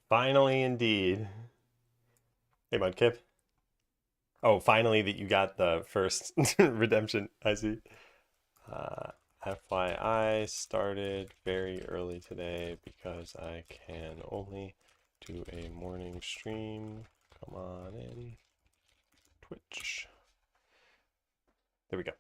Finally, indeed. Hey, Mudkip. Oh, finally that you got the first redemption. I see. Uh, FYI, started very early today because I can only do a morning stream. Come on in. Twitch. There we go.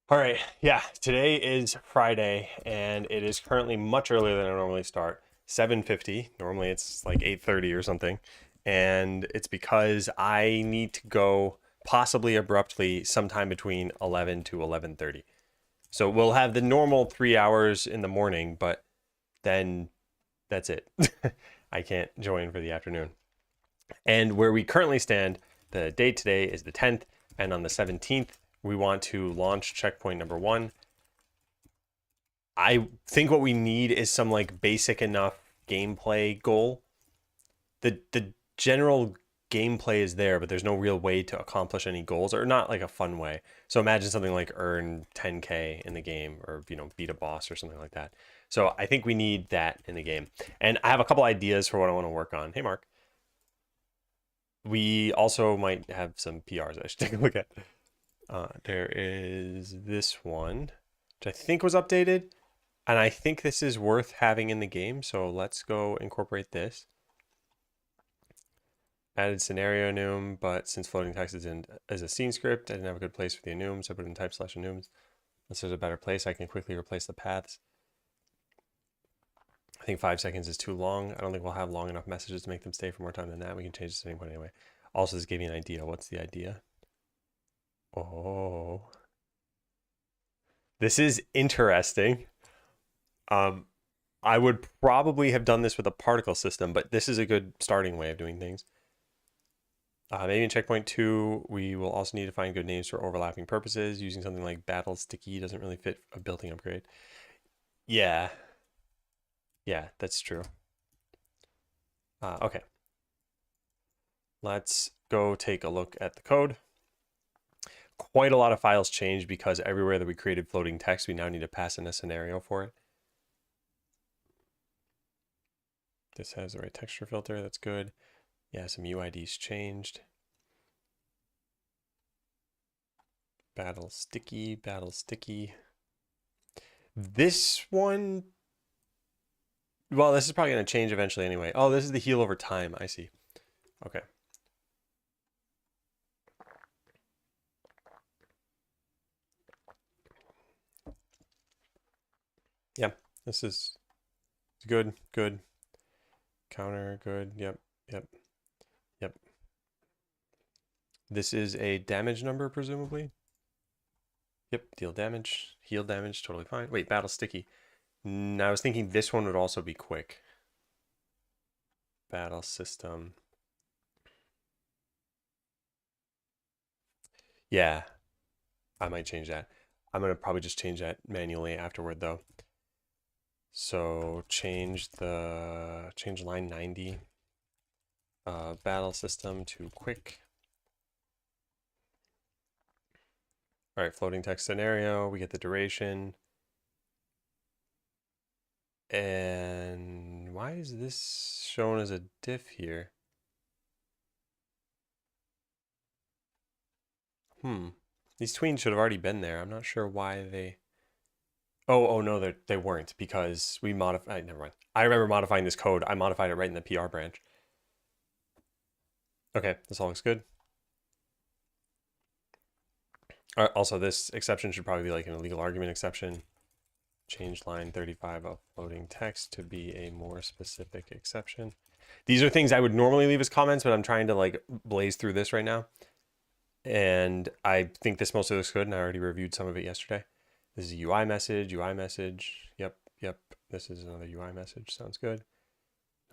All right. Yeah, today is Friday, and it is currently much earlier than I normally start. 7:50. Normally it's like 8:30 or something. And it's because I need to go possibly abruptly sometime between 11 to 11:30. So we'll have the normal 3 hours in the morning, but then that's it. I can't join for the afternoon. And where we currently stand, the date today is the 10th, and on the 17th, we want to launch checkpoint number 1. I think what we need is some like basic enough gameplay goal. The general gameplay is there, but there's no real way to accomplish any goals, or not like a fun way. So imagine something like earn 10K in the game, or beat a boss or something like that. So I think we need that in the game. And I have a couple ideas for what I want to work on. Hey, Mark. We also might have some PRs I should take a look at. There is this one, which I think was updated, and I think this is worth having in the game. So let's go incorporate this. Added scenario enum, but since floating text is in as a scene script, I didn't have a good place for the enums. I put it in type/enums. Unless there's a better place, I can quickly replace the paths. I think 5 seconds is too long. I don't think we'll have long enough messages to make them stay for more time than that. We can change this at any point anyway. Also, this gave me an idea. What's the idea? Oh, this is interesting. I would probably have done this with a particle system, but this is a good starting way of doing things. Maybe in checkpoint 2, we will also need to find good names for overlapping purposes. Using something like battle sticky doesn't really fit a building upgrade. Yeah. Yeah, that's true. Okay. Let's go take a look at the code. Quite a lot of files changed because everywhere that we created floating text, we now need to pass in a scenario for it. This has the right texture filter. That's good. Yeah, some UIDs changed. Battle sticky, battle sticky. This one, well, this is probably going to change eventually anyway. Oh, this is the heal over time. I see. Okay. Yeah, this is good, good. Counter, good. Yep, yep, yep. This is a damage number, presumably. Yep, deal damage, heal damage, totally fine. Wait, battle sticky. I was thinking this one would also be quick. Battle system. Yeah, I might change that. I'm going to probably just change that manually afterward, though. So change line 90 battle system to quick. All right, floating text scenario, we get the duration. And why is this shown as a diff here? These tweens should have already been there. I'm not sure why they... Oh no, they weren't, because we modified... Never mind. I remember modifying this code. I modified it right in the PR branch. Okay, this all looks good. Also, this exception should probably be like an illegal argument exception. Change line 35 of floating text to be a more specific exception. These are things I would normally leave as comments, but I'm trying to like blaze through this right now. And I think this mostly looks good, and I already reviewed some of it yesterday. This is a UI message, UI message. Yep, yep. This is another UI message. Sounds good.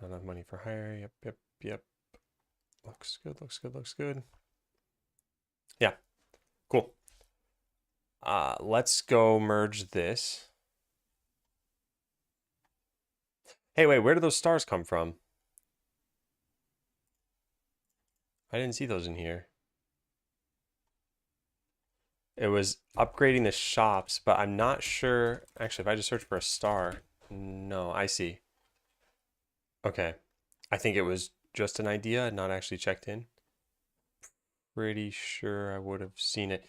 Not enough money for hire. Yep, yep, yep. Looks good, looks good, looks good. Yeah, cool. Let's go merge this. Hey, wait, where do those stars come from? I didn't see those in here. It was upgrading the shops, but I'm not sure. Actually, if I just search for a star, no, I see. Okay. I think it was just an idea, not actually checked in. Pretty sure I would have seen it.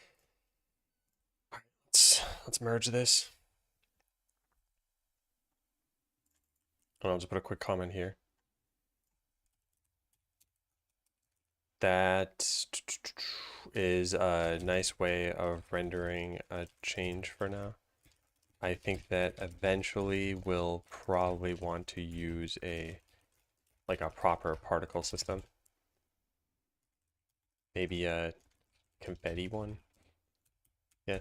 All right, let's merge this. And I'll just put a quick comment here. That is a nice way of rendering a change for now. I think that eventually we'll probably want to use a proper particle system. Maybe a confetti one. Yeah.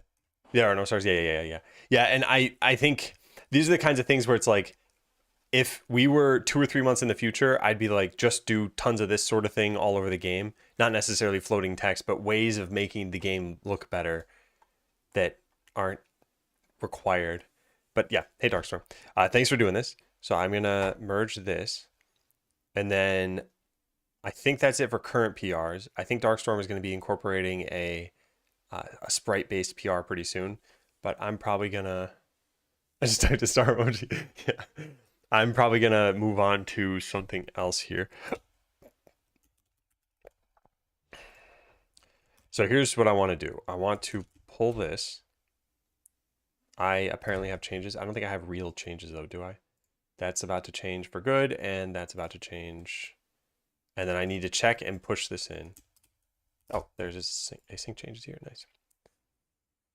There are no stars. Yeah. Yeah, and I think these are the kinds of things where it's like, if we were 2 or 3 months in the future, I'd be like, just do tons of this sort of thing all over the game. Not necessarily floating text, but ways of making the game look better that aren't required. But yeah, hey Darkstorm, thanks for doing this. So I'm gonna merge this, and then I think that's it for current PRs. I think Darkstorm is going to be incorporating a sprite-based PR pretty soon, but I'm probably gonna. I just typed a star emoji. Yeah. I'm probably gonna move on to something else here. So here's what I want to do. I want to pull this. I apparently have changes. I don't think I have real changes though, do I? That's about to change for good, and that's about to change. And then I need to check and push this in. Oh, there's async changes here. Nice.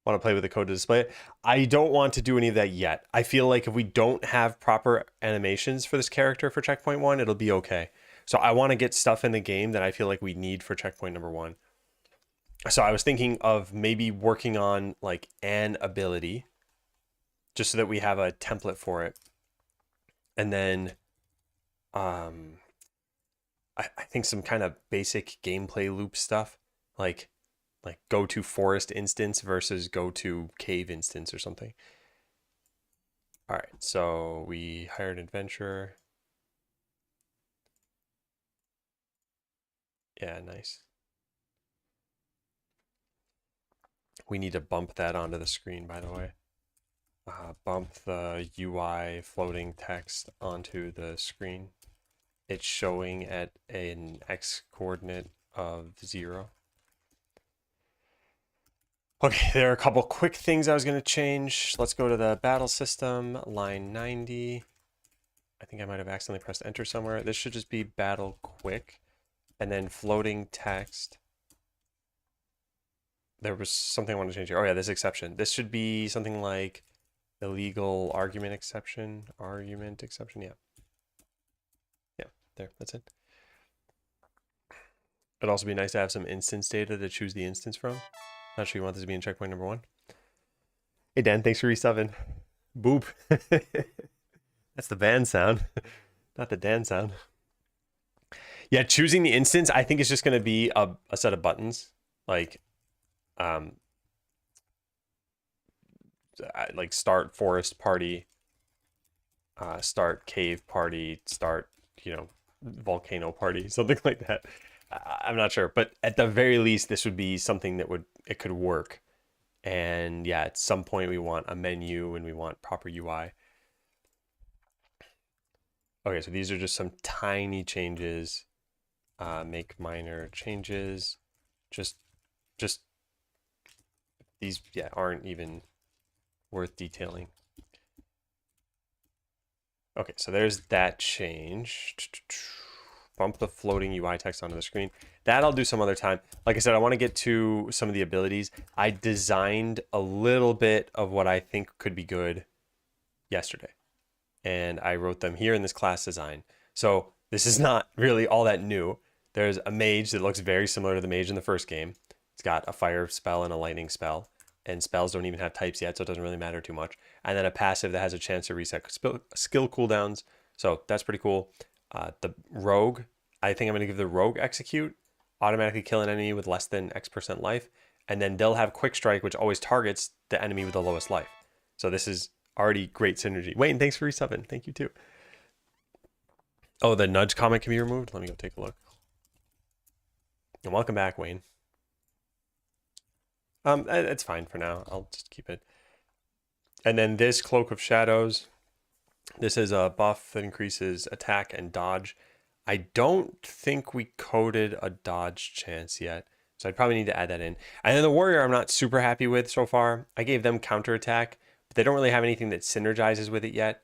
Want to play with the code to display it. I don't want to do any of that yet. I feel like if we don't have proper animations for this character for checkpoint 1, it'll be okay. So I want to get stuff in the game that I feel like we need for checkpoint number 1. So I was thinking of maybe working on like an ability just so that we have a template for it. And then I think some kind of basic gameplay loop stuff, like go to forest instance versus go to cave instance or something. All right, so we hired an adventurer. Yeah, nice. We need to bump that onto the screen, by the way. Bump the UI floating text onto the screen. It's showing at an X coordinate of 0. Okay, there are a couple quick things I was going to change. Let's go to the battle system, line 90. I think I might have accidentally pressed enter somewhere. This should just be battle quick. And then floating text. There was something I wanted to change here. Oh yeah, this exception. This should be something like illegal argument exception. Yeah. Yeah, there, that's it. It'd also be nice to have some instance data to choose the instance from. Not sure you want this to be in checkpoint number 1. Hey Dan, thanks for resubbing. Boop. That's the van sound, not the Dan sound. Yeah, choosing the instance, I think it's just going to be a set of buttons, like start forest party, start cave party, start volcano party, something like that. I'm not sure, but at the very least, this would be something that it could work. And yeah, at some point we want a menu and we want proper UI. Okay, so these are just some tiny changes. Make minor changes. Just these, yeah, aren't even worth detailing. Okay, so there's that change. Bump the floating UI text onto the screen. That I'll do some other time. Like I said, I want to get to some of the abilities. I designed a little bit of what I think could be good yesterday. And I wrote them here in this class design. So this is not really all that new. There's a mage that looks very similar to the mage in the first game. It's got a fire spell and a lightning spell. And spells don't even have types yet, so it doesn't really matter too much. And then a passive that has a chance to reset skill cooldowns. So that's pretty cool. The rogue, I think I'm going to give the rogue execute, automatically kill an enemy with less than X% life, and then they'll have quick strike, which always targets the enemy with the lowest life. So this is already great synergy. Wayne, thanks for resubbing. Thank you too. Oh, the nudge comment can be removed? Let me go take a look. And welcome back, Wayne. It's fine for now. I'll just keep it. And then this Cloak of Shadows. This is a buff that increases attack and dodge. I don't think we coded a dodge chance yet. So I'd probably need to add that in. And then the warrior I'm not super happy with so far. I gave them counterattack, but they don't really have anything that synergizes with it yet.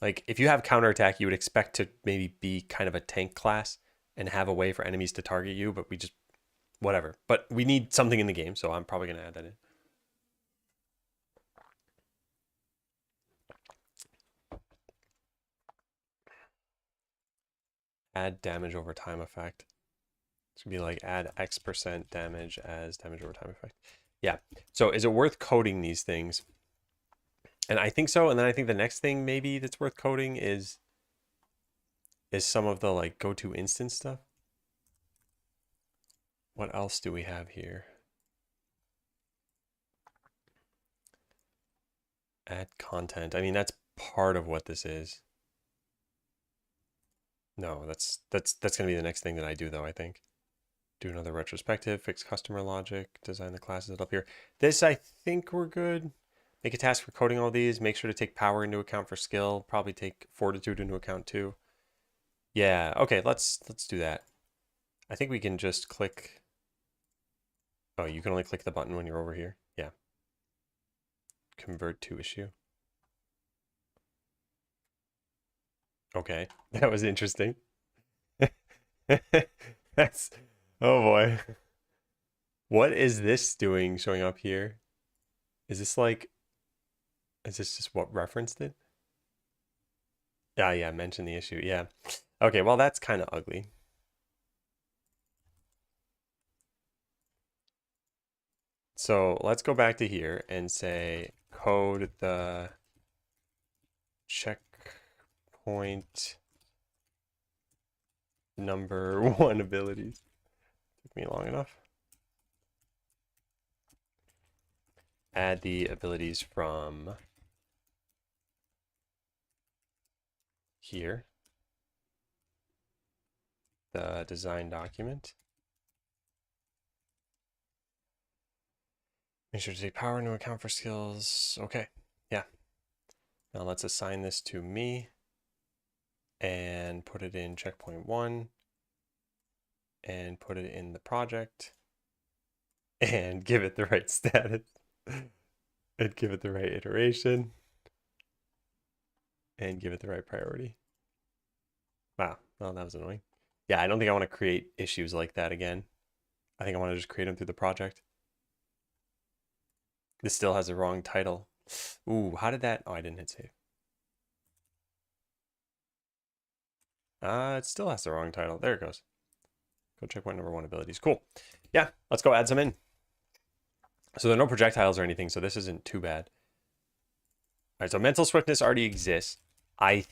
Like if you have counterattack, you would expect to maybe be kind of a tank class and have a way for enemies to target you, but we just, whatever. But we need something in the game, so I'm probably going to add that in. Add damage over time effect. It's gonna be like add X% damage as damage over time effect. Yeah. So is it worth coding these things? And I think so. And then I think the next thing maybe that's worth coding is some of the like go to instance stuff. What else do we have here? Add content. I mean, that's part of what this is. No, that's gonna be the next thing that I do though, I think. Do another retrospective, fix customer logic, design the classes up here. This, I think we're good. Make a task for coding all these. Make sure to take power into account for skill. Probably take fortitude into account too. Yeah, okay, let's do that. I think we can just click. Oh, you can only click the button when you're over here. Yeah. Convert to issue. Okay, that was interesting. That's, oh boy. What is this doing showing up here? Is this like, is this just what referenced it? Yeah, mention the issue. Yeah. Okay, well, that's kind of ugly. So let's go back to here and say code the checkpoint number 1 abilities. Took me long enough. Add the abilities from here, the design document. Make sure to take power into account for skills. Okay, yeah. Now let's assign this to me and put it in checkpoint 1 and put it in the project and give it the right status and give it the right iteration and give it the right priority. Wow, well, that was annoying. Yeah, I don't think I want to create issues like that again. I think I want to just create them through the project. This still has the wrong title. Ooh, how did that? Oh, I didn't hit save. It still has the wrong title. There it goes. Go checkpoint number 1 abilities. Cool. Yeah, let's go add some in. So there are no projectiles or anything, so this isn't too bad. All right, so mental swiftness already exists. I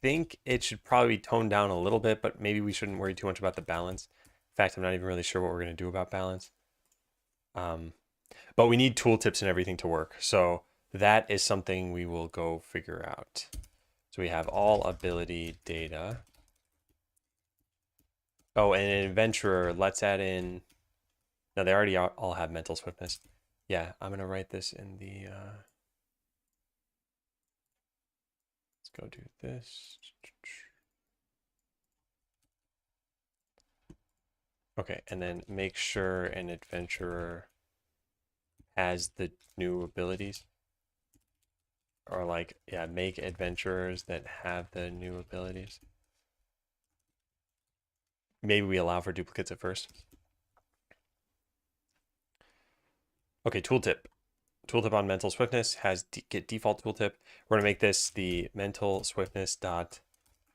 think it should probably be toned down a little bit, but maybe we shouldn't worry too much about the balance. In fact, I'm not even really sure what we're going to do about balance. But we need tooltips and everything to work. So that is something we will go figure out. So we have all ability data. Oh, and an adventurer, let's add in. No, they already all have mental swiftness. Yeah, I'm going to write this in the... Let's go do this. Okay, and then make sure an adventurer has the new abilities. Or like, yeah, make adventurers that have the new abilities. Maybe we allow for duplicates at first. Okay, tooltip. Tooltip on mental swiftness has get default tooltip. We're gonna make this the mental swiftness dot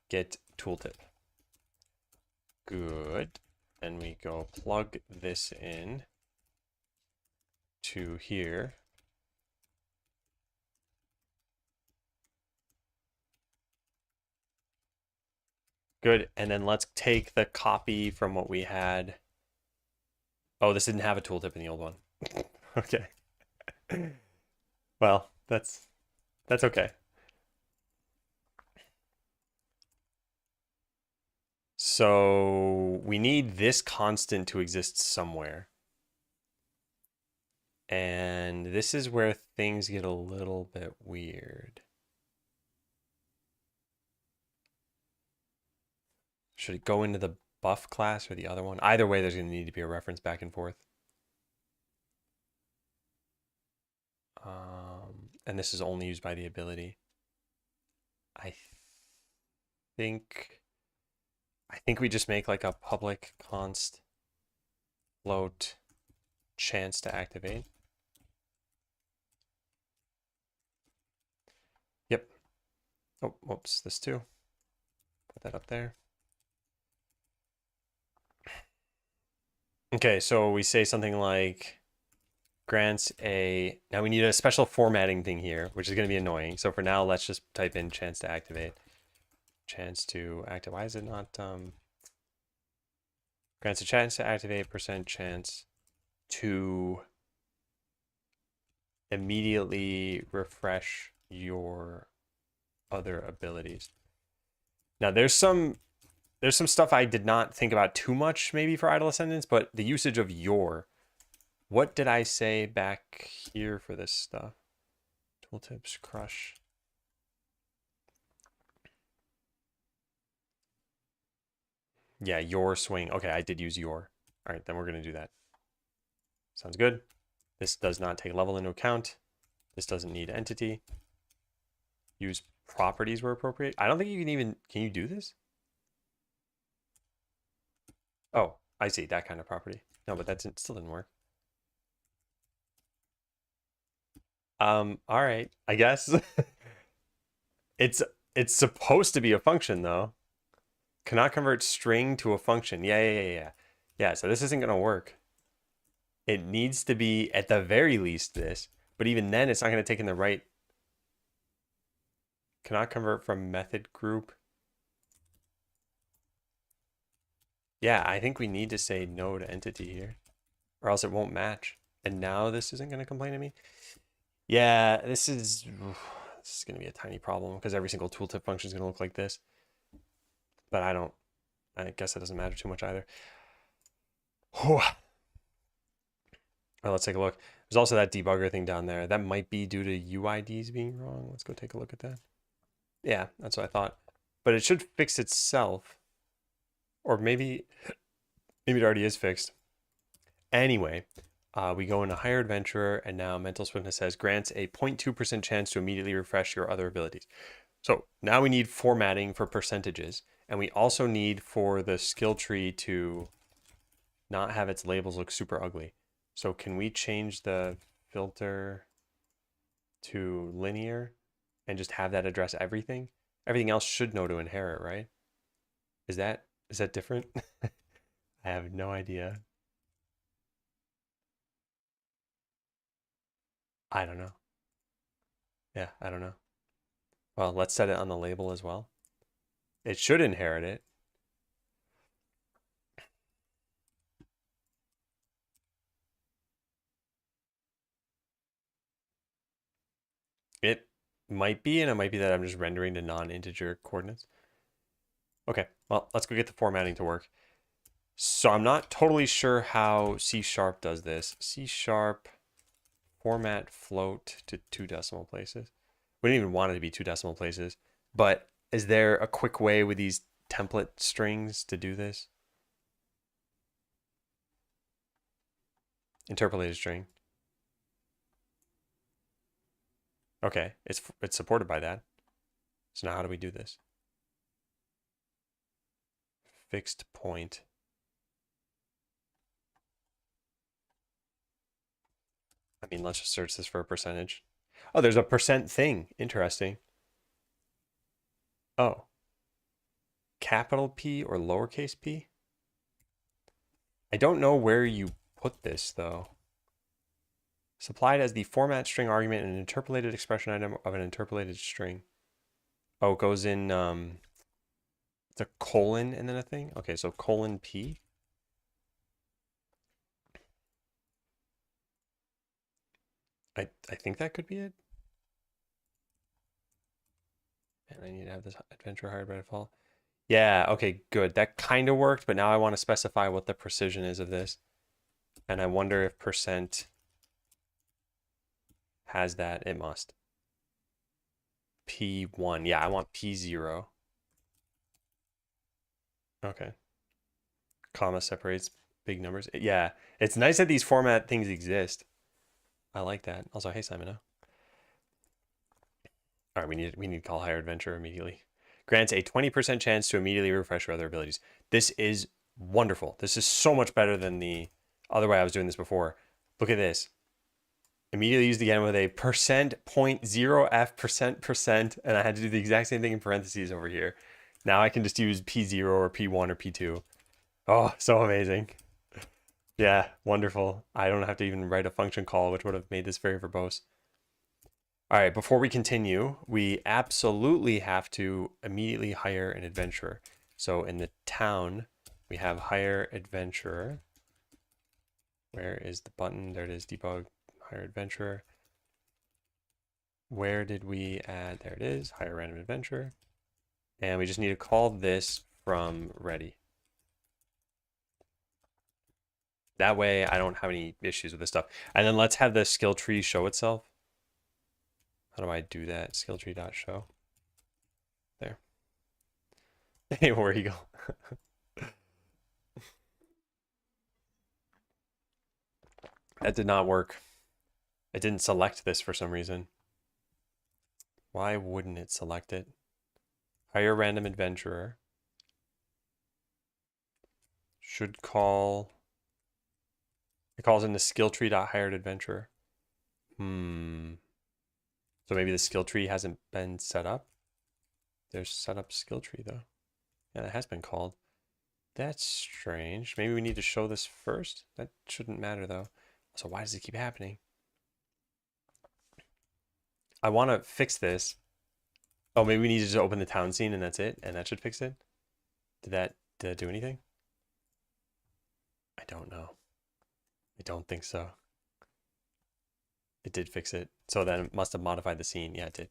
get tooltip. Good. And we go plug this in to here. Good. And then let's take the copy from what we had. Oh, this didn't have a tooltip in the old one. Okay. Well, that's okay. So we need this constant to exist somewhere. And this is where things get a little bit weird. Should it go into the buff class or the other one? Either way, there's going to need to be a reference back and forth. And this is only used by the ability. I think we just make like a public const float chance to activate. Yep. Oh, whoops, this too. Put that up there. Okay, so we say something like grants a, now we need a special formatting thing here, which is going to be annoying. So for now, let's just type in chance to activate. Chance to activate. Why is it not, grants a chance to activate % chance to immediately refresh your other abilities. Now there's some stuff I did not think about too much maybe for Idle Ascendants, but the usage of your, what did I say back here for this stuff? Tooltips, crush. Yeah, your swing. Okay, I did use your. All right, then we're going to do that. Sounds good. This does not take level into account. This doesn't need entity. Use properties where appropriate. I don't think you can even, can you do this? Oh, I see, that kind of property. No, but that still didn't work. All right, I guess. it's supposed to be a function though. Cannot convert string to a function. Yeah. Yeah, so this isn't gonna work. It needs to be at the very least this, but even then it's not gonna take in the right. Cannot convert from method group. Yeah, I think we need to say node entity here, or else it won't match. And now this isn't gonna complain to me. Yeah, this is gonna be a tiny problem because every single tooltip function is gonna look like this. But I guess it doesn't matter too much either. Well, let's take a look. There's also that debugger thing down there. That might be due to UIDs being wrong. Let's go take a look at that. Yeah, that's what I thought. But it should fix itself. Or maybe it already is fixed. Anyway, we go into Higher Adventurer, and now Mental Swiftness says grants a 0.2% chance to immediately refresh your other abilities. So now we need formatting for percentages, and we also need for the skill tree to not have its labels look super ugly. So can we change the filter to linear and just have that address everything? Everything else should know to inherit, right? Is that different? I have no idea. I don't know. Yeah, I don't know. Well, let's set it on the label as well. It should inherit it. It might be, and it might be that I'm just rendering to non-integer coordinates. Okay, well, let's go get the formatting to work. So I'm not totally sure how C# does this. C# format float to 2 decimal places. We didn't even want it to be 2 decimal places, but is there a quick way with these template strings to do this? Interpolated string. Okay, it's supported by that. So now how do we do this? Fixed point. I mean, let's just search this for a percentage. Oh, there's a percent thing. Interesting. Oh. Capital P or lowercase p? I don't know where you put this, though. Supplied as the format string argument and an interpolated expression item of an interpolated string. Oh, it goes in the colon and then a thing? Okay, so colon P. I think that could be it. And I need to have this adventure hired by default. Yeah, okay, good. That kind of worked, but now I want to specify what the precision is of this. And I wonder if percent has that. It must. P1. Yeah, I want P0. Okay. Comma separates big numbers. Yeah, it's nice that these format things exist. I like that. Also, hey Simon. All right, we need to call higher adventure immediately. Grants a 20% chance to immediately refresh your other abilities. This is wonderful. This is so much better than the other way I was doing this before. Look at this. Immediately used again with a %.0f%%, and I had to do the exact same thing in parentheses over here. Now I can just use P0 or P1 or P2. Oh, so amazing. Yeah, wonderful. I don't have to even write a function call, which would have made this very verbose. All right, before we continue, we absolutely have to immediately hire an adventurer. So in the town, we have hire adventurer. Where is the button? There it is, debug, hire adventurer. Where did we add? There it is, hire random adventurer. And we just need to call this from ready. That way I don't have any issues with this stuff. And then let's have the skill tree show itself. How do I do that? Skill tree.show. There. Hey, where you go? That did not work. It didn't select this for some reason. Why wouldn't it select it? Hire random adventurer. Should call. It calls in the skill tree.hired adventurer. So maybe the skill tree hasn't been set up. There's set up skill tree though. Yeah, that has been called. That's strange. Maybe we need to show this first. That shouldn't matter though. So why does it keep happening? I want to fix this. Oh, maybe we need to just open the town scene and that's it, and that should fix it. Did that do anything? I don't know. I don't think so. It did fix it. So then it must have modified the scene. Yeah, it did.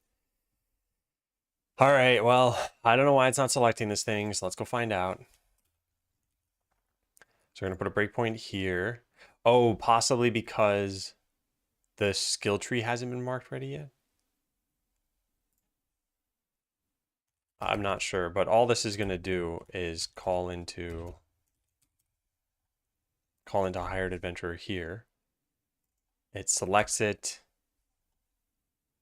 All right, well, I don't know why it's not selecting this thing, so let's go find out. So we're going to put a breakpoint here. Oh, possibly because the skill tree hasn't been marked ready yet? I'm not sure, but all this is going to do is call into hired adventurer here. It selects it.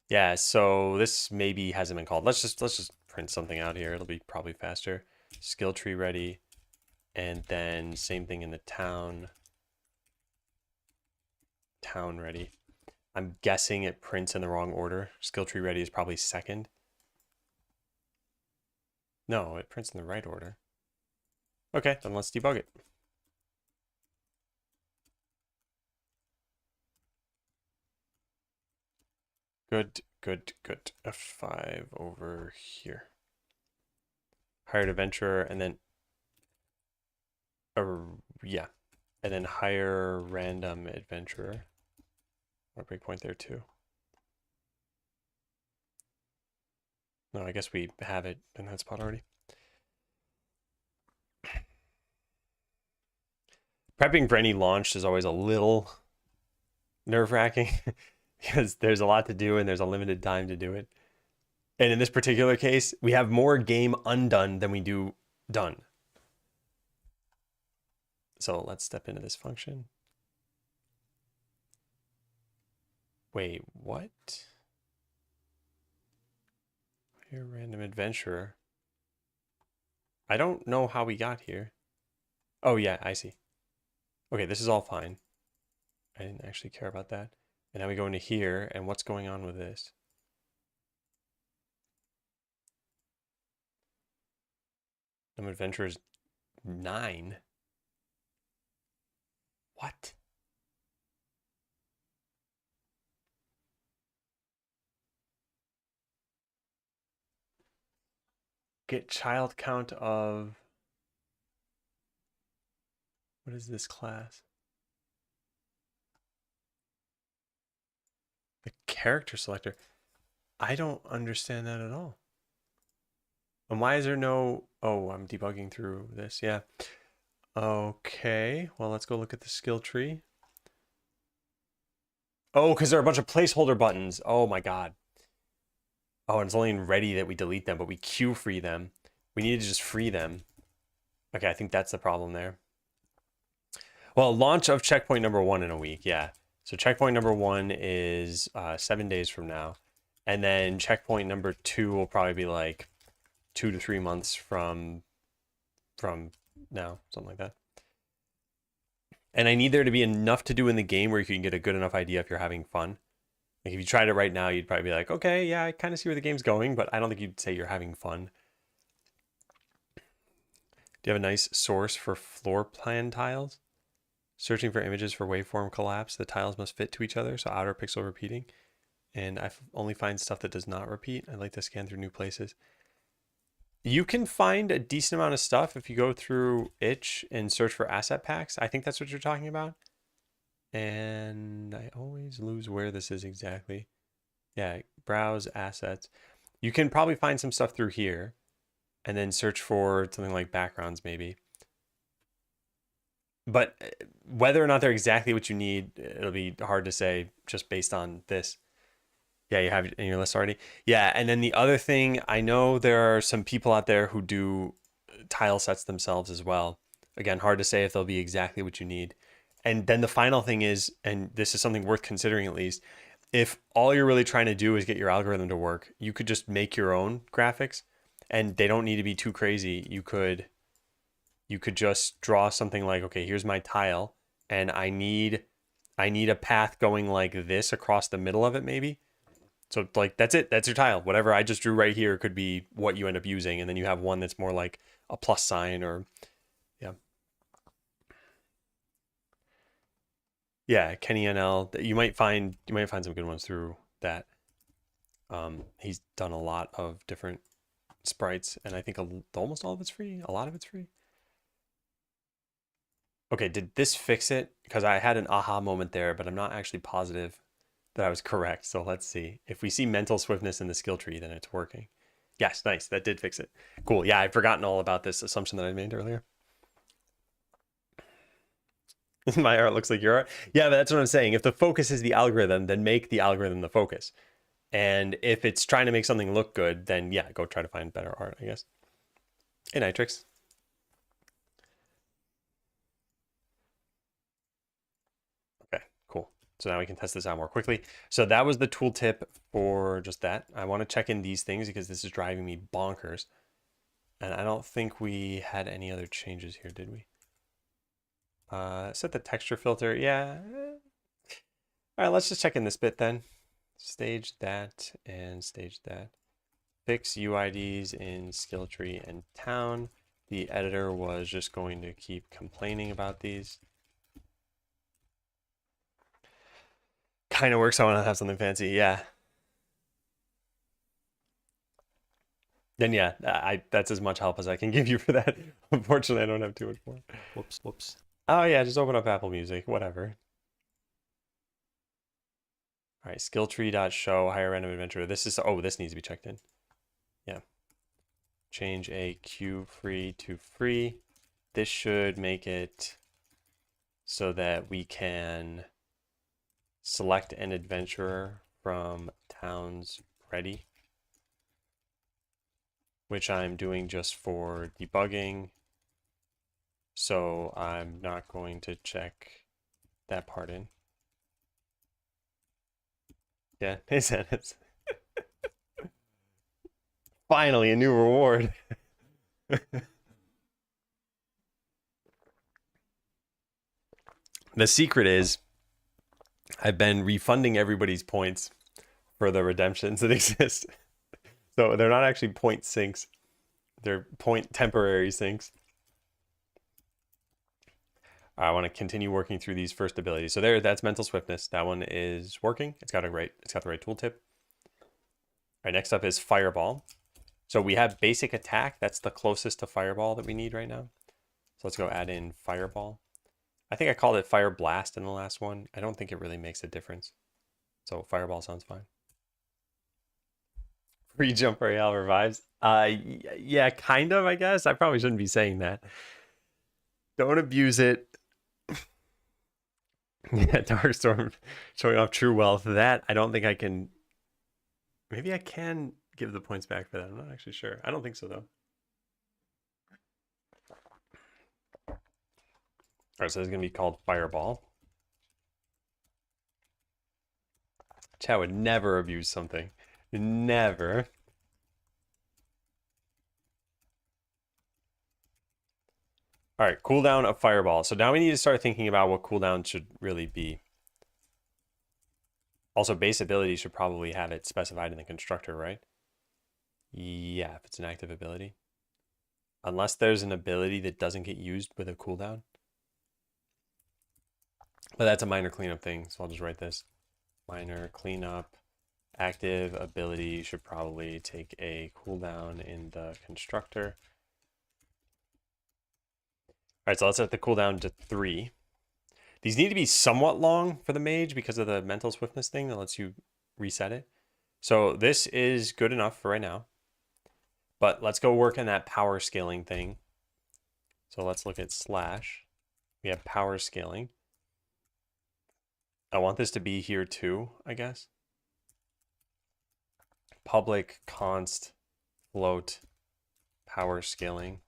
Yeah, so this maybe hasn't been called. Let's just print something out here. It'll be probably faster. Skill tree ready. And then same thing in the town. Town ready. I'm guessing it prints in the wrong order. Skill tree ready is probably second. No, it prints in the right order. Okay, then let's debug it. Good, good, good. F5 over here. Hired adventurer, and then, yeah, and then hire random adventurer. Or breakpoint there too. No, I guess we have it in that spot already. Prepping for any launch is always a little nerve-wracking because there's a lot to do and there's a limited time to do it. And in this particular case, we have more game undone than we do done. So let's step into this function. Wait, what? Here, random adventurer. I don't know how we got here. Oh yeah, I see. Okay, this is all fine. I didn't actually care about that. And now we go into here, and what's going on with this? Random adventurer is 9. What? Get child count of... What is this class? The character selector. I don't understand that at all. And why is there no... Oh, I'm debugging through this. Yeah. Okay. Well, let's go look at the skill tree. Oh, because there are a bunch of placeholder buttons. Oh my god. Oh, and it's only in ready that we delete them, but we queue free them. We need to just free them. Okay, I think that's the problem there. Well, launch of checkpoint number 1 in a week. Yeah. So checkpoint number 1 is 7 days from now. And then checkpoint number 2 will probably be like 2 to 3 months from now, something like that. And I need there to be enough to do in the game where you can get a good enough idea if you're having fun. Like if you tried it right now, you'd probably be like, okay, yeah, I kind of see where the game's going, but I don't think you'd say you're having fun. Do you have a nice source for floor plan tiles? Searching for images for waveform collapse. The tiles must fit to each other, so outer pixel repeating. And I only find stuff that does not repeat. I like to scan through new places. You can find a decent amount of stuff if you go through itch and search for asset packs. I think that's what you're talking about. And I always lose where this is exactly. Yeah, browse assets. You can probably find some stuff through here and then search for something like backgrounds maybe. But whether or not they're exactly what you need, it'll be hard to say just based on this. Yeah, you have it in your list already. Yeah, and then the other thing, I know there are some people out there who do tile sets themselves as well. Again, hard to say if they'll be exactly what you need. And then the final thing is, and this is something worth considering at least, if all you're really trying to do is get your algorithm to work, you could just make your own graphics and they don't need to be too crazy. You could just draw something like, okay, here's my tile and I need a path going like this across the middle of it maybe. So like that's it. That's your tile. Whatever I just drew right here could be what you end up using, and then you have one that's more like a plus sign or yeah. Yeah, Kenny NL. You might find some good ones through that. He's done a lot of different sprites, and I think almost all of it's free. A lot of it's free. Okay, did this fix it? Because I had an aha moment there, but I'm not actually positive that I was correct. So let's see. If we see mental swiftness in the skill tree, then it's working. Yes, nice. That did fix it. Cool. Yeah, I'd forgotten all about this assumption that I made earlier. My art looks like your art. Yeah, but that's what I'm saying. If the focus is the algorithm, then make the algorithm the focus. And if it's trying to make something look good, then yeah, go try to find better art, I guess. Hey, Nitrix. Okay, cool. So now we can test this out more quickly. So that was the tooltip for just that. I want to check in these things because this is driving me bonkers. And I don't think we had any other changes here, did we? Set the texture filter. Yeah. All right, let's just check in this bit then. Stage that and stage that. Fix UIDs in skill tree and town. The editor was just going to keep complaining about these. Kind of works. I want to have something fancy. Yeah. Then yeah, that's as much help as I can give you for that. Unfortunately, I don't have too much more. Whoops. Oh yeah, just open up Apple Music, whatever. All right, skilltree.show higher random adventure. This is, oh, this needs to be checked in. Yeah. Change a queue free to free. This should make it so that we can select an adventurer from towns ready, which I'm doing just for debugging. So I'm not going to check that part in. Yeah, hey Sanus. Finally, a new reward. The secret is I've been refunding everybody's points for the redemptions that exist. So they're not actually point sinks. They're point temporary sinks. I want to continue working through these first abilities. So that's mental swiftness. That one is working. It's got the right tooltip. All right, next up is fireball. So we have basic attack. That's the closest to fireball that we need right now. So let's go add in fireball. I think I called it fire blast in the last one. I don't think it really makes a difference. So fireball sounds fine. Free jump royale revives. Yeah, kind of, I guess. I probably shouldn't be saying that. Don't abuse it. Yeah, Darkstorm showing off true wealth. That I don't think I can. Maybe I can give the points back for that. I'm not actually sure. I don't think so though. All right, so this is going to be called Fireball. Chat would never abuse something. Never. All right, cooldown of Fireball. So now we need to start thinking about what cooldown should really be. Also, base ability should probably have it specified in the constructor, right? Yeah, if it's an active ability. Unless there's an ability that doesn't get used with a cooldown. But that's a minor cleanup thing, so I'll just write this. Minor cleanup. Active ability should probably take a cooldown in the constructor. All right, so let's set the cooldown to 3. These need to be somewhat long for the mage because of the mental swiftness thing that lets you reset it. So this is good enough for right now. But let's go work on that power scaling thing. So let's look at slash. We have power scaling. I want this to be here too, I guess. Public const float power scaling.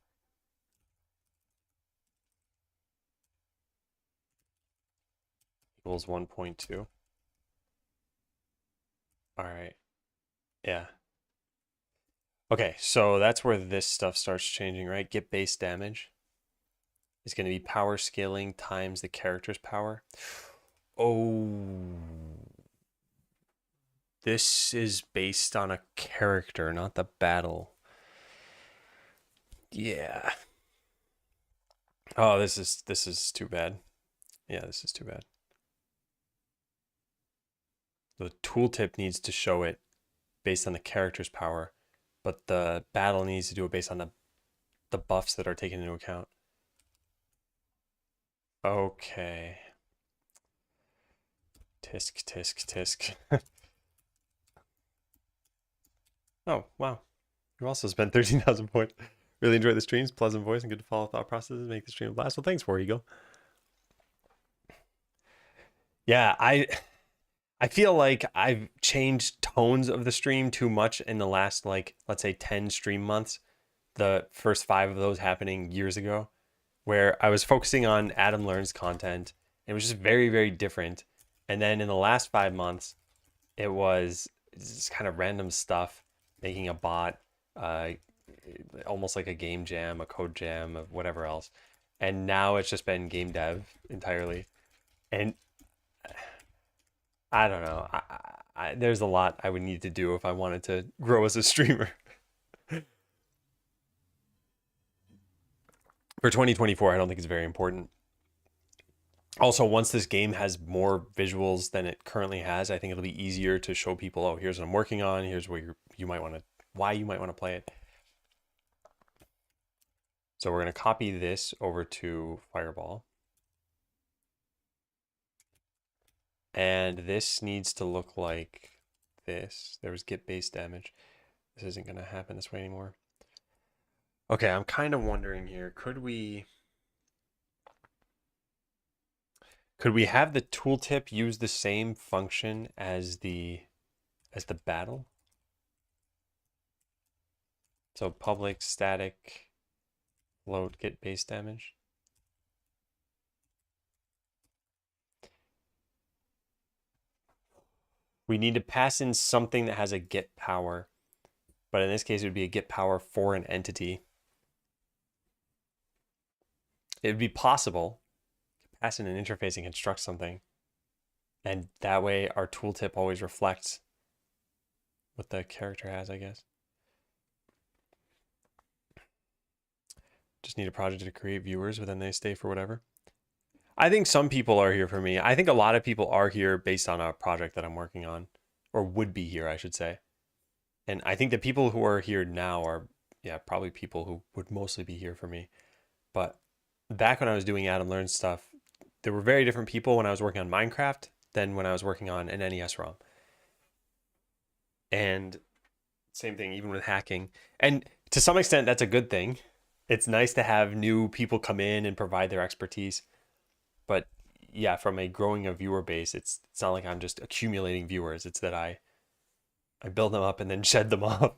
Equals 1.2. All right. Yeah. Okay, so that's where this stuff starts changing, right? Get base damage is going to be power scaling times the character's power. Oh, this is based on a character, not the battle. Yeah. Oh, this is too bad. Yeah, this is too bad. The tooltip needs to show it based on the character's power, but the battle needs to do it based on the buffs that are taken into account. Okay. Tisk, tisk, tisk. Oh, wow. You also spent 13,000 points. Really enjoy the streams, pleasant voice, and good to follow thought processes, make the stream a blast. Well, thanks, War Eagle. Yeah, I feel like I've changed tones of the stream too much in the last, like, let's say 10 stream months. The first 5 of those happening years ago, where I was focusing on Adam Learns content. It was just very, very different. And then in the last 5 months, it was just kind of random stuff, making a bot, almost like a game jam, a code jam, of whatever else. And now it's just been game dev entirely. And I don't know. There's a lot I would need to do if I wanted to grow as a streamer. For 2024, I don't think it's very important. Also, once this game has more visuals than it currently has, I think it'll be easier to show people, oh, here's what I'm working on. Here's where you might want to, why you might want to play it. So we're going to copy this over to Fireball. And this needs to look like this. There was get base damage. This isn't going to happen this way anymore. Okay, I'm kind of wondering here, could we have the tooltip use the same function as the battle? So public static float get base damage. We need to pass in something that has a get power, but in this case it would be a get power for an entity. It would be possible to pass in an interface and construct something, and that way our tooltip always reflects what the character has, I guess. Just need a project to create viewers, but then they stay for whatever. I think some people are here for me. I think a lot of people are here based on a project that I'm working on, or would be here, I should say. And I think the people who are here now are, yeah, probably people who would mostly be here for me. But back when I was doing Adam Learns stuff, there were very different people when I was working on Minecraft than when I was working on an NES ROM. And same thing, even with hacking. And to some extent, that's a good thing. It's nice to have new people come in and provide their expertise. But yeah, from a growing a viewer base, it's not like I'm just accumulating viewers. It's that I build them up and then shed them off.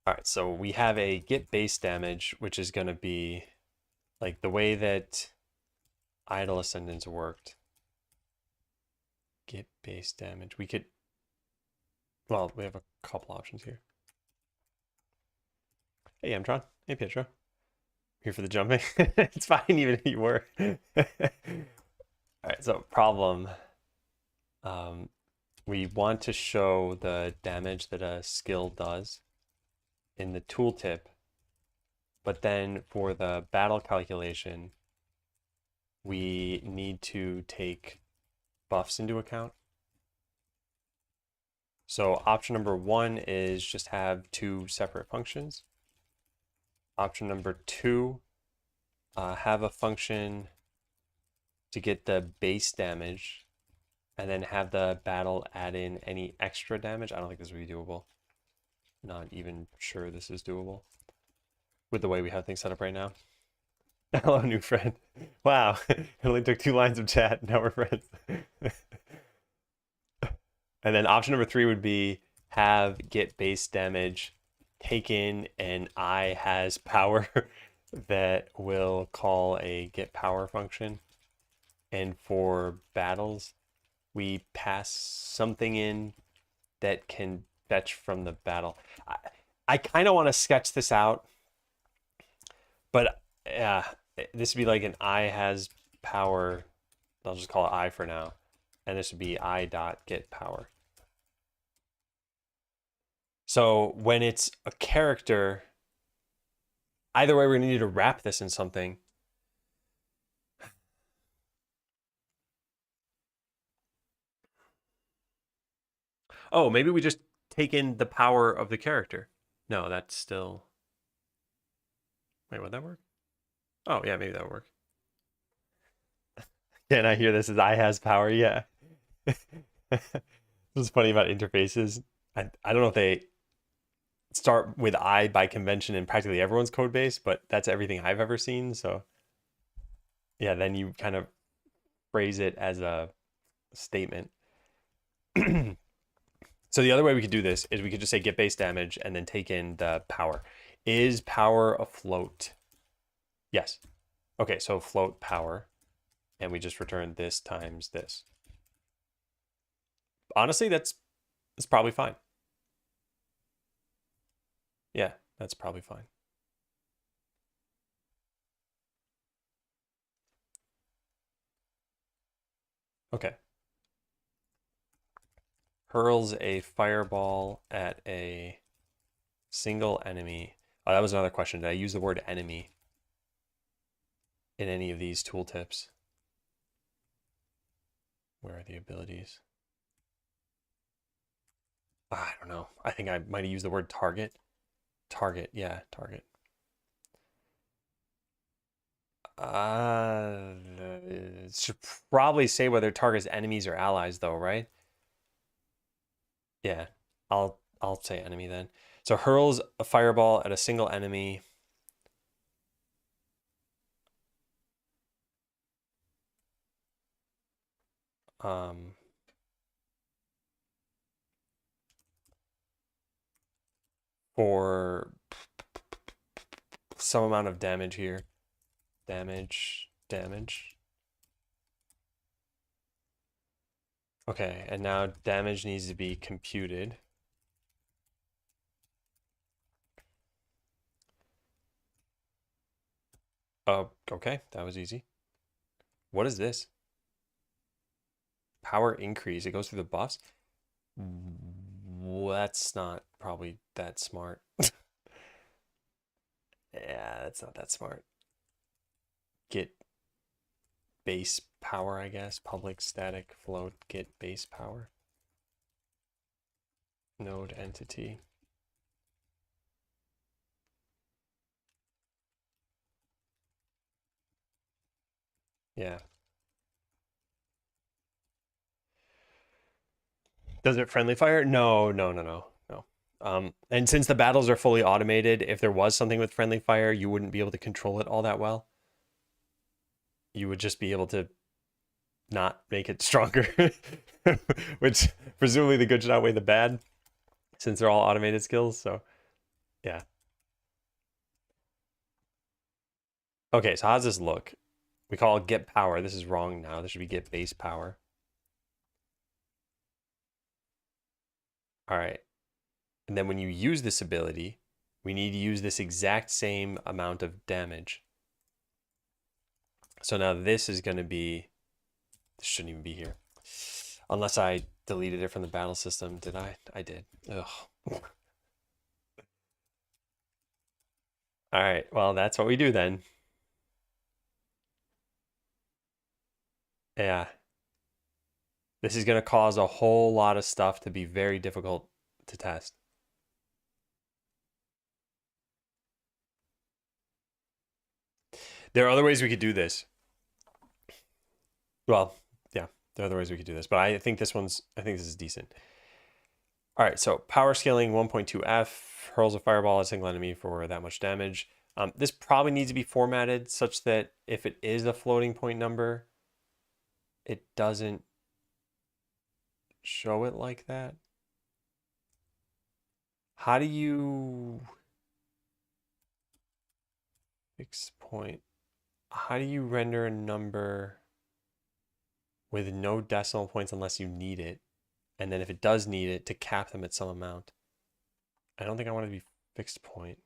All right, so we have a get base damage, which is going to be like the way that idle ascendance worked. Get base damage. We could, well, we have a couple options here. Hey, Mtron. Hey, Pietro. Here for the jumping. It's fine even if you were. All right, so problem. We want to show the damage that a skill does in the tooltip, but then for the battle calculation, we need to take buffs into account. So option number 1 is just have 2 separate functions. Option number 2, have a function to get the base damage, and then have the battle add in any extra damage. I don't think this would be doable. Not even sure this is doable with the way we have things set up right now. Hello, new friend. Wow, it only took 2 lines of chat. Now we're friends. And then option number 3 would be have get base damage, take in an I has power that will call a get power function. And for battles, we pass something in that can fetch from the battle. I kind of want to sketch this out, but this would be like an I has power. I'll just call it I for now. And this would be I dot get power. So when it's a character, either way, we're going to need to wrap this in something. Oh, maybe we just take in the power of the character. No, that's still... Wait, would that work? Oh, yeah, maybe that would work. Can I hear this as I has power? Yeah. This is funny about interfaces. I don't know if they start with I by convention in practically everyone's code base, but that's everything I've ever seen. So yeah, then you kind of phrase it as a statement. So the other way we could do this is we could just say get base damage and then take in the power. Is power a float? Yes. Okay, so float power, and we just return this times this. Honestly, that's probably fine. Yeah, that's probably fine. Okay. Hurls a fireball at a single enemy. Oh, that was another question. Did I use the word enemy in any of these tooltips? Where are the abilities? I don't know. I think I might have used the word target. Target, yeah, target. It should probably say whether it targets enemies or allies, though, right? Yeah, I'll say enemy then. So hurls a fireball at a single enemy. For some amount of damage here. Damage. Okay, and now damage needs to be computed. Oh, okay, that was easy. What is this? Power increase. It goes through the buffs. That's not probably that smart. Yeah, that's not that smart. Get base power, I guess. Public static float get base power. Node entity. Yeah. Does it friendly fire? No. And since the battles are fully automated, if there was something with friendly fire, you wouldn't be able to control it all that well. You would just be able to not make it stronger, which presumably the good should outweigh the bad, since they're all automated skills. So Yeah. Okay, so how does this look? We call it get power. This is wrong now. This should be get base power. All right. And then when you use this ability, we need to use this exact same amount of damage. So now this is going to be, this shouldn't even be here. Unless I deleted it from the battle system. Did I? I did. Ugh. All right. Well, that's what we do then. Yeah. This is going to cause a whole lot of stuff to be very difficult to test. There are other ways we could do this. Well, yeah, there are other ways we could do this, but I think this is decent. All right, so power scaling 1.2F hurls a fireball at a single enemy for that much damage. This probably needs to be formatted such that if it is a floating point number, it doesn't show it like that. How do you fix point? How do you render a number with no decimal points unless you need it? And then if it does need it, to cap them at some amount. I don't think I want it to be fixed point.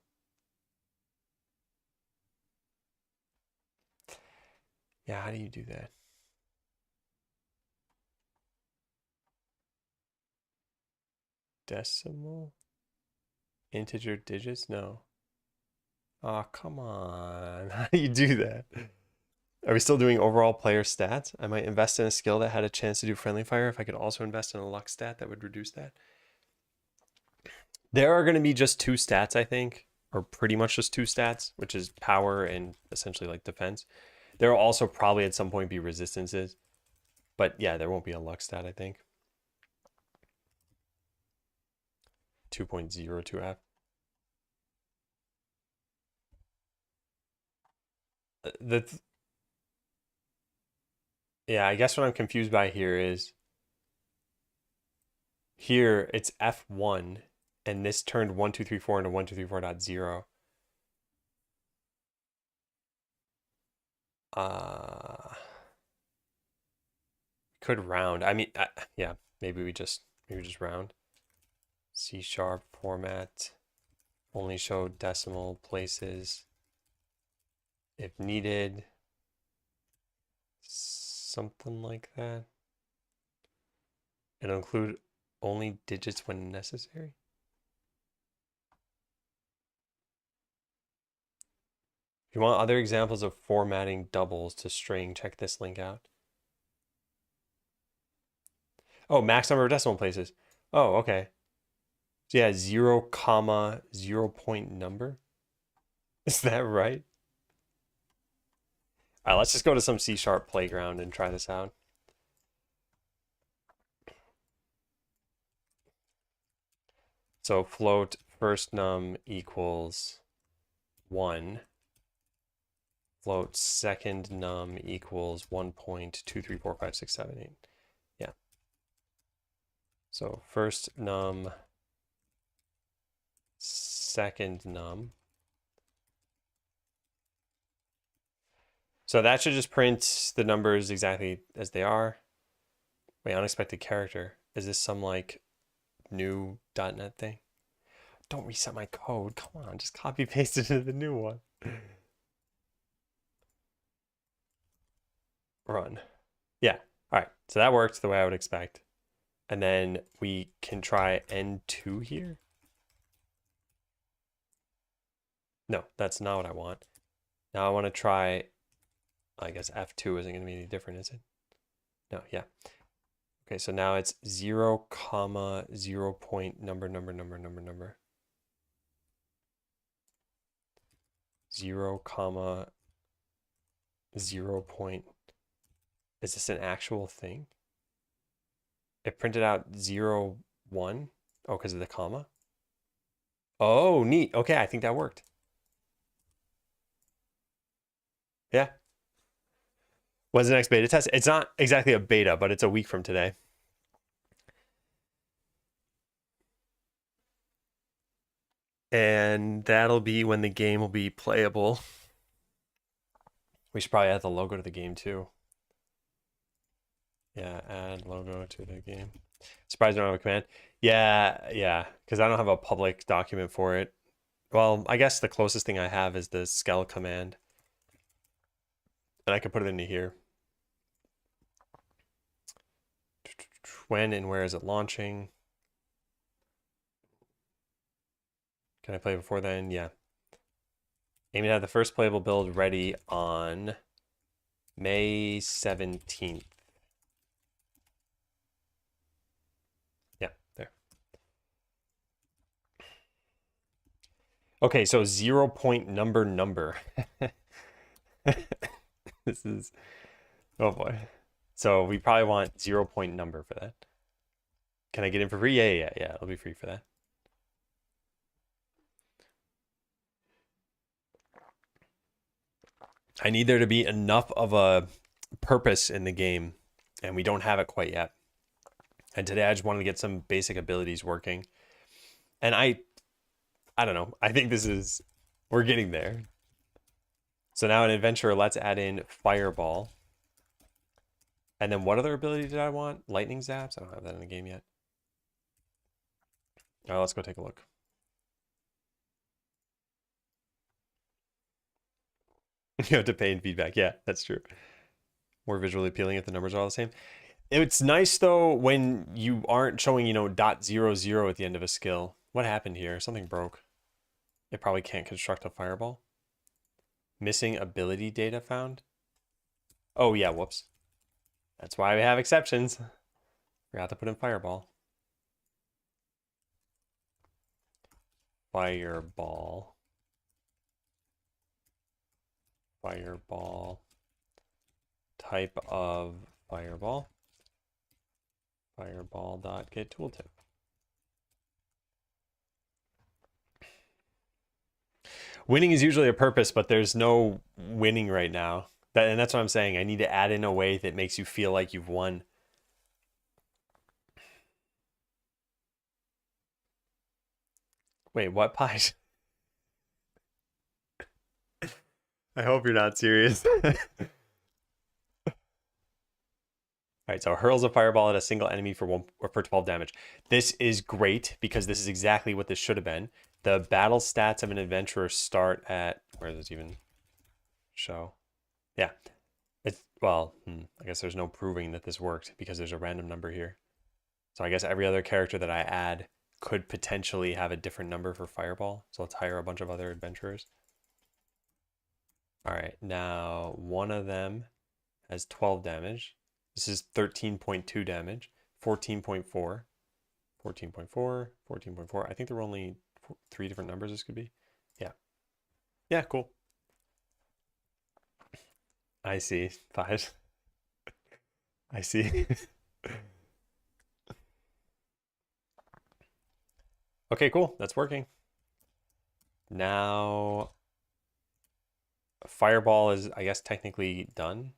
Yeah, how do you do that? Decimal? Integer digits? No. Oh, come on. How do you do that? Are we still doing overall player stats? I might invest in a skill that had a chance to do friendly fire if I could also invest in a luck stat that would reduce that. There are going to be just two stats, I think, or pretty much just two stats, which is power and essentially like defense. There will also probably at some point be resistances. But yeah, there won't be a luck stat, I think. 2.02F. Yeah, I guess what I'm confused by here is here it's F1 and this turned 1234 into 1234.0. Could round. I mean, yeah, maybe we just round. C# format, only show decimal places if needed. Something like that. It'll include only digits when necessary. If you want other examples of formatting doubles to string, check this link out. Oh, max number of decimal places. Oh, okay. So yeah, 0, comma, 0 point number. Is that right? All right, let's just go to some C# playground and try this out. So float first num equals 1. Float second num equals 1.2345678. Yeah. So first num, second num. So that should just print the numbers exactly as they are. Wait, unexpected character. Is this some like new .NET thing? Don't reset my code. Come on, just copy paste it into the new one. Run. Yeah. All right. So that worked the way I would expect. And then we can try N2 here. No, that's not what I want. Now I want to try, I guess F2 isn't going to be any different, is it? No, yeah. Okay, so now it's 0, comma, 0 point number. 0, comma, 0 point. Is this an actual thing? It printed out 0, 1. Oh, because of the comma? Oh, neat. Okay, I think that worked. Yeah. When's the next beta test? It's not exactly a beta, but it's a week from today. And that'll be when the game will be playable. We should probably add the logo to the game too. Yeah, add logo to the game. Surprised I don't have a command. Yeah, because I don't have a public document for it. Well, I guess the closest thing I have is the skell command. And I can put it into here. When and where is it launching? Can I play before then? Yeah. Aiming to have the first playable build ready on May 17th. Yeah, there. Okay, so 0 point number. This is, oh boy. So we probably want 0 point number for that. Can I get in for free? Yeah. It'll be free for that. I need there to be enough of a purpose in the game, and we don't have it quite yet. And today I just wanted to get some basic abilities working. And I don't know. I think we're getting there. So now in adventure, let's add in fireball. And then what other ability did I want? Lightning zaps? I don't have that in the game yet. All right, let's go take a look. You have to pay in feedback. Yeah, that's true. More visually appealing if the numbers are all the same. It's nice though when you aren't showing, .00 at the end of a skill. What happened here? Something broke. It probably can't construct a fireball. Missing ability data found. Oh yeah, whoops. That's why we have exceptions. Forgot to put in fireball. Fireball. Type of fireball. Fireball.getTooltip. Winning is usually a purpose, but there's no winning right now. And that's what I'm saying. I need to add in a way that makes you feel like you've won. Wait, what pie? I hope you're not serious. All right, so hurls a fireball at a single enemy for 12 damage. This is great because this is exactly what this should have been. The battle stats of an adventurer start at, where does it even show? Yeah, well, I guess there's no proving that this worked because there's a random number here. So I guess every other character that I add could potentially have a different number for fireball. So let's hire a bunch of other adventurers. All right, now one of them has 12 damage. This is 13.2 damage, 14.4, 14.4, 14.4. I think there were only 3 different numbers this could be. Yeah. Yeah, cool. I see. 5. I see. Okay, cool. That's working. Now, fireball is, I guess, technically done.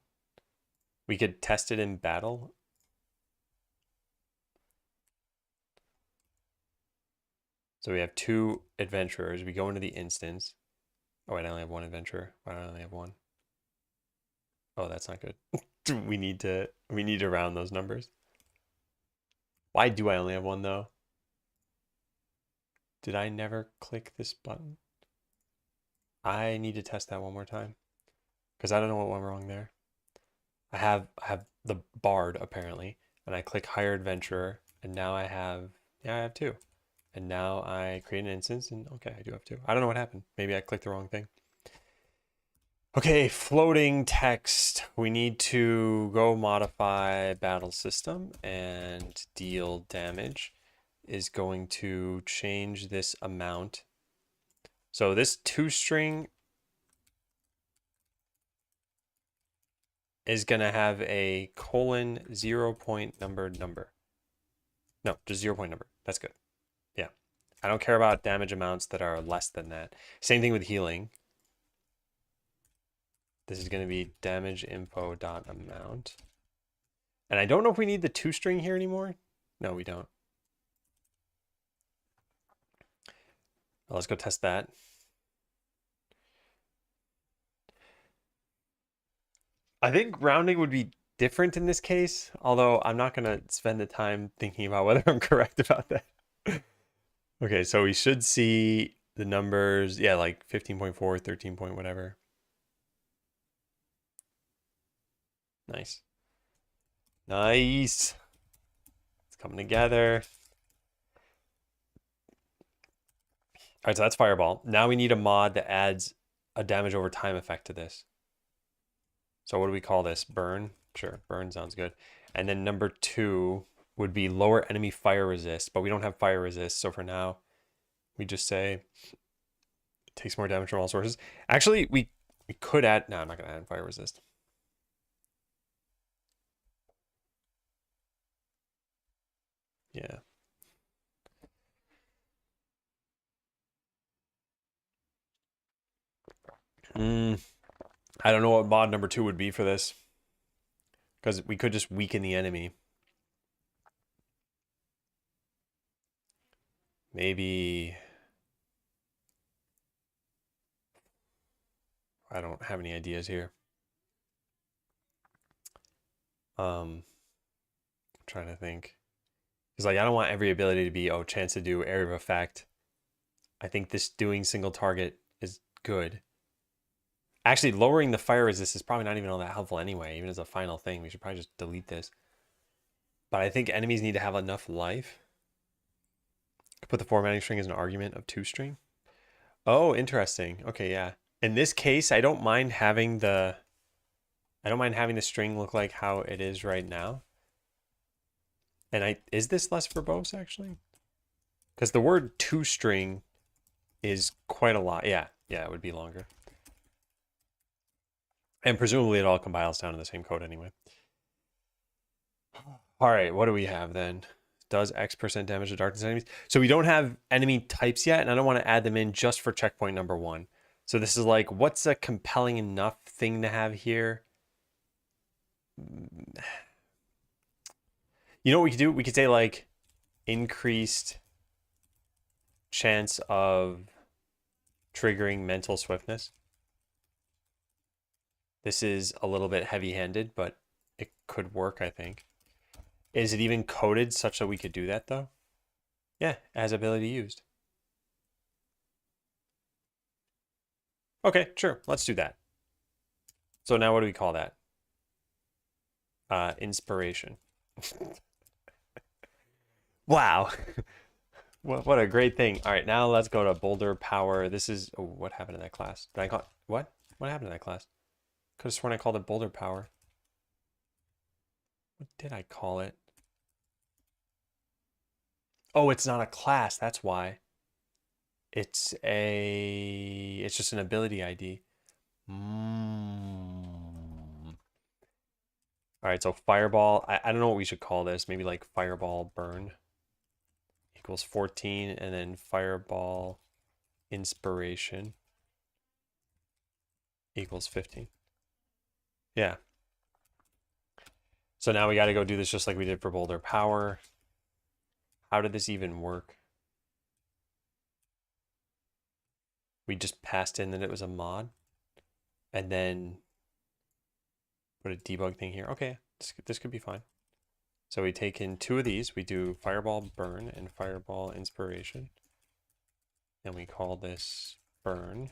We could test it in battle. So we have 2 adventurers. We go into the instance. Oh, wait, I only have 1 adventurer. Why do I only have 1? Oh, that's not good. we need to round those numbers. Why do I only have 1 though? Did I never click this button? I need to test that one more time because I don't know what went wrong there. I have the bard apparently, and I click hire adventurer, and now I have 2. And now I create an instance, and okay, I do have 2. I don't know what happened. Maybe I clicked the wrong thing. Okay, floating text. We need to go modify battle system, and deal damage is going to change this amount. So this 2-string is going to have a colon 0 point number. No, just 0 point number. That's good. Yeah. I don't care about damage amounts that are less than that. Same thing with healing. This is going to be damage info dot amount. And I don't know if we need the 2-string here anymore. No, we don't. Well, let's go test that. I think rounding would be different in this case, although I'm not going to spend the time thinking about whether I'm correct about that. Okay, so we should see the numbers, yeah, like 15.4, 13 point whatever. Nice. Nice. It's coming together. All right, so that's Fireball. Now we need a mod that adds a damage over time effect to this. So what do we call this? Burn? Sure, burn sounds good. And then number 2 would be lower enemy fire resist, but we don't have fire resist, so for now, we just say it takes more damage from all sources. Actually, we could add... No, I'm not going to add fire resist. Yeah. I don't know what mod number 2 would be for this. Because we could just weaken the enemy. Maybe... I don't have any ideas here. I'm trying to think. Because like I don't want every ability to be, oh, chance to do area of effect. I think this doing single target is good. Actually, lowering the fire resist is probably not even all that helpful anyway, even as a final thing. We should probably just delete this. But I think enemies need to have enough life. Put the formatting string as an argument of 2 string. Oh, interesting. Okay, yeah. In this case, I don't mind having the string look like how it is right now. And is this less verbose actually? Because the word 2 string is quite a lot. Yeah, it would be longer. And presumably it all compiles down to the same code anyway. All right, what do we have then? Does X% damage to darkness enemies? So we don't have enemy types yet, and I don't want to add them in just for checkpoint number 1. So this is like, what's a compelling enough thing to have here? You know what we could do? We could say like increased chance of triggering mental swiftness. This is a little bit heavy-handed, but it could work, I think. Is it even coded such that we could do that though? Yeah, as ability used. Okay, sure. Let's do that. So now what do we call that? Inspiration. Wow. What a great thing. All right, now let's go to Boulder Power. This is... Oh, what happened to that class? Did I call... What? What happened to that class? Could have sworn I called it Boulder Power. What did I call it? Oh, it's not a class. That's why. It's just an ability ID. All right, so Fireball. I don't know what we should call this. Maybe like Fireball Burn equals 14, and then Fireball Inspiration equals 15. Yeah. So now we got to go do this just like we did for Boulder Power. How did this even work? We just passed in that it was a mod, and then put a debug thing here. Okay, this could be fine. So we take in 2 of these. We do Fireball Burn and Fireball Inspiration. And we call this Burn.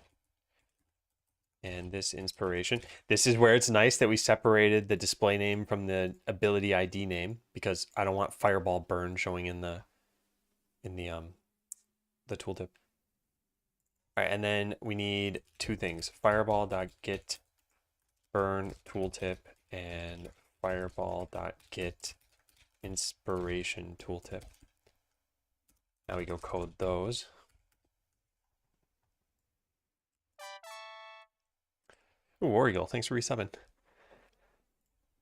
And this Inspiration. This is where it's nice that we separated the display name from the ability ID name, because I don't want Fireball Burn showing in the tooltip. All right, and then we need 2 things: fireball.get burn tooltip and fireball.get inspiration tooltip. Now we go code those. Ooh, War Eagle, thanks for resubbing.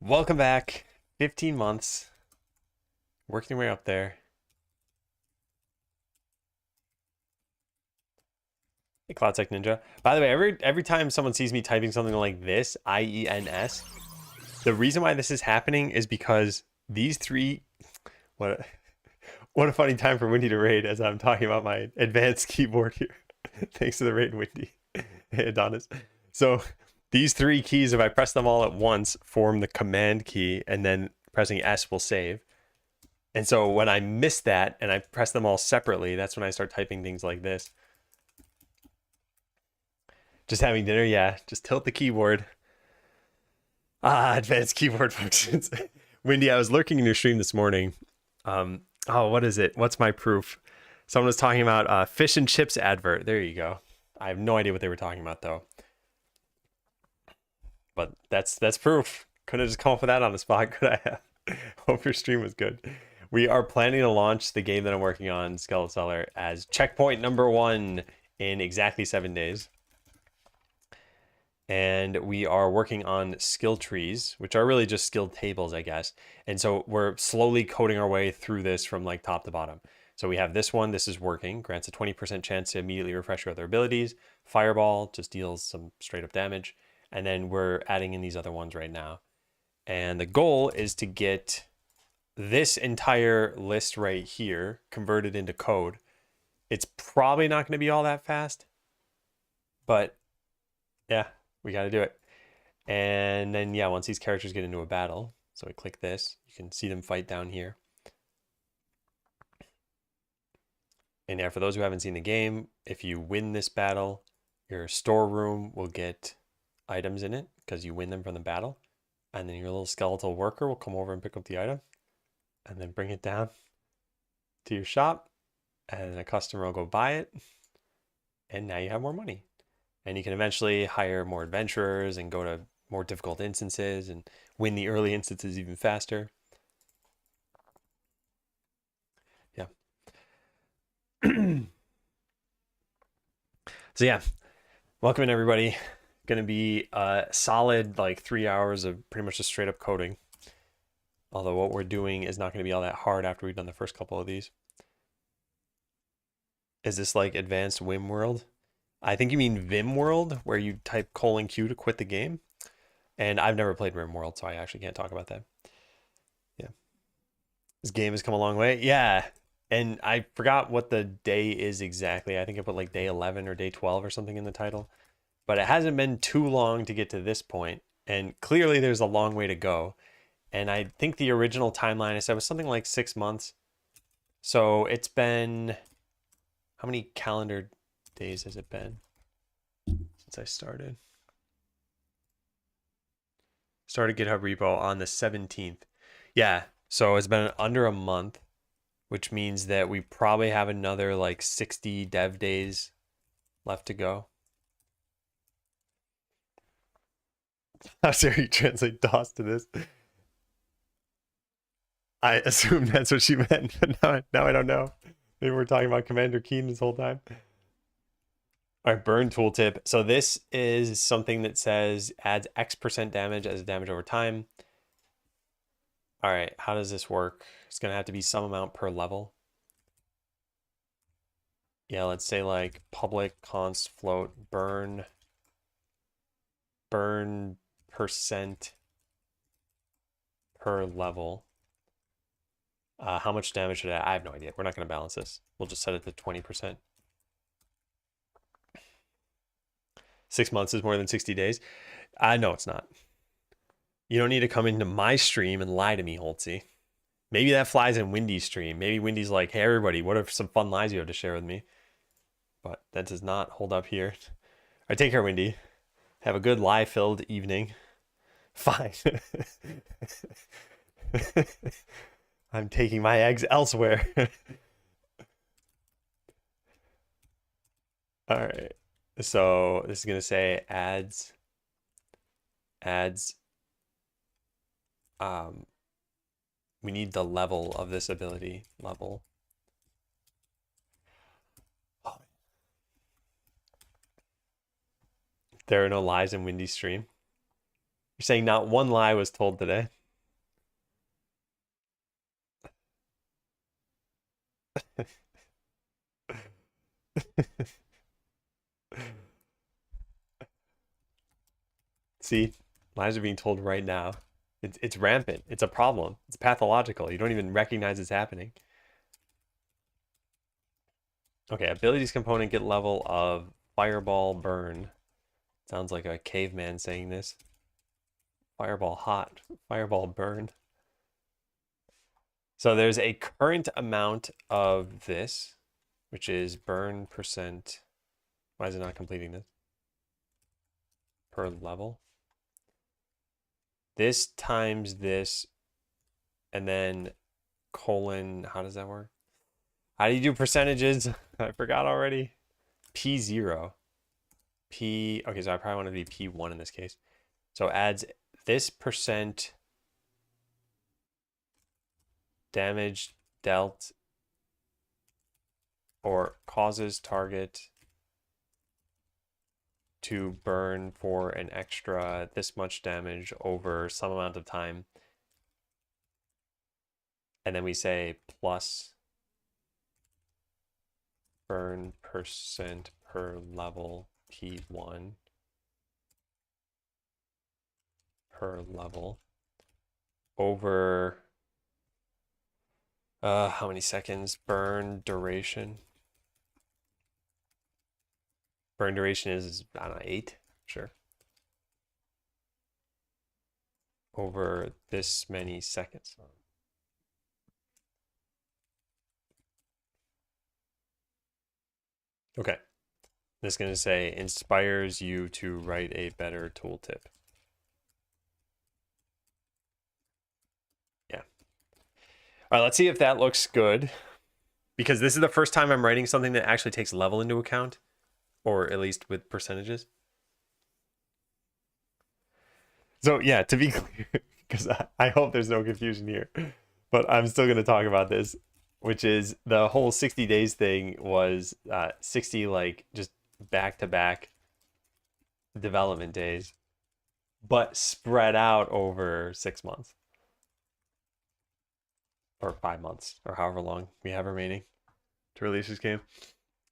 Welcome back. 15 months. Working your way up there. Hey, Cloud Tech Ninja. By the way, every time someone sees me typing something like this, IENS, the reason why this is happening is because these 3... What a funny time for Windy to raid as I'm talking about my advanced keyboard here. Thanks to the raid, Windy. Hey, Adonis. So these three keys, if I press them all at once, form the command key, and then pressing S will save. And so when I miss that and I press them all separately, that's when I start typing things like this. Just having dinner, yeah. Just tilt the keyboard. Advanced keyboard functions. Windy, I was lurking in your stream this morning. What is it? What's my proof? Someone was talking about fish and chips advert. There you go. I have no idea what they were talking about though. But that's proof. Couldn't have just come up with that on the spot, could I have? Hope your stream was good. We are planning to launch the game that I'm working on, Skeleseller, as checkpoint number 1 in exactly 7 days. And we are working on skill trees, which are really just skill tables, I guess. And so we're slowly coding our way through this from like top to bottom. So we have this one, this is working, grants a 20% chance to immediately refresh your other abilities. Fireball just deals some straight up damage. And then we're adding in these other ones right now. And the goal is to get this entire list right here converted into code. It's probably not going to be all that fast, but yeah, we got to do it. And then, yeah, once these characters get into a battle, so we click this, you can see them fight down here. And yeah, for those who haven't seen the game, if you win this battle, your storeroom will get items in it because you win them from the battle. And then your little skeletal worker will come over and pick up the item and then bring it down to your shop. And a customer will go buy it. And now you have more money. And you can eventually hire more adventurers and go to more difficult instances and win the early instances even faster. Yeah. So yeah, welcome in everybody. Going to be a solid like 3 hours of pretty much just straight up coding. Although what we're doing is not going to be all that hard after we've done the first couple of these. Is this like advanced Wim World? I think you mean Vim World, where you type :Q to quit the game. And I've never played Vim World, so I actually can't talk about that. Yeah. This game has come a long way. Yeah. And I forgot what the day is exactly. I think I put like day 11 or day 12 or something in the title. But it hasn't been too long to get to this point. And clearly there's a long way to go. And I think the original timeline I said was something like 6 months. So it's been, how many calendar days has it been since I started? Started GitHub repo on the 17th. Yeah, so it's been under a month, which means that we probably have another like 60 dev days left to go. How dare you translate DOS to this? I assume that's what she meant, but now I don't know. Maybe we're talking about Commander Keen this whole time. All right, burn tooltip. So this is something that says adds X% damage as damage over time. All right, how does this work? It's gonna have to be some amount per level. Yeah, let's say like public const float burn percent per level. How much damage should I have no idea. We're not going to balance this. We'll just set it to 20%. 6 months is more than 60 days. No, it's not. You don't need to come into my stream and lie to me, Holtzy. Maybe that flies in Windy's stream. Maybe Windy's like, hey, everybody, what are some fun lies you have to share with me? But that does not hold up here. All right, take care, Windy. Have a good lie-filled evening. Fine. I'm taking my eggs elsewhere. All right. So this is going to say adds. We need the level of this ability. Level. There are no lies in Windy's stream. You're saying not one lie was told today. See, lies are being told right now. It's rampant. It's a problem. It's pathological. You don't even recognize it's happening. Okay, abilities component get level of fireball burn. Sounds like a caveman saying this. Fireball hot, fireball burn. So there's a current amount of this, which is burn percent. Why is it not completing this? Per level. This times this, and then colon, how does that work? How do you do percentages? I forgot already. P0. Okay, so I probably want to be P1 in this case. So adds this percent damage dealt or causes target to burn for an extra this much damage over some amount of time. And then we say plus burn percent per level P1 per level over how many seconds? Burn duration. Burn duration is, I don't know, 8? Sure. Over this many seconds. Okay. This is going to say inspires you to write a better tooltip. Yeah. All right, let's see if that looks good. Because this is the first time I'm writing something that actually takes level into account, or at least with percentages. So yeah, to be clear, because I hope there's no confusion here, but I'm still going to talk about this, which is the whole 60 days thing was 60 like just back-to-back development days, but spread out over 6 months or 5 months or however long we have remaining to release this game.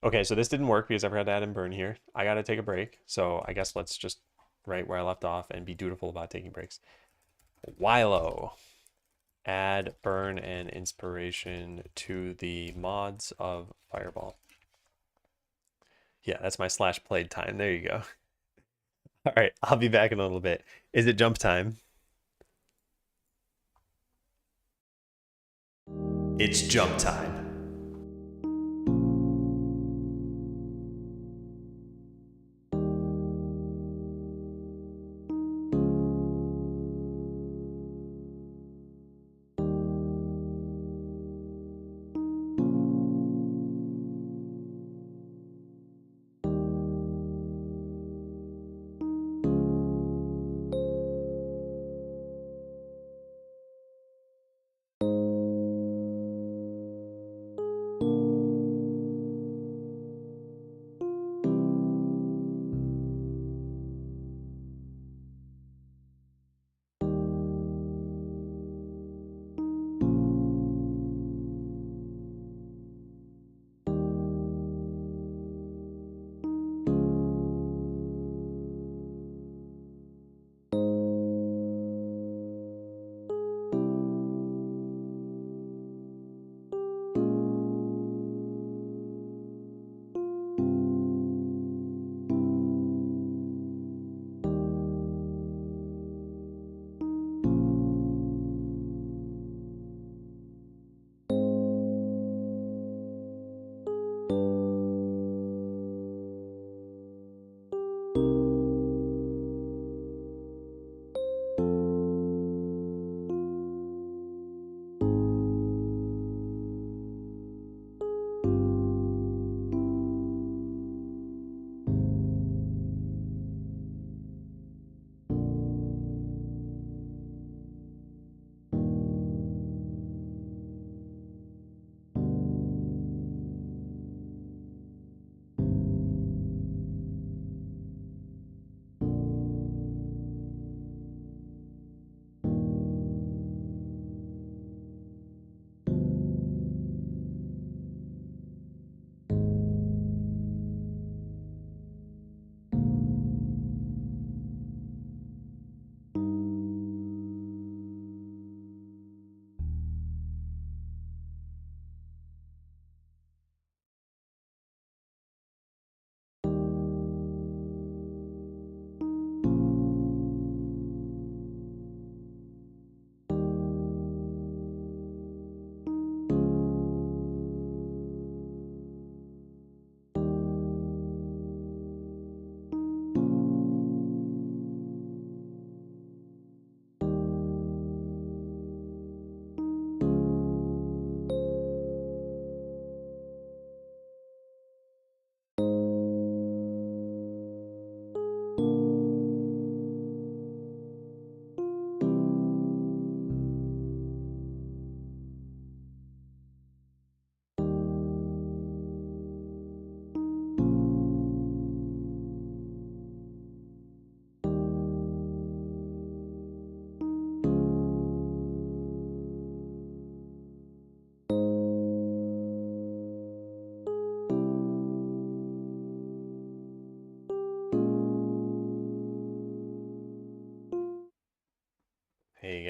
Okay, so this didn't work because I forgot to add in burn here. I got to take a break, so I guess let's just write where I left off and be dutiful about taking breaks. Wilo. Add burn and inspiration to the mods of Fireball. Yeah, that's my slash played time. There you go. All right, I'll be back in a little bit. Is it jump time? It's jump time.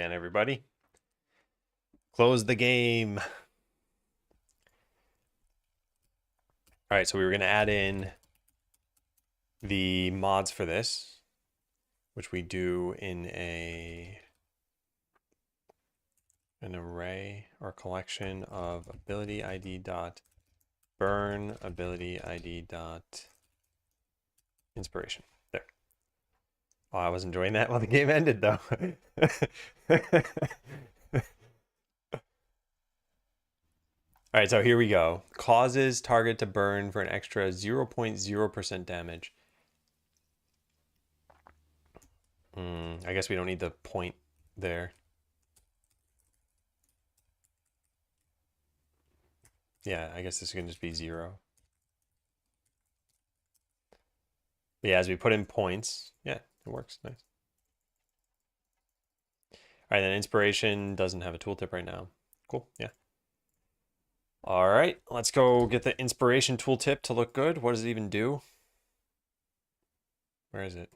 again, everybody. Close the game. All right, so we were going to add in the mods for this, which we do in an array or collection of ability ID dot burn ability ID dot inspiration. There. Oh, I was enjoying that while the game ended, though. All right, so here we go. Causes target to burn for an extra 0.0% damage. I guess we don't need the point there. Yeah, I guess this can just be 0. But yeah, as we put in points, yeah, it works. Nice. All right, then inspiration doesn't have a tooltip right now. Cool, yeah. All right, let's go get the inspiration tooltip to look good. What does it even do? Where is it?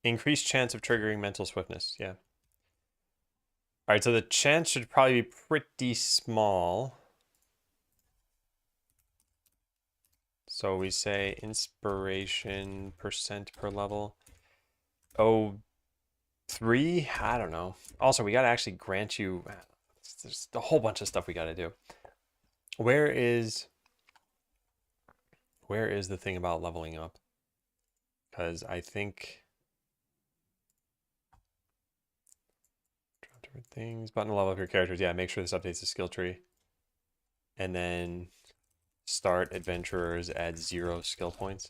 Increased chance of triggering mental swiftness, yeah. All right, so the chance should probably be pretty small. So we say inspiration percent per level. Oh, 3? I don't know. Also, we got to actually grant you, there's a whole bunch of stuff we got to do. Where is the thing about leveling up? Because I think different things, button to level up your characters. Yeah, make sure this updates the skill tree. And then start adventurers add 0 skill points.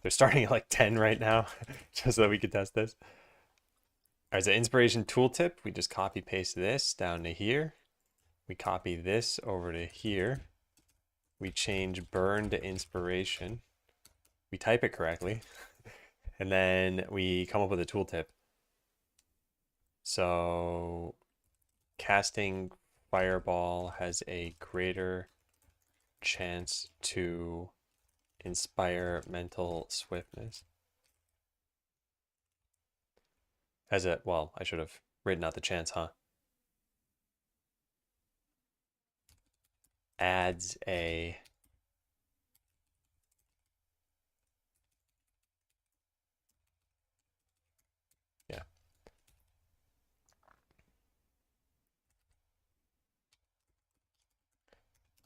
They're starting at like 10 right now, just so that we could test this. All right, so inspiration tooltip, we just copy paste this down to here. We copy this over to here. We change burn to inspiration. We type it correctly. And then we come up with a tooltip. So casting fireball has a greater chance to inspire mental swiftness. Has a, well, I should have written out the chance, huh? Adds a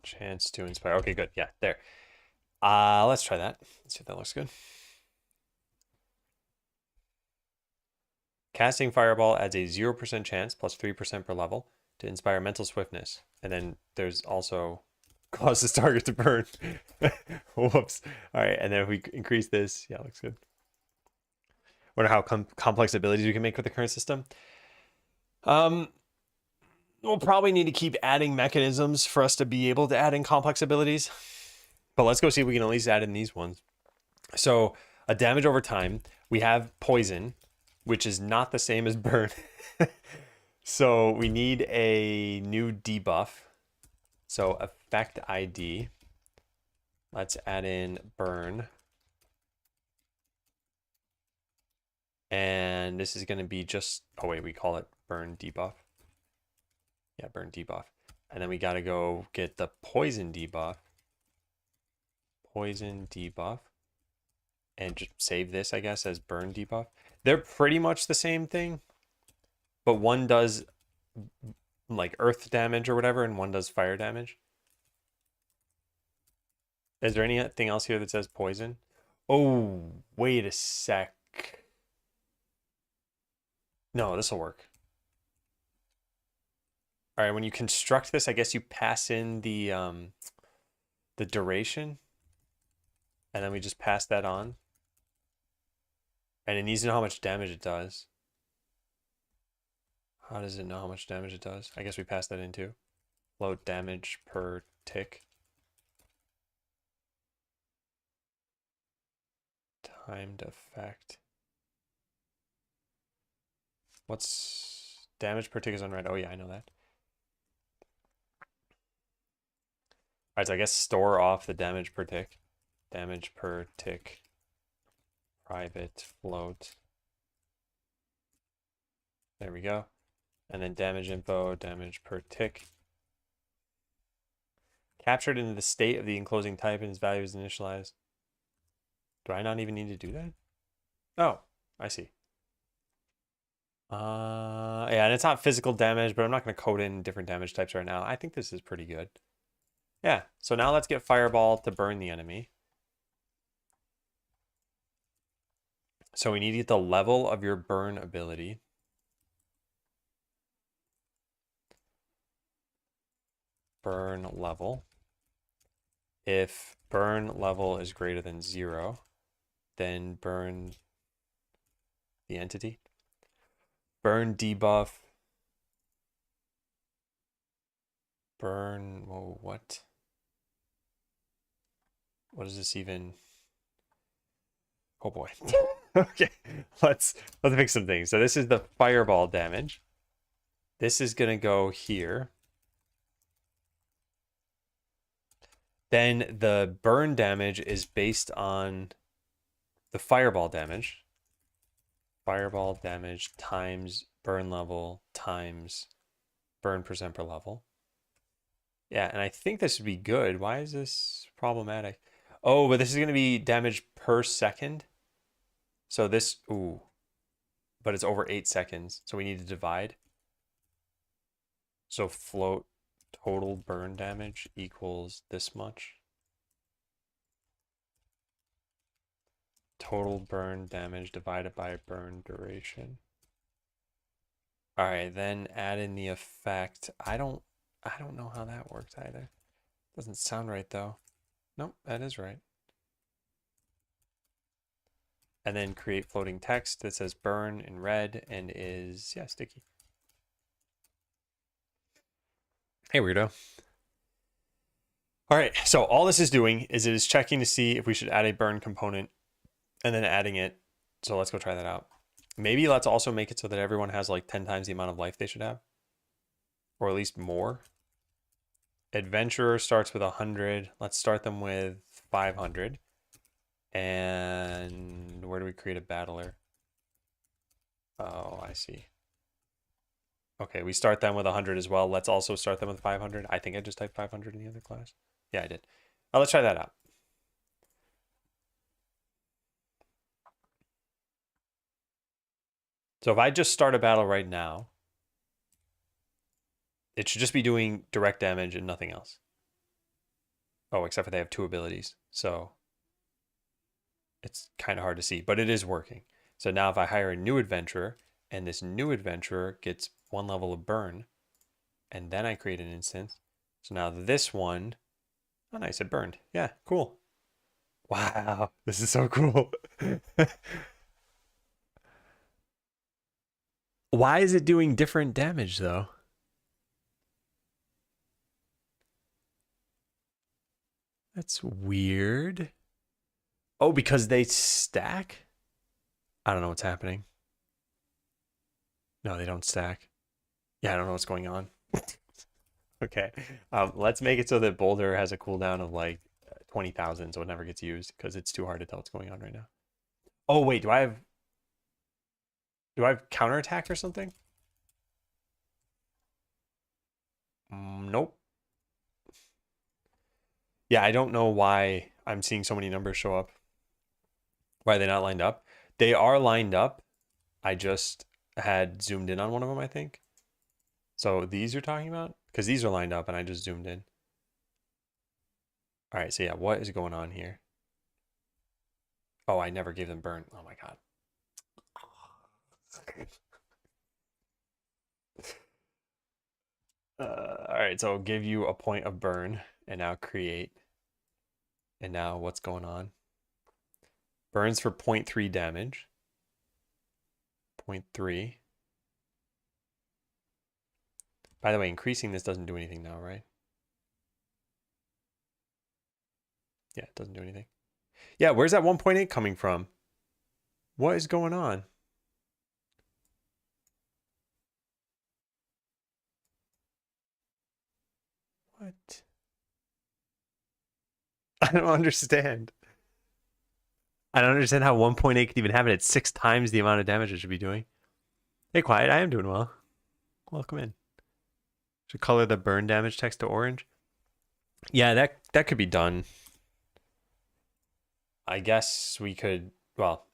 chance to inspire. Okay, good. Yeah, there. Let's try that. Let's see if that looks good. Casting Fireball adds a 0% chance plus 3% per level to inspire mental swiftness. And then there's also causes target to burn. Whoops. All right, and then if we increase this, yeah, looks good. Wonder how complex abilities we can make with the current system. We'll probably need to keep adding mechanisms for us to be able to add in complex abilities. But let's go see if we can at least add in these ones. So a damage over time, we have poison, which is not the same as burn. So we need a new debuff. So effect ID. Let's add in burn. And this is going to be just, oh wait, we call it burn debuff. Yeah, burn debuff. And then we got to go get the poison debuff. Poison debuff. And just save this, I guess, as burn debuff. They're pretty much the same thing, but one does like earth damage or whatever, and one does fire damage. Is there anything else here that says poison? Oh, wait a sec. No, this will work. All right, when you construct this, I guess you pass in the duration, and then we just pass that on. And it needs to know how much damage it does. How does it know how much damage it does? I guess we pass that in too. Load damage per tick. Timed effect. What's damage per tick is unread? Oh yeah, I know that. All right, so I guess store off the damage per tick. Damage per tick. Private float. There we go. And then damage info, damage per tick. Captured into the state of the enclosing type and its value is initialized. Do I not even need to do that? Oh, I see. Yeah, and it's not physical damage, but I'm not going to code in different damage types right now. I think this is pretty good. Yeah, so now let's get Fireball to burn the enemy. So we need to get the level of your burn ability. Burn level. If burn level is greater than 0, then burn the entity. Burn debuff. Burn, whoa, what? What is this even? Oh boy. Okay, let's fix some things. So this is the fireball damage. This is gonna go here. Then the burn damage is based on the fireball damage. Fireball damage times burn level times burn percent per level. Yeah, and I think this would be good. Why is this problematic? Oh, but this is going to be damage per second. So this, ooh, but it's over 8 seconds. So we need to divide. So float total burn damage equals this much. Total burn damage divided by burn duration. All right, then add in the effect. I don't know how that works either. Doesn't sound right though. Nope, that is right. And then create floating text that says burn in red and is, yeah, sticky. Hey, weirdo. All right, so all this is doing is it is checking to see if we should add a burn component and then adding it. So let's go try that out. Maybe let's also make it so that everyone has like 10 times the amount of life they should have, or at least more. Adventurer starts with 100. Let's start them with 500. And where do we create a battler? Oh, I see. Okay, we start them with 100 as well. Let's also start them with 500. I think I just typed 500 in the other class. Yeah, I did. Let's try that out. So if I just start a battle right now, it should just be doing direct damage and nothing else. Oh, except for they have 2 abilities. So it's kind of hard to see, but it is working. So now if I hire a new adventurer and this new adventurer gets 1 level of burn, and then I create an instance. So now this one, oh nice, it burned. Yeah, cool. Wow, this is so cool. Why is it doing different damage though? That's weird. Oh, because they stack? I don't know what's happening. No, they don't stack. Yeah, I don't know what's going on. Okay. Let's make it so that Boulder has a cooldown of like 20,000, so it never gets used because it's too hard to tell what's going on right now. Oh, wait, do I have counterattack or something? Nope. Yeah, I don't know why I'm seeing so many numbers show up. Why are they not lined up? They are lined up. I just had zoomed in on one of them, I think. So these you're talking about? Because these are lined up and I just zoomed in. All right, so yeah, what is going on here? Oh, I never gave them burn. Oh my God. All right, so I'll give you a point of burn and now create. And now what's going on? Burns for 0.3 damage. 0.3. By the way, increasing this doesn't do anything now, right? Yeah, it doesn't do anything. Yeah, where's that 1.8 coming from? What is going on? What? I don't understand. I don't understand how 1.8 could even happen at 6 times the amount of damage it should be doing. Hey, Quiet, I am doing well. Welcome in. Should color the burn damage text to orange. Yeah, that could be done. I guess we could, well,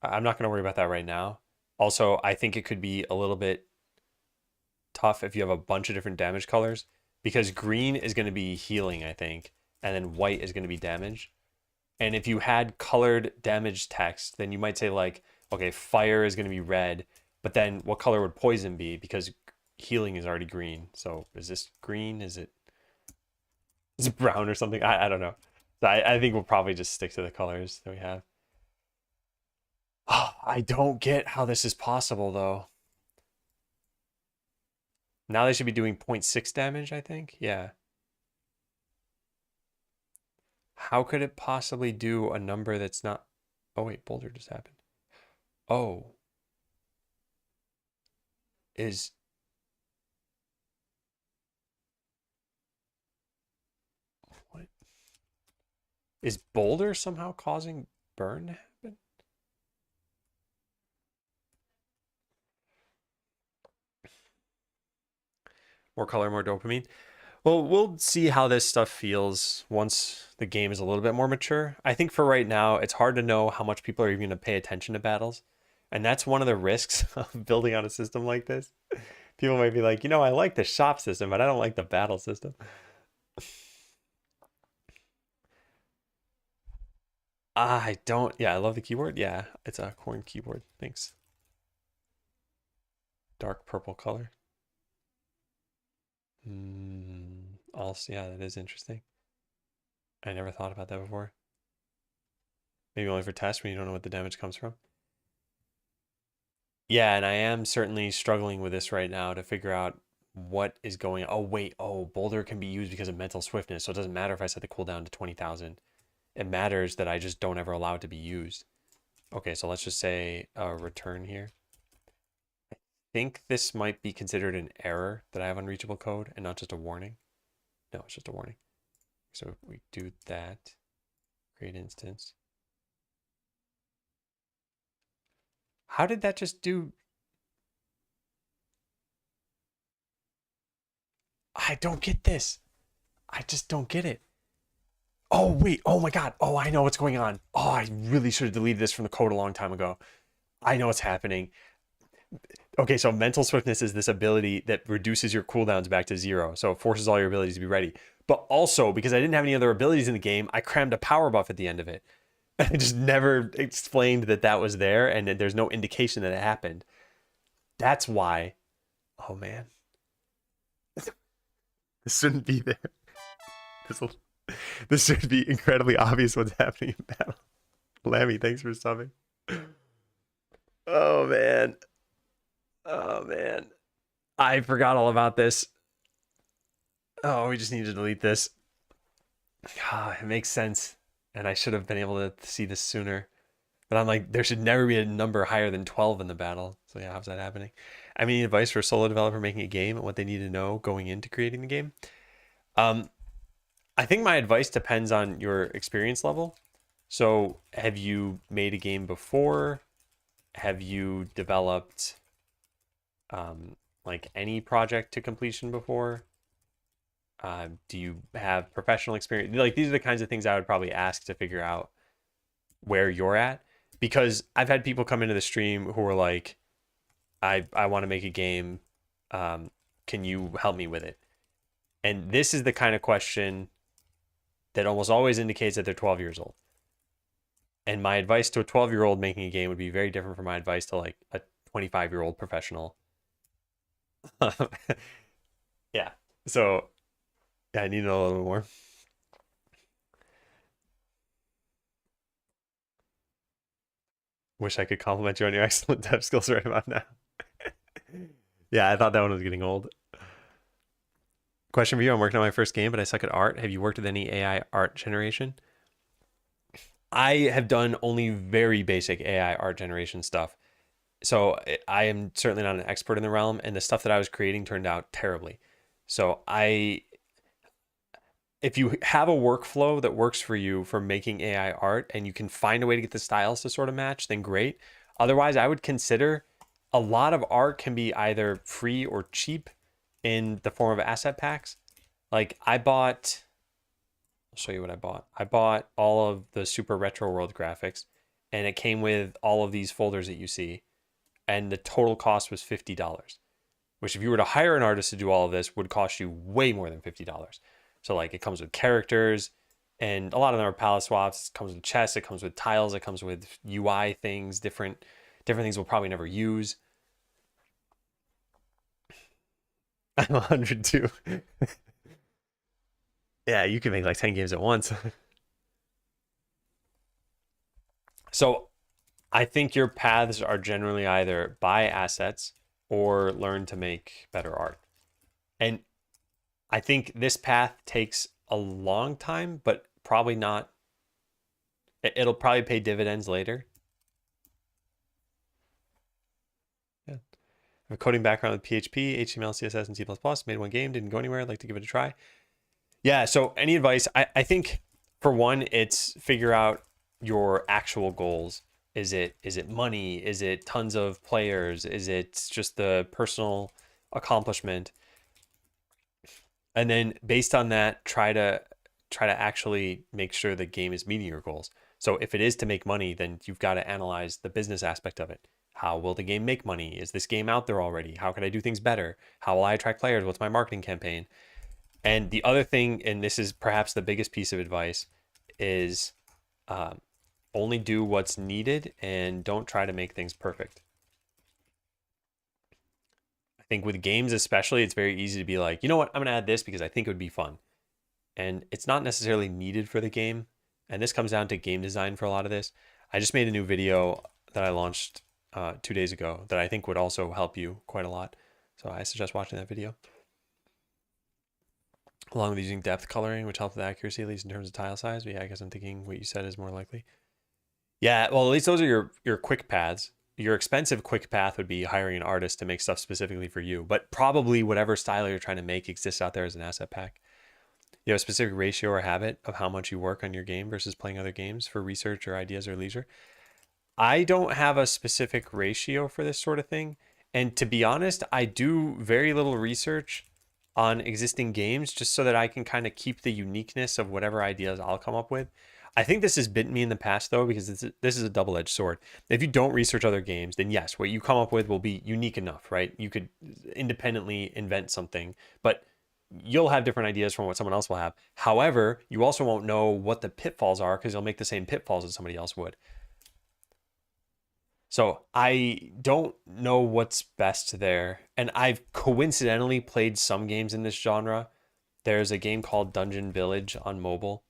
I'm not going to worry about that right now. Also, I think it could be a little bit tough if you have a bunch of different damage colors because green is going to be healing, I think, and then white is going to be damage. And if you had colored damage text, then you might say like, okay, fire is going to be red, but then what color would poison be? Because healing is already green. So is this green? Is it brown or something? I don't know. So I think we'll probably just stick to the colors that we have. Oh, I don't get how this is possible though. Now they should be doing 0.6 damage, I think. Yeah. How could it possibly do a number that's not... Oh, wait, boulder just happened. Oh. Is... What? Is boulder somehow causing burn to happen? More color, more dopamine. Well, we'll see how this stuff feels once the game is a little bit more mature. I think for right now, it's hard to know how much people are even going to pay attention to battles. And that's one of the risks of building on a system like this. People might be like, you know, I like the shop system, but I don't like the battle system. I don't. Yeah, I love the keyboard. Yeah, it's a corn keyboard. Thanks. Dark purple color. Also, yeah, that is interesting. I never thought about that before. Maybe only for tests when you don't know what the damage comes from. Yeah, and I am certainly struggling with this right now to figure out what is going on. Oh, wait. Oh, Boulder can be used because of mental swiftness. So it doesn't matter if I set the cooldown to 20,000. It matters that I just don't ever allow it to be used. Okay, so let's just say a return here. I think this might be considered an error that I have unreachable code and not just a warning. No, it's just a warning. So if we do that, create instance. How did that just do? I don't get this. I just don't get it. Oh, wait. Oh my God. Oh, I know what's going on. Oh, I really should have deleted this from the code a long time ago. I know what's happening. Okay, so mental swiftness is this ability that reduces your cooldowns back to 0. So it forces all your abilities to be ready. But also, because I didn't have any other abilities in the game, I crammed a power buff at the end of it. I just never explained that that was there, and there's no indication that it happened. That's why. Oh, man. This shouldn't be there. This should be incredibly obvious what's happening in battle. Lammy, thanks for subbing. Oh, man. Oh, man. I forgot all about this. Oh, we just need to delete this. It makes sense. And I should have been able to see this sooner. But I'm like, there should never be a number higher than 12 in the battle. So yeah, how's that happening? I mean, advice for a solo developer making a game and what they need to know going into creating the game. I think my advice depends on your experience level. So have you made a game before? Have you developed like any project to completion before? Do you have professional experience? Like these are the kinds of things I would probably ask to figure out where you're at. Because I've had people come into the stream who are like, I want to make a game. Can you help me with it? And this is the kind of question that almost always indicates that they're 12 years old. And my advice to a 12-year-old making a game would be very different from my advice to like a 25-year-old professional. Yeah. So yeah, I need to know a little bit more. Wish I could compliment you on your excellent dev skills right about now. Yeah, I thought that one was getting old. Question for you. I'm working on my first game, but I suck at art. Have you worked with any AI art generation? I have done only very basic AI art generation stuff. So I am certainly not an expert in the realm, and the stuff that I was creating turned out terribly. So if you have a workflow that works for you for making AI art and you can find a way to get the styles to sort of match, then great. Otherwise, I would consider a lot of art can be either free or cheap in the form of asset packs. Like I'll show you what I bought. I bought all of the Super Retro World graphics, and it came with all of these folders that you see, and the total cost was $50, which if you were to hire an artist to do all of this would cost you way more than $50. So like it comes with characters, and a lot of them are palette swaps. It comes with chests, it comes with tiles, it comes with UI things, different things we'll probably never use. I'm 102. Yeah, you can make like 10 games at once. So I think your paths are generally either buy assets or learn to make better art. And I think this path takes a long time, but probably not. It'll probably pay dividends later. Yeah. I have a coding background with PHP, HTML, CSS, and C++. Made one game, didn't go anywhere. I'd like to give it a try. Yeah, so any advice? I think for one, it's figure out your actual goals. Is it money? Is it tons of players? Is it just the personal accomplishment? And then based on that, try to actually make sure the game is meeting your goals. So if it is to make money, then you've got to analyze the business aspect of it. How will the game make money? Is this game out there already? How can I do things better? How will I attract players? What's my marketing campaign? And the other thing, and this is perhaps the biggest piece of advice, is only do what's needed and don't try to make things perfect. I think with games especially, it's very easy to be like, you know what, I'm going to add this because I think it would be fun. And it's not necessarily needed for the game. And this comes down to game design for a lot of this. I just made a new video that I launched 2 days ago that I think would also help you quite a lot. So I suggest watching that video. Along with using depth coloring, which helps with accuracy, at least in terms of tile size. But yeah, I guess I'm thinking what you said is more likely. Yeah, well, at least those are your quick paths. Your expensive quick path would be hiring an artist to make stuff specifically for you. But probably whatever style you're trying to make exists out there as an asset pack. You have a specific ratio or habit of how much you work on your game versus playing other games for research or ideas or leisure. I don't have a specific ratio for this sort of thing. And to be honest, I do very little research on existing games just so that I can kind of keep the uniqueness of whatever ideas I'll come up with. I think this has bitten me in the past though, because this is a double-edged sword. If you don't research other games, then yes, what you come up with will be unique enough, right? You could independently invent something, but you'll have different ideas from what someone else will have. However, you also won't know what the pitfalls are because you'll make the same pitfalls as somebody else would. So I don't know what's best there. And I've coincidentally played some games in this genre. There's a game called Dungeon Village on mobile,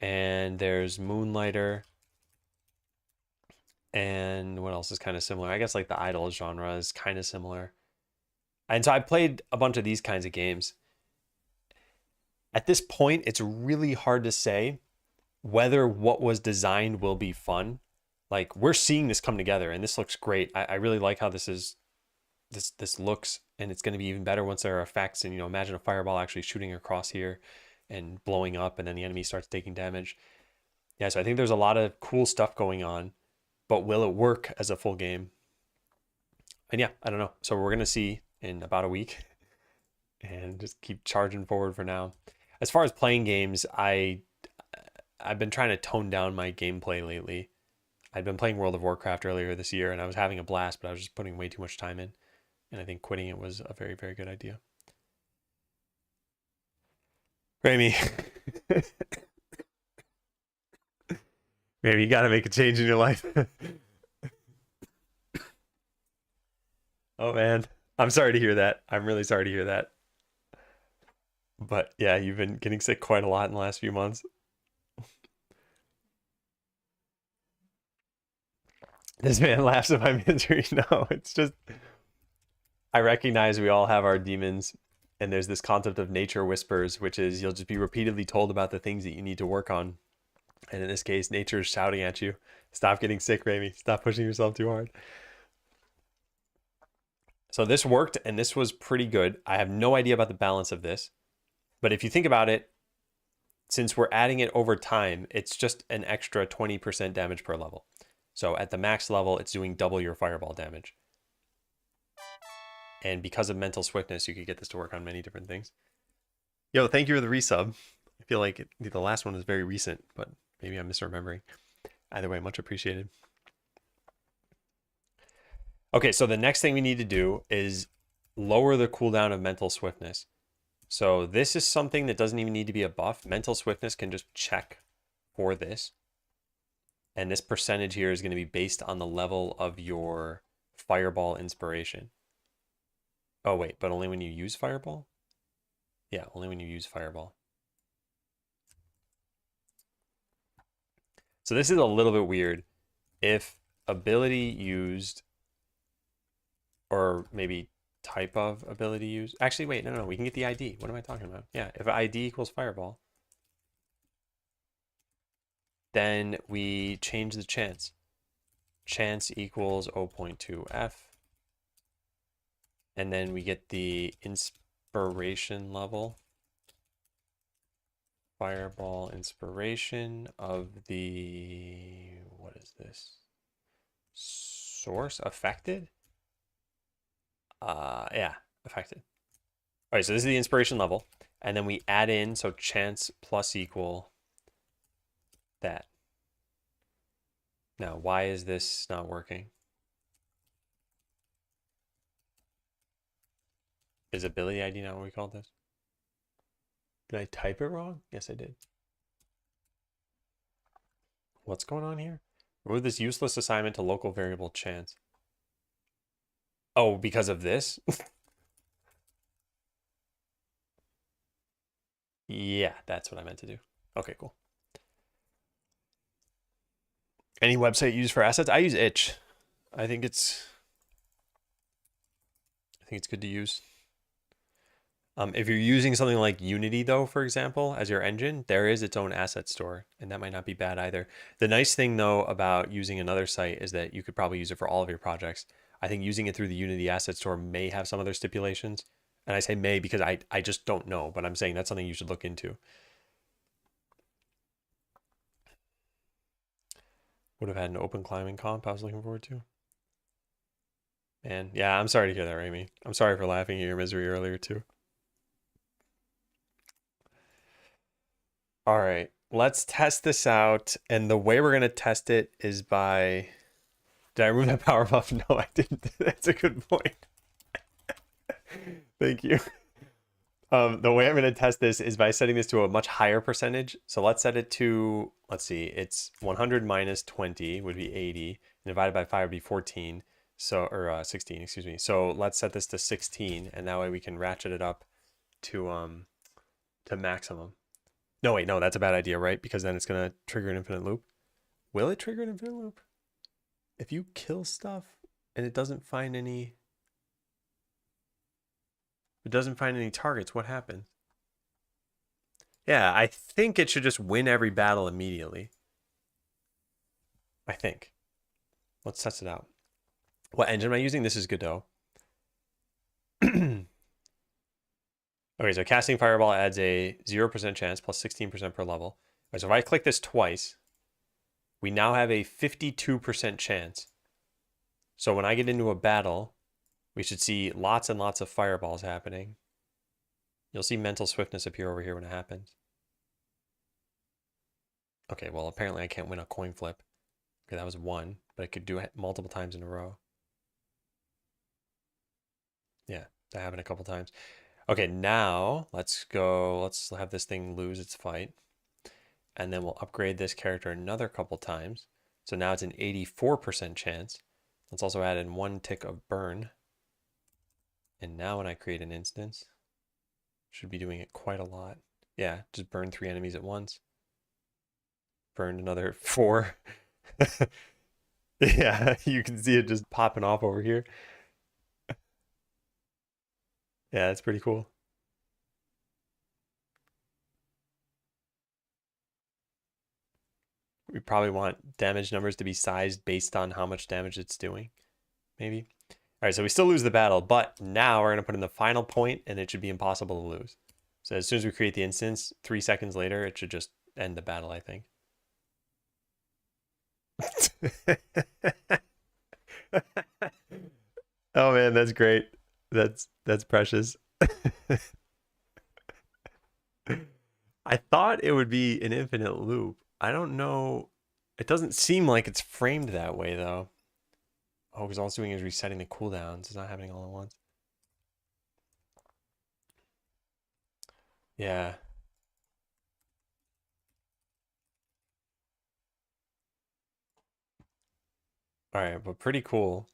and there's Moonlighter, and what else is kind of similar? I guess like the Idle genre is kind of similar. And so I played a bunch of these kinds of games. At this point, it's really hard to say whether what was designed will be fun. Like we're seeing this come together and this looks great. I really like how this looks, and it's going to be even better once there are effects. And, you know, imagine a fireball actually shooting across here and blowing up, and then the enemy starts taking damage. Yeah, so I think there's a lot of cool stuff going on, but will it work as a full game? And yeah, I don't know. So we're going to see in about a week and just keep charging forward for now. As far as playing games, I've been trying to tone down my gameplay lately. I'd been playing World of Warcraft earlier this year, and I was having a blast, but I was just putting way too much time in. And I think quitting it was a very, very good idea. Rami, maybe you got to make a change in your life. Oh, man. I'm sorry to hear that. I'm really sorry to hear that. But yeah, you've been getting sick quite a lot in the last few months. This man laughs at my misery. No, it's just, I recognize we all have our demons, and there's this concept of nature whispers, which is you'll just be repeatedly told about the things that you need to work on. And in this case, nature is shouting at you. Stop getting sick, Rami. Stop pushing yourself too hard. So this worked, and this was pretty good. I have no idea about the balance of this, but if you think about it, since we're adding it over time, it's just an extra 20% damage per level. So at the max level, it's doing double your fireball damage. And because of mental swiftness, you could get this to work on many different things. Yo, thank you for the resub. I feel like the last one was very recent, but maybe I'm misremembering. Either way, much appreciated. Okay, so the next thing we need to do is lower the cooldown of mental swiftness. So this is something that doesn't even need to be a buff. Mental swiftness can just check for this. And this percentage here is going to be based on the level of your fireball inspiration. Oh, wait, but only when you use fireball? Yeah, only when you use fireball. So this is a little bit weird. If ability used, or maybe type of ability used. Actually, wait, no, we can get the ID. What am I talking about? Yeah, if ID equals fireball, then we change the chance. Chance equals 0.2f. And then we get the inspiration level. Fireball inspiration of the, what is this? Source affected? Yeah, affected. All right, so this is the inspiration level. And then we add in, so chance plus equal that. Now, why is this not working? Is ability ID not what we called this? Did I type it wrong? Yes, I did. What's going on here? Remove this useless assignment to local variable chance. Oh, because of this? Yeah, that's what I meant to do. Okay, cool. Any website used for assets? I use itch. I think it's good to use. If you're using something like Unity, though, for example, as your engine, there is its own asset store, and that might not be bad either. The nice thing, though, about using another site is that you could probably use it for all of your projects. I think using it through the Unity asset store may have some other stipulations. And I say may because I just don't know, but I'm saying that's something you should look into. Would have had an open climbing comp I was looking forward to. Man, yeah, I'm sorry to hear that, Rami. I'm sorry for laughing at your misery earlier, too. All right, let's test this out. And the way we're going to test it is by... Did I remove that power buff? No, I didn't. That's a good point. Thank you. The way I'm going to test this is by setting this to a much higher percentage. So let's set it to, let's see, it's 100 minus 20 would be 80. And divided by 5 would be 14. So, or 16, excuse me. So let's set this to 16. And that way we can ratchet it up to maximum. No, wait, no, that's a bad idea, right? Because then it's going to trigger an infinite loop. Will it trigger an infinite loop? If you kill stuff and it doesn't find any... It doesn't find any targets, what happens? Yeah, I think it should just win every battle immediately. I think. Let's test it out. What engine am I using? This is Godot. Okay, so casting Fireball adds a 0% chance plus 16% per level. Right, so if I click this twice, we now have a 52% chance. So when I get into a battle, we should see lots and lots of fireballs happening. You'll see mental swiftness appear over here when it happens. Okay, well, apparently I can't win a coin flip. Okay, that was one, but I could do it multiple times in a row. Yeah, that happened a couple times. Okay, now let's go. Let's have this thing lose its fight. And then we'll upgrade this character another couple times. So now it's an 84% chance. Let's also add in 1 tick of burn. And now when I create an instance, should be doing it quite a lot. Yeah, just burn 3 enemies at once. Burned another 4. Yeah, you can see it just popping off over here. Yeah, that's pretty cool. We probably want damage numbers to be sized based on how much damage it's doing, maybe. All right, so we still lose the battle, but now we're going to put in the final point, and it should be impossible to lose. So as soon as we create the instance, 3 seconds later, it should just end the battle, I think. Oh man, that's great. That's precious. I thought it would be an infinite loop. I don't know. It doesn't seem like it's framed that way though. Oh, because all it's doing is resetting the cooldowns. It's not happening all at once. Yeah. All right, but pretty cool.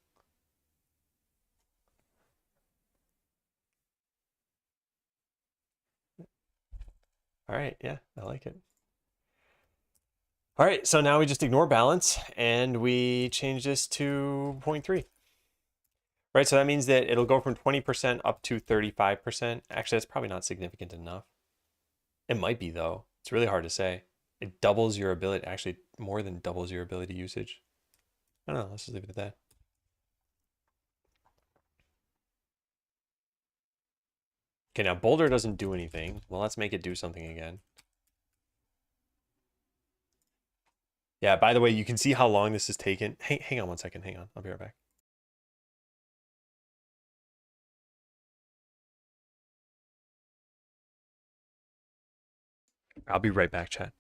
All right, yeah, I like it. All right, so now we just ignore balance and we change this to 0.3. Right, so that means that it'll go from 20% up to 35%. Actually, that's probably not significant enough. It might be though. It's really hard to say. It doubles your ability, actually more than doubles your ability usage. I don't know, let's just leave it at that. Okay, now Boulder doesn't do anything. Well, let's make it do something again. Yeah, by the way, you can see how long this has taken. Hang on one second, hang on. I'll be right back. I'll be right back, chat.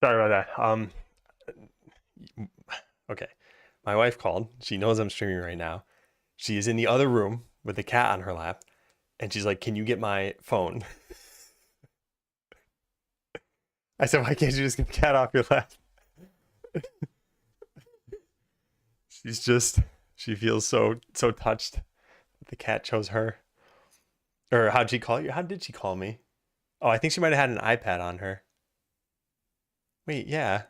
Sorry about that. Okay. My wife called. She knows I'm streaming right now. She is in the other room with the cat on her lap, and she's like, "Can you get my phone?" I said, "Why can't you just get the cat off your lap?" She feels so touched that the cat chose her. Or how'd she call you? How did she call me? Oh, I think she might have had an iPad on her. Wait, yeah.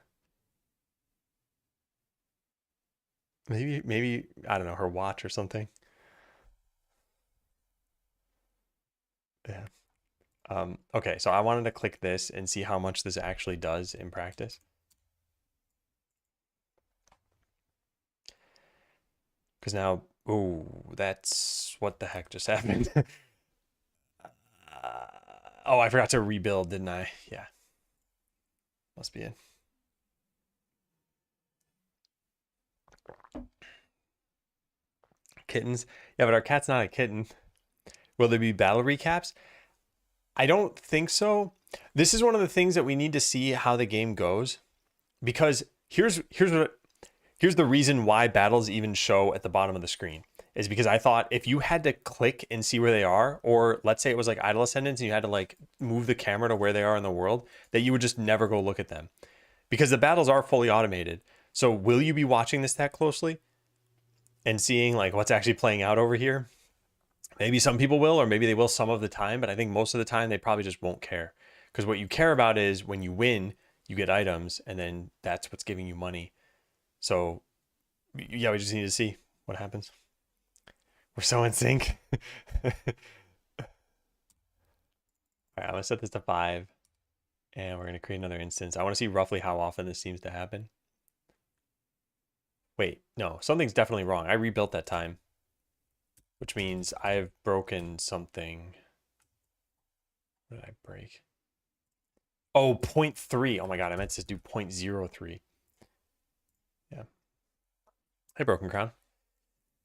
Maybe I don't know, her watch or something. Yeah. Okay, so I wanted to click this and see how much this actually does in practice. Because now, ooh, that's what the heck just happened. Oh, I forgot to rebuild, didn't I? Yeah, must be it. Kittens. Yeah, but our cat's not a kitten. Will there be battle recaps? I don't think so. This is one of the things that we need to see how the game goes, because here's the reason why battles even show at the bottom of the screen is because I thought if you had to click and see where they are, or let's say it was like Idle Ascendants and you had to like move the camera to where they are in the world, that you would just never go look at them because the battles are fully automated. So will you be watching this that closely and seeing like what's actually playing out over here? Maybe some people will, or maybe they will some of the time, but I think most of the time they probably just won't care. Because what you care about is when you win, you get items, and then that's what's giving you money. So, yeah, we just need to see what happens. We're so in sync. All right, I'm gonna set this to 5, and we're gonna create another instance. I want to see roughly how often this seems to happen. Wait, no, something's definitely wrong. I rebuilt that time, which means I've broken something. What did I break? Oh, 0.3. Oh my God, I meant to do 0.03. Yeah. Hey, Broken Crown.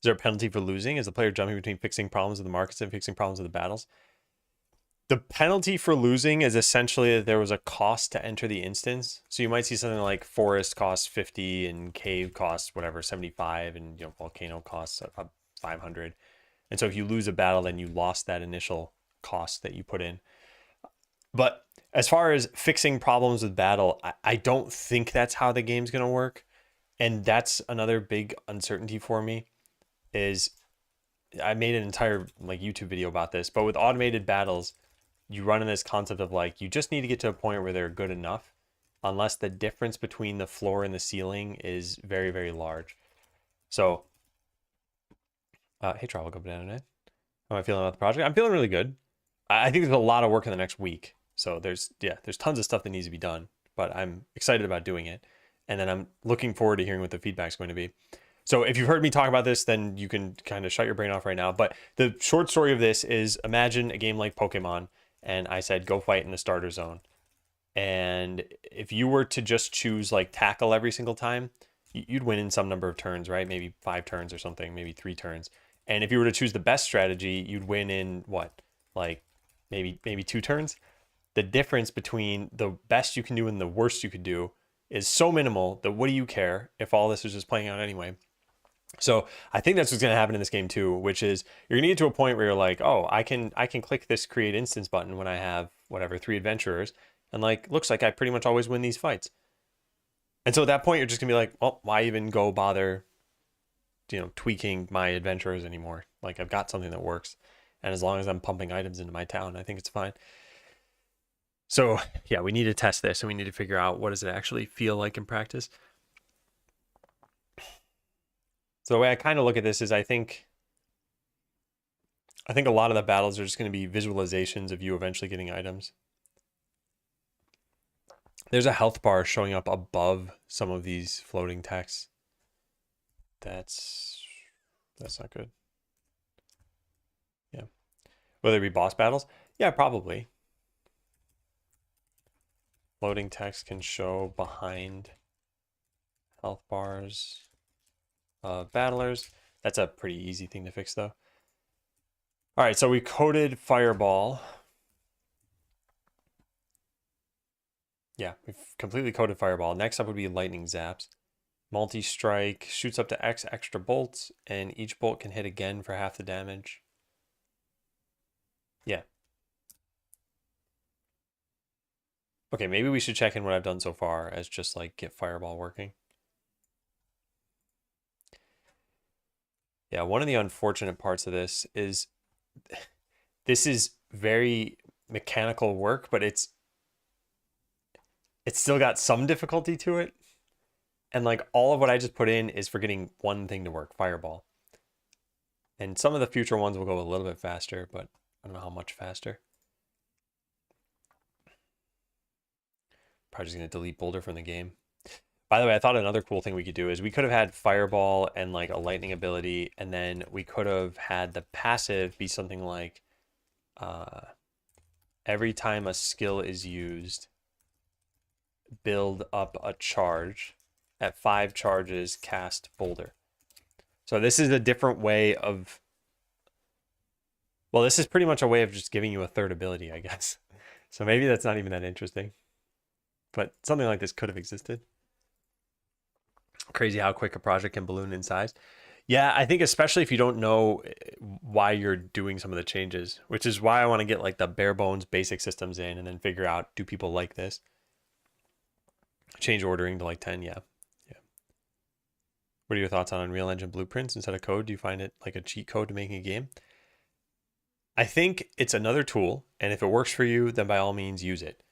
Is there a penalty for losing? Is the player jumping between fixing problems of the markets and fixing problems of the battles? The penalty for losing is essentially that there was a cost to enter the instance. So you might see something like forest costs 50 and cave costs whatever 75 and volcano costs 500. And so if you lose a battle, then you lost that initial cost that you put in. But as far as fixing problems with battle, I don't think that's how the game's going to work. And that's another big uncertainty for me is I made an entire like YouTube video about this, but with automated battles, you run in this concept of like you just need to get to a point where they're good enough, unless the difference between the floor and the ceiling is very, very large. So, hey, Travel Go Banana Night. How am I feeling about the project? I'm feeling really good. I think there's a lot of work in the next week. So there's tons of stuff that needs to be done, but I'm excited about doing it. And then I'm looking forward to hearing what the feedback's going to be. So if you've heard me talk about this, then you can kind of shut your brain off right now. But the short story of this is imagine a game like Pokemon, and I said, go fight in the starter zone. And if you were to just choose like tackle every single time, you'd win in some number of turns, right? Maybe 5 turns or something, maybe 3 turns. And if you were to choose the best strategy, you'd win in what? Like maybe 2 turns. The difference between the best you can do and the worst you could do is so minimal that what do you care if all this is just playing out anyway? So I think that's what's going to happen in this game too, which is you're going to get to a point where you're like, oh, I can click this create instance button when I have whatever 3 adventurers, and like looks like I pretty much always win these fights. And so at that point, you're just gonna be like, well, why even go bother, tweaking my adventurers anymore? Like I've got something that works, and as long as I'm pumping items into my town, I think it's fine. So yeah, we need to test this, and we need to figure out what does it actually feel like in practice. So the way I kind of look at this is I think a lot of the battles are just going to be visualizations of you eventually getting items. There's a health bar showing up above some of these floating texts. That's not good. Yeah. Will there be boss battles? Yeah, probably. Floating text can show behind health bars of battlers. That's a pretty easy thing to fix though. All right, so we coded Fireball. Yeah, we've completely coded Fireball. Next up would be Lightning Zaps. Multi-strike shoots up to X extra bolts, and each bolt can hit again for half the damage. Yeah. Okay, maybe we should check in what I've done so far as just like get Fireball working. Yeah, one of the unfortunate parts of this is very mechanical work, but it's still got some difficulty to it. And like all of what I just put in is for getting one thing to work, Fireball. And some of the future ones will go a little bit faster, but I don't know how much faster. Probably just going to delete Boulder from the game. By the way, I thought another cool thing we could do is we could have had Fireball and like a lightning ability, and then we could have had the passive be something like every time a skill is used, build up a charge. At 5 charges, cast Boulder. So this is a different way of... Well, this is pretty much a way of just giving you a third ability, I guess. So maybe that's not even that interesting. But something like this could have existed. Crazy how quick a project can balloon in size. Yeah, I think especially if you don't know why you're doing some of the changes, which is why I want to get like the bare bones basic systems in and then figure out, do people like this? Change ordering to like 10, yeah. What are your thoughts on Unreal Engine blueprints instead of code? Do you find it like a cheat code to making a game? I think it's another tool, and if it works for you, then by all means use it.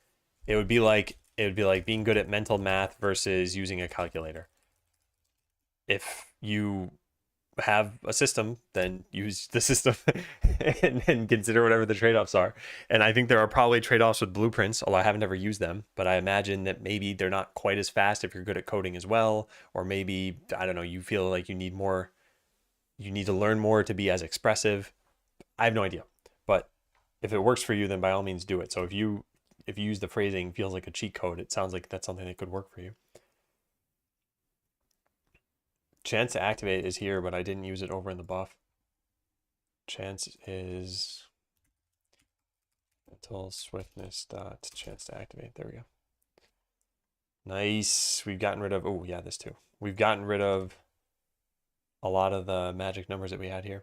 It would be like being good at mental math versus using a calculator. If you have a system, then use the system and consider whatever the trade-offs are. And I think there are probably trade-offs with blueprints, although I haven't ever used them, but I imagine that maybe they're not quite as fast if you're good at coding as well, or maybe, I don't know, you feel like you need to learn more to be as expressive. I have no idea, but if it works for you, then by all means do it. So if you use the phrasing feels like a cheat code, it sounds like that's something that could work for you. Chance to activate is here, but I didn't use it over in the buff. Chance is mental swiftness dot chance to activate. There we go. Nice. We've gotten rid of, oh yeah, this too. We've gotten rid of a lot of the magic numbers that we had here.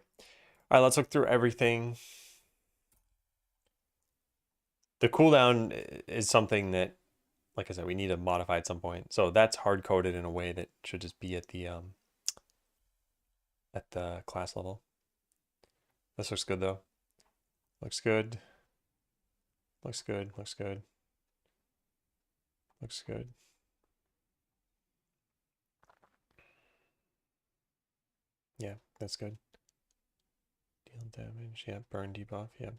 All right, let's look through everything. The cooldown is something that, like I said, we need to modify at some point. So that's hard-coded in a way that should just be at the class level. This looks good though. Looks good. Looks good. Looks good. Looks good. Yeah, that's good. Deal damage. Yeah, burn debuff. Yeah.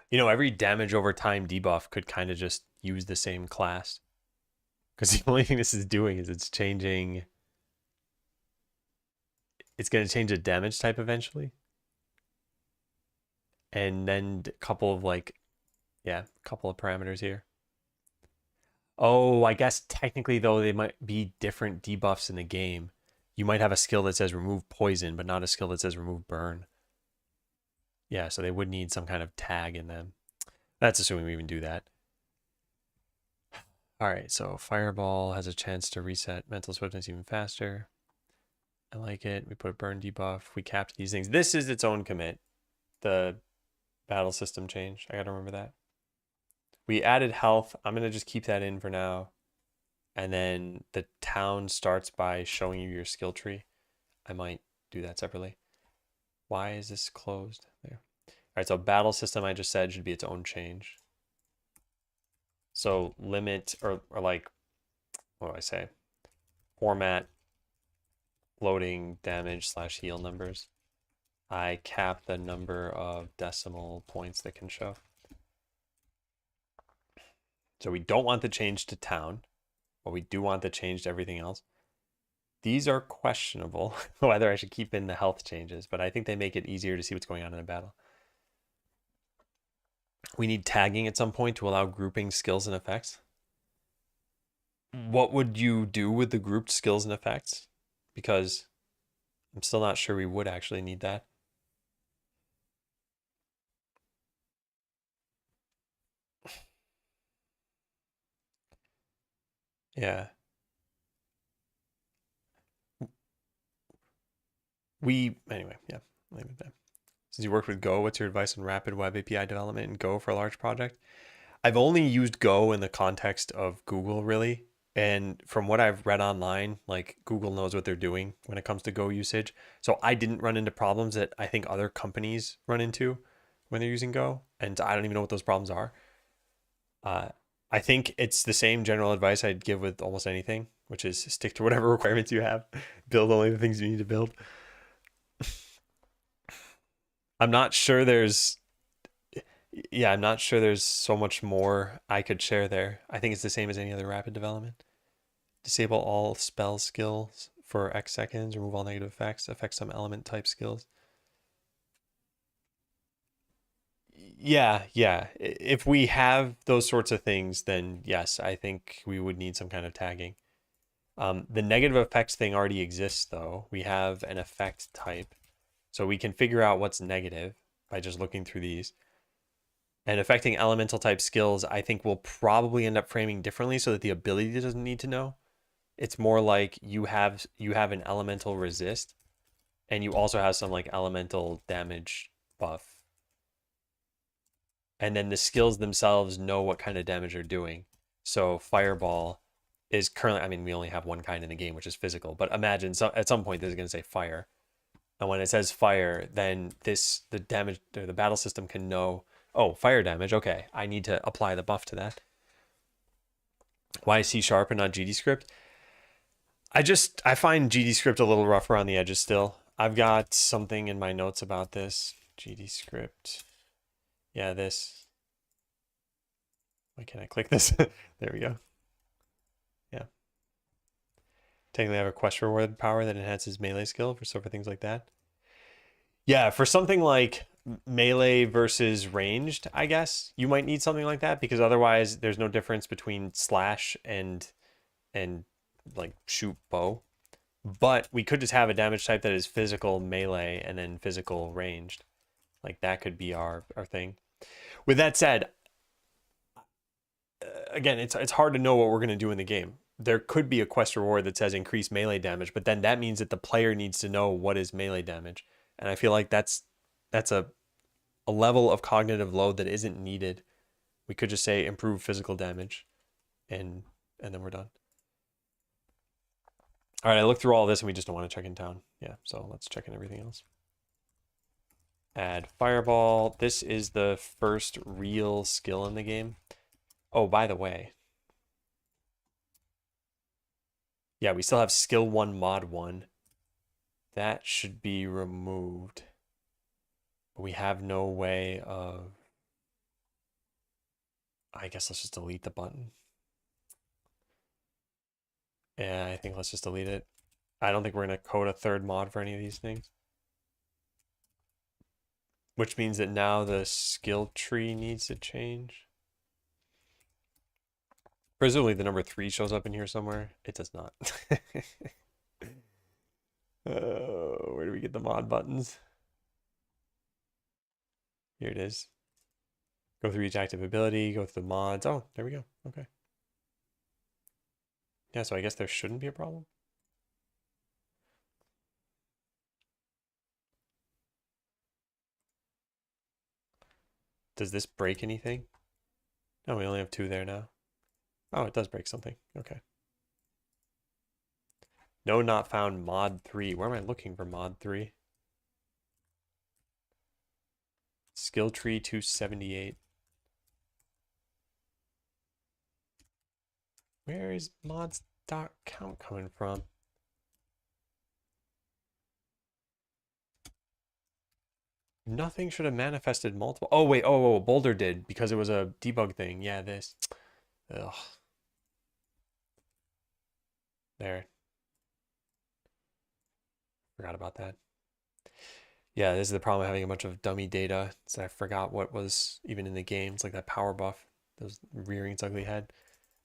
You know, every damage over time debuff could kind of just use the same class. Because the only thing this is doing is it's changing. It's going to change a damage type eventually. And then a couple of like, yeah, a couple of parameters here. Oh, I guess technically though, they might be different debuffs in the game. You might have a skill that says remove poison, but not a skill that says remove burn. Yeah, so they would need some kind of tag in them. That's assuming we even do that. All right, so Fireball has a chance to reset mental swiftness even faster. I like it. We put a burn debuff. We capped these things. This is its own commit. The battle system change. I gotta remember that. We added health. I'm gonna just keep that in for now. And then the town starts by showing you your skill tree. I might do that separately. Why is this closed? There. All right, so battle system I just said should be its own change. So limit or like, what do I say? Format loading damage / heal numbers. I cap the number of decimal points that can show. So we don't want the change to town, but we do want the change to everything else. These are questionable whether I should keep in the health changes, but I think they make it easier to see what's going on in a battle. We need tagging at some point to allow grouping skills and effects. What would you do with the grouped skills and effects? Because I'm still not sure we would actually need that. Yeah. Anyway, yeah, leave it there. Since you worked with Go, what's your advice on rapid web API development in Go for a large project? I've only used Go in the context of Google, really. And from what I've read online, like Google knows what they're doing when it comes to Go usage. So I didn't run into problems that I think other companies run into when they're using Go. And I don't even know what those problems are. I think it's the same general advice I'd give with almost anything, which is stick to whatever requirements you have. Build only the things you need to build. I'm not sure there's so much more I could share there. I think it's the same as any other rapid development. Disable all spell skills for X seconds, remove all negative effects, affect some element type skills. Yeah. If we have those sorts of things, then yes, I think we would need some kind of tagging. The negative effects thing already exists though. We have an effect type. So we can figure out what's negative by just looking through these. And affecting elemental type skills, I think will probably end up framing differently so that the ability doesn't need to know. It's more like you have an elemental resist, and you also have some like elemental damage buff. And then the skills themselves know what kind of damage they're doing. So Fireball is currently, I mean, we only have one kind in the game, which is physical, but imagine at some point this is going to say fire. And when it says fire, then the damage or the battle system can know, oh, fire damage. Okay, I need to apply the buff to that. Why C# and not GD script? I find GD script a little rough around the edges still. I've got something in my notes about this. GD script. Yeah, this. Why can't I click this? There we go. Yeah. Technically, I have a quest reward power that enhances melee skill for things like that. Yeah, for something like melee versus ranged, I guess you might need something like that because otherwise there's no difference between slash and like shoot bow. But we could just have a damage type that is physical melee and then physical ranged. Like that could be our thing. With that said, again, it's hard to know what we're going to do in the game. There could be a quest reward that says increase melee damage, but then that means that the player needs to know what is melee damage. And I feel like that's a level of cognitive load that isn't needed. We could just say improve physical damage and then we're done. All right, I looked through all this and we just don't want to check in town. Yeah, so let's check in everything else. Add fireball. This is the first real skill in the game. Oh, by the way. Yeah, we still have skill 1, mod 1. That should be removed. But we have no way of... I guess let's just delete the button. Yeah, I think let's just delete it. I don't think we're going to code a third mod for any of these things. Which means that now the skill tree needs to change. Presumably the number 3 shows up in here somewhere. It does not. Where do we get the mod buttons? Here it is. Go through each active ability, go through the mods. Oh, there we go. Okay. Yeah, so I guess there shouldn't be a problem. Does this break anything? No, we only have 2 there now. Oh, it does break something. Okay. No, not found mod 3. Where am I looking for mod 3? Skill tree 278. Where is mods.count coming from? Nothing should have manifested multiple. Oh, wait. Oh, Boulder did because it was a debug thing. Yeah, this. Ugh. There. Forgot about that. Yeah, this is the problem of having a bunch of dummy data. So I forgot what was even in the game. It's like that power buff. Those rearing its ugly head.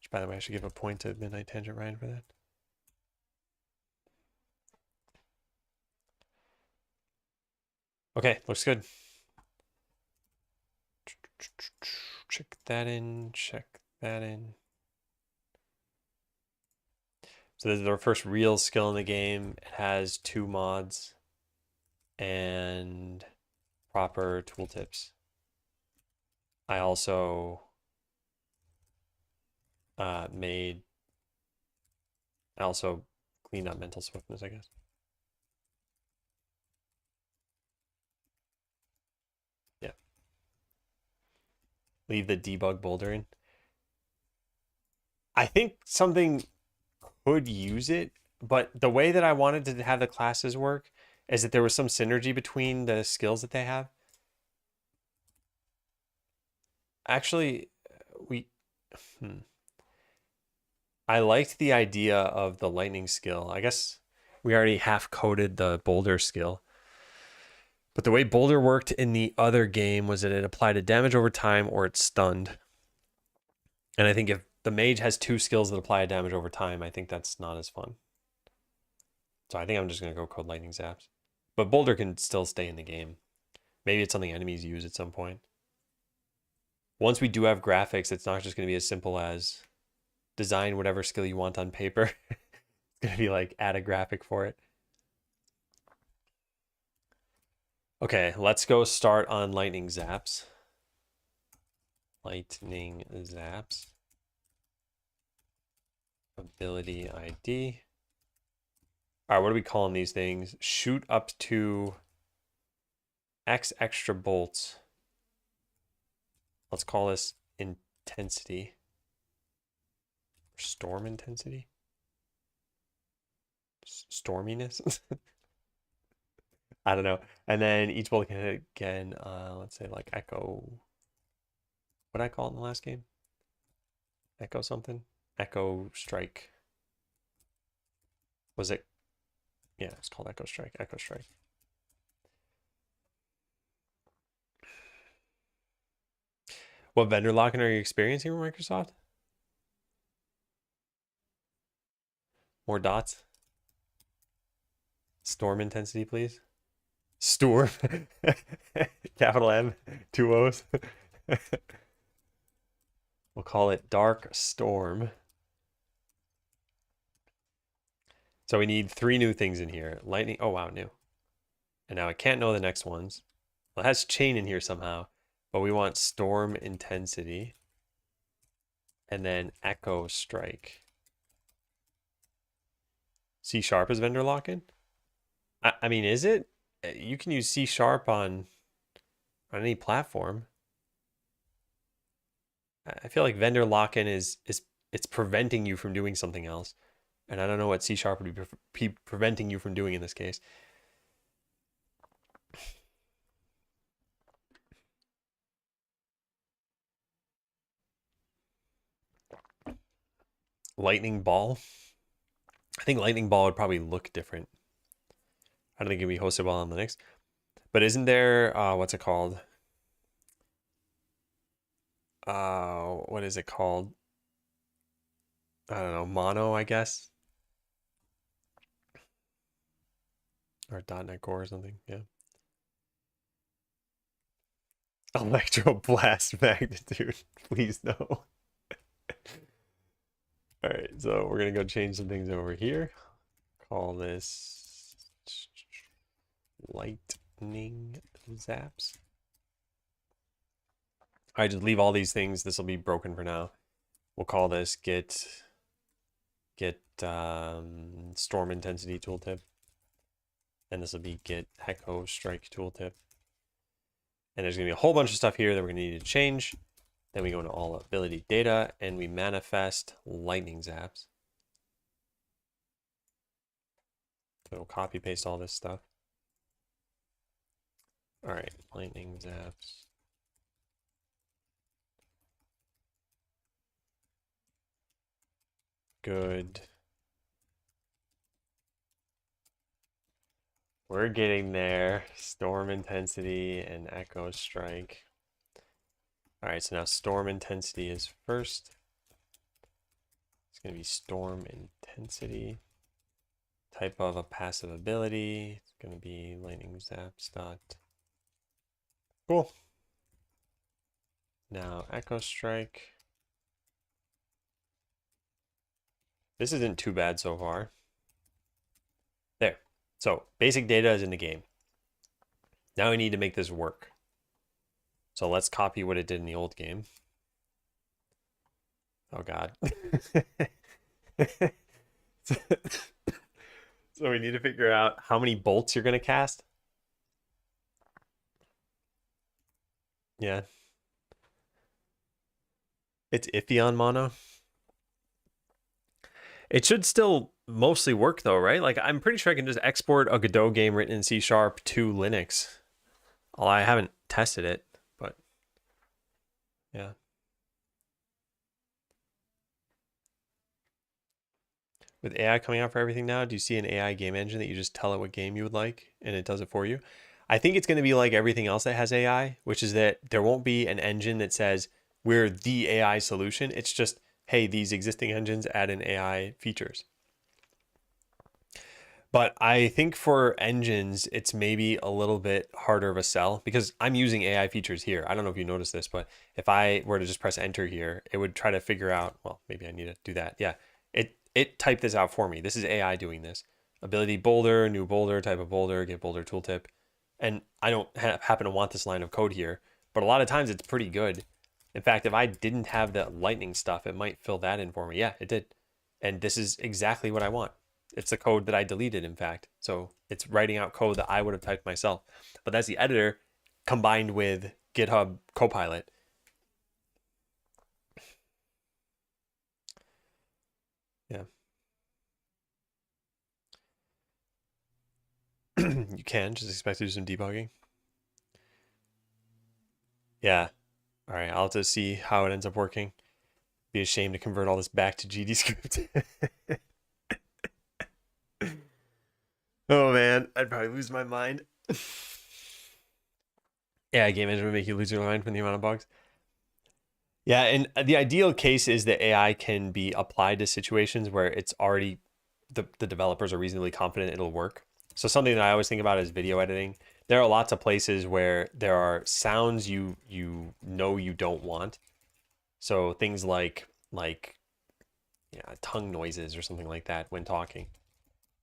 Which, by the way, I should give a point to Midnight Tangent Ryan for that. Okay, looks good. Check that in. Check that in. So this is our first real skill in the game. It has 2 mods and proper tooltips. I also cleaned up mental swiftness, I guess. Yeah. Leave the debug boulder in. I think something could use it, but the way that I wanted to have the classes work is that there was some synergy between the skills that they have. Actually, I liked the idea of the lightning skill. I guess we already half coded the boulder skill. But the way boulder worked in the other game was that it applied a damage over time or it's stunned. And I think if the mage has 2 skills that apply a damage over time, I think that's not as fun. So I think I'm just going to go code lightning zaps. But boulder can still stay in the game. Maybe it's something enemies use at some point. Once we do have graphics, it's not just going to be as simple as design whatever skill you want on paper. It's going to be like add a graphic for it. Okay, let's go start on lightning zaps. Lightning zaps. Ability ID. All right, what are we calling these things? Shoot up to X extra bolts. Let's call this intensity. Storm intensity? Storminess? I don't know. And then each bolt can hit again. Let's say like echo. What did I call it in the last game? Echo something? Echo strike. Was it? Yeah, it's called echo strike. Echo strike. What vendor locking are you experiencing with Microsoft? More dots. Storm intensity, please. Storm. Capital M, 2 O's. We'll call it Dark Storm. So we need 3 new things in here. Lightning. Oh, wow, new. And now I can't know the next ones. Well, it has chain in here somehow. But we want storm intensity. And then echo strike. C# is vendor lock-in? I mean, is it? You can use C# on any platform. I feel like vendor lock-in is it's preventing you from doing something else. And I don't know what C# would be preventing you from doing in this case. Lightning Ball. I think Lightning Ball would probably look different. I don't think it'd be hosted well on Linux. But isn't there, what's it called? What is it called? I don't know, Mono, I guess. Or .NET Core or something, yeah. Electroblast magnitude, please no. All right, so we're gonna go change some things over here. Call this lightning zaps. All right, just leave all these things. This will be broken for now. We'll call this get storm intensity tooltip. And this will be get echo strike tooltip. And there's gonna be a whole bunch of stuff here that we're gonna need to change. Then we go into all ability data and we manifest lightning zaps. So we'll copy paste all this stuff. All right, lightning zaps. Good. We're getting there. Storm intensity and echo strike. All right, so now storm intensity is first. It's going to be storm intensity. Type of a passive ability. It's going to be lightning zaps dot. Cool. Now echo strike. This isn't too bad so far. There. So basic data is in the game. Now we need to make this work. So let's copy what it did in the old game. Oh God. So we need to figure out how many bolts you're going to cast. Yeah. It's iffy on mono. It should still mostly work though, right? Like I'm pretty sure I can just export a Godot game written in C# to Linux. Well, I haven't tested it, but yeah. With AI coming out for everything now, do you see an AI game engine that you just tell it what game you would like and it does it for you? I think it's going to be like everything else that has AI, which is that there won't be an engine that says we're the AI solution. It's just, hey, these existing engines add in AI features. But I think for engines, it's maybe a little bit harder of a sell because I'm using AI features here. I don't know if you noticed this, but if I were to just press enter here, it would try to figure out, well, maybe I need to do that. Yeah, it typed this out for me. This is AI doing this. Ability boulder, new boulder, type of boulder, get boulder tooltip. And I don't happen to want this line of code here, but a lot of times it's pretty good. In fact, if I didn't have the lightning stuff, it might fill that in for me. Yeah, it did. And this is exactly what I want. It's the code that I deleted, in fact. So it's writing out code that I would have typed myself. But that's the editor combined with GitHub Copilot. Yeah. You can just expect to do some debugging. Yeah. All right. I'll just see how it ends up working. Be ashamed to convert all this back to GDScript. Oh man, I'd probably lose my mind. Yeah, game engine would make you lose your mind from the amount of bugs. Yeah, and the ideal case is that AI can be applied to situations where it's already the developers are reasonably confident it'll work. So something that I always think about is video editing. There are lots of places where there are sounds you know you don't want. So things like tongue noises or something like that when talking.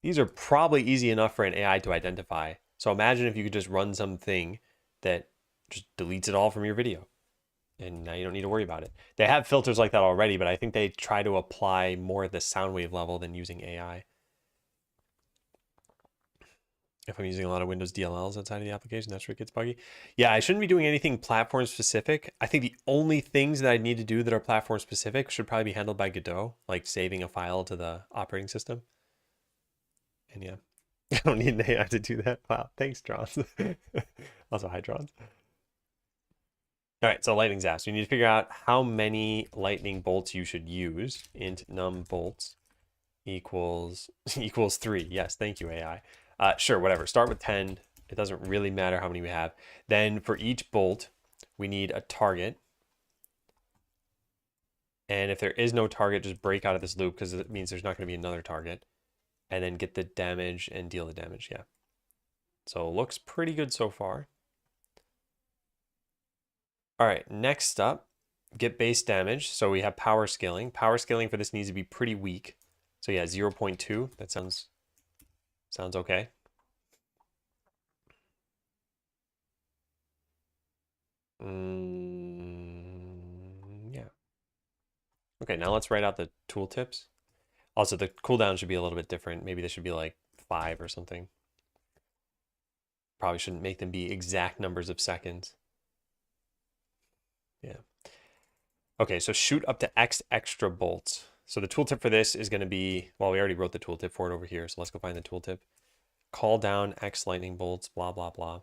These are probably easy enough for an AI to identify. So imagine if you could just run something that just deletes it all from your video. And now you don't need to worry about it. They have filters like that already, but I think they try to apply more at the sound wave level than using AI. If I'm using a lot of Windows DLLs outside of the application, that's where it gets buggy. Yeah, I shouldn't be doing anything platform specific. I think the only things that I need to do that are platform specific should probably be handled by Godot, like saving a file to the operating system. And yeah, I don't need an AI to do that. Wow, thanks, Drons. Also, hi, Drons. All right, so lightning zaps. You need to figure out how many lightning bolts you should use. Int num bolts equals 3. Yes, thank you, AI. Sure, whatever. Start with 10. It doesn't really matter how many we have. Then for each bolt, we need a target. And if there is no target, just break out of this loop because it means there's not going to be another target. And then get the damage and deal the damage. Yeah. So it looks pretty good so far. All right, next up, get base damage. So we have power scaling. Power scaling for this needs to be pretty weak. So yeah, 0.2. That sounds okay. Yeah. Okay, now let's write out the tooltips. Also, the cooldown should be a little bit different. Maybe this should be like 5 or something. Probably shouldn't make them be exact numbers of seconds. Yeah. Okay, so shoot up to X extra bolts. So the tooltip for this is going to be, well, we already wrote the tooltip for it over here. So let's go find the tooltip. Call down X lightning bolts, blah, blah, blah.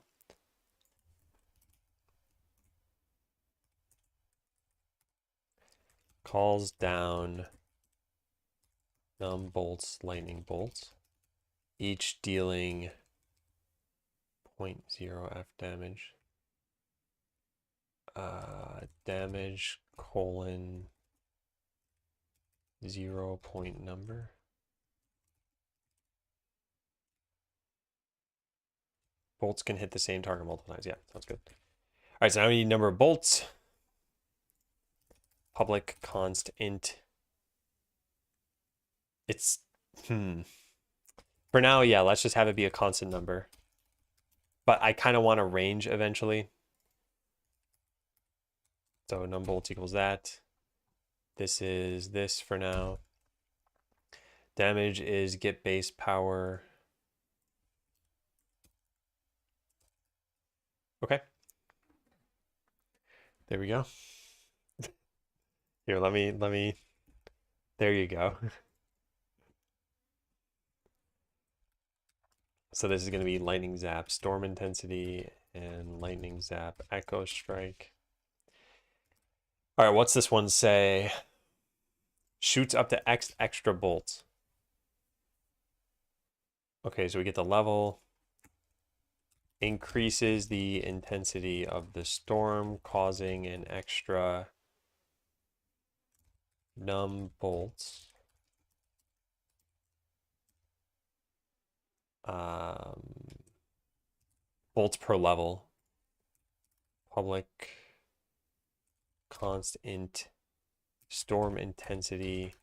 Calls down num bolts, lightning bolts, each dealing 0.0 F damage. Damage colon 0 point number. Bolts can hit the same target multiple times. Yeah, sounds good. All right, so now we need number of bolts. Public const int. It's, For now, yeah, let's just have it be a constant number. But I kind of want a range eventually. So num bolts equals that. This is this for now. Damage is get base power. Okay. There we go. Here, let me, there you go. So this is going to be lightning zap, storm intensity, and lightning zap, echo strike. All right, what's this one say? Shoots up to X extra bolts. Okay, so we get the level. Increases the intensity of the storm, causing an extra num bolts. Bolts per level. Public const int storm intensity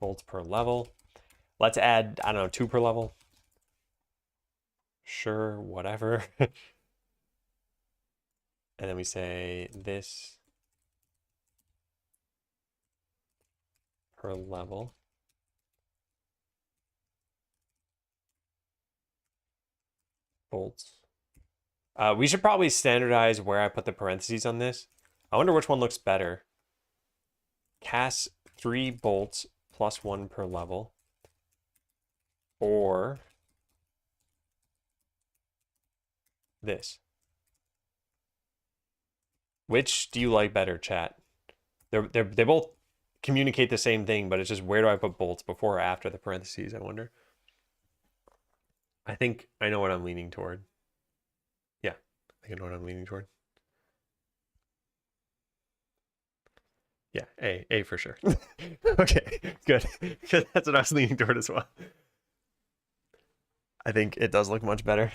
bolts per level. Let's add, I don't know, 2 per level. Sure, whatever. And then we say this per level. Bolts. We should probably standardize where I put the parentheses on this. I wonder which one looks better. Cast 3 bolts plus 1 per level. Or this. Which do you like better, chat? They both communicate the same thing, but it's just where do I put bolts, before or after the parentheses, I wonder. I think I know what I'm leaning toward. Yeah, I think I know what I'm leaning toward. Yeah, A for sure. Okay, good. That's what I was leaning toward as well. I think it does look much better.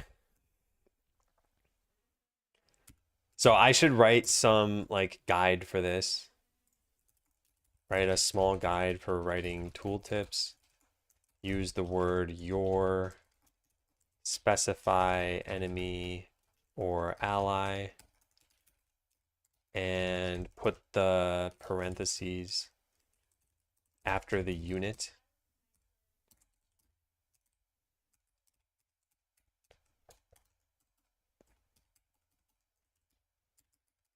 So I should write some like guide for this. Write a small guide for writing tooltips. Use the word your, specify enemy or ally, and put the parentheses after the unit.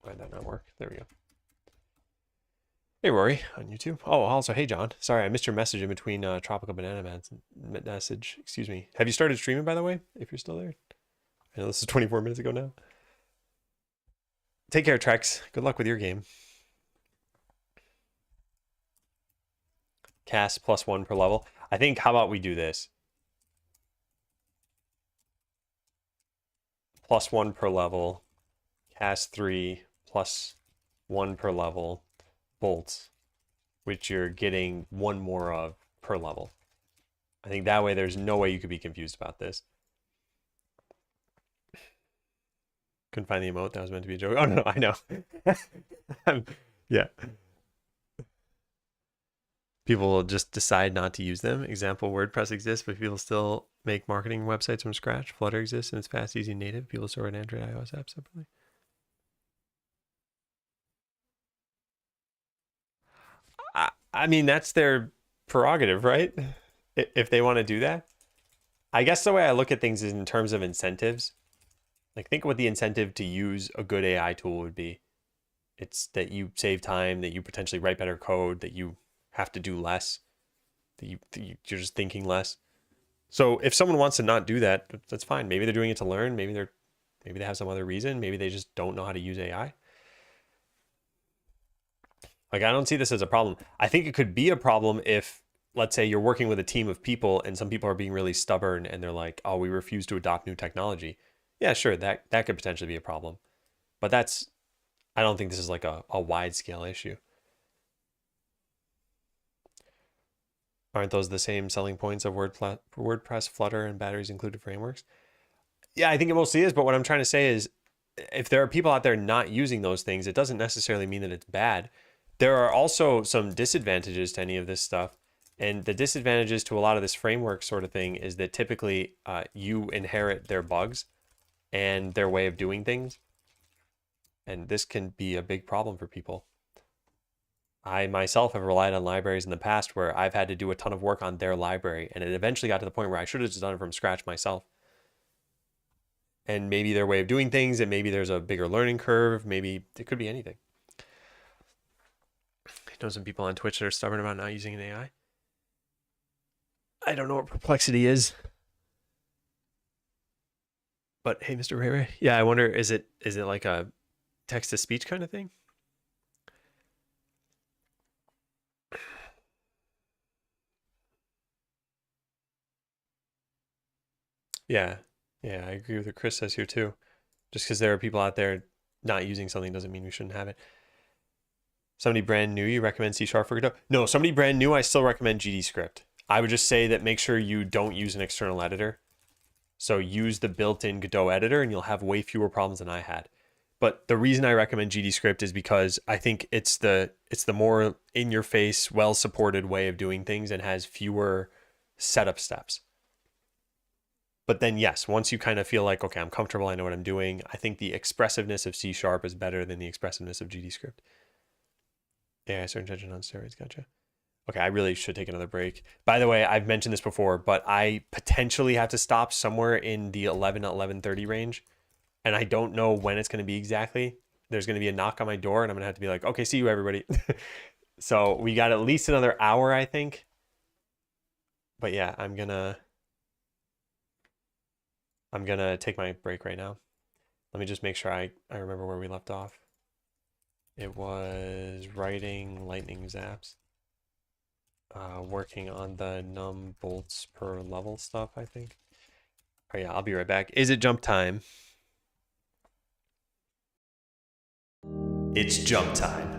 Why did that not work? There we go. Hey, Rory, on YouTube. Oh, also, hey, John. Sorry, I missed your message in between Tropical Banana message. Excuse me. Have you started streaming, by the way, if you're still there? I know this is 24 minutes ago now. Take care, Trex. Good luck with your game. Cast +1 per level. I think, how about we do this? +1 per level. Cast 3 +1 per level. Bolts, which you're getting one more of per level. I think that way there's no way you could be confused about this. Couldn't find the emote. That was meant to be a joke. Oh, no, I know. Yeah. People will just decide not to use them. Example, WordPress exists, but people still make marketing websites from scratch. Flutter exists, and it's fast, easy, native. People store an Android iOS app separately. I mean, that's their prerogative, right? If they want to do that. I guess the way I look at things is in terms of incentives. Like, think what the incentive to use a good AI tool would be. It's that you save time, that you potentially write better code, that you have to do less, that you're just thinking less. So if someone wants to not do that, that's fine. Maybe they're doing it to learn. Maybe they have some other reason. Maybe they just don't know how to use AI. Like, I don't see this as a problem. I think it could be a problem if, let's say, you're working with a team of people and some people are being really stubborn and they're like, oh, we refuse to adopt new technology. Yeah, sure, that could potentially be a problem. But I don't think this is like a wide scale issue. Aren't those the same selling points of WordPress, Flutter, and batteries included frameworks? Yeah, I think it mostly is. But what I'm trying to say is, if there are people out there not using those things, it doesn't necessarily mean that it's bad. There are also some disadvantages to any of this stuff. And the disadvantages to a lot of this framework sort of thing is that typically you inherit their bugs and their way of doing things. And this can be a big problem for people. I myself have relied on libraries in the past where I've had to do a ton of work on their library, and it eventually got to the point where I should have just done it from scratch myself. And maybe their way of doing things, and maybe there's a bigger learning curve, maybe it could be anything. I know some people on Twitch that are stubborn about not using an AI. I don't know what Perplexity is. But hey, Mr. Ray Ray. Yeah, I wonder, is it like a text-to-speech kind of thing? Yeah, I agree with what Chris says here too. Just because there are people out there not using something doesn't mean we shouldn't have it. Somebody brand new, you recommend C# for Godot? No, somebody brand new, I still recommend GDScript. I would just say that make sure you don't use an external editor. So use the built-in Godot editor and you'll have way fewer problems than I had. But the reason I recommend GDScript is because I think it's the more in-your-face, well-supported way of doing things and has fewer setup steps. But then yes, once you kind of feel like, okay, I'm comfortable, I know what I'm doing, I think the expressiveness of C# is better than the expressiveness of GDScript. Yeah, search engine on steroids, gotcha. Okay, I really should take another break. By the way, I've mentioned this before, but I potentially have to stop somewhere in the 11 to 11:30 range. And I don't know when it's going to be exactly. There's going to be a knock on my door and I'm going to have to be like, okay, see you, everybody. So we got at least another hour, I think. But yeah, I'm going to take my break right now. Let me just make sure I remember where we left off. It was writing lightning zaps. Working on the num bolts per level stuff, I think. Oh yeah, I'll be right back. Is it jump time? It's jump time.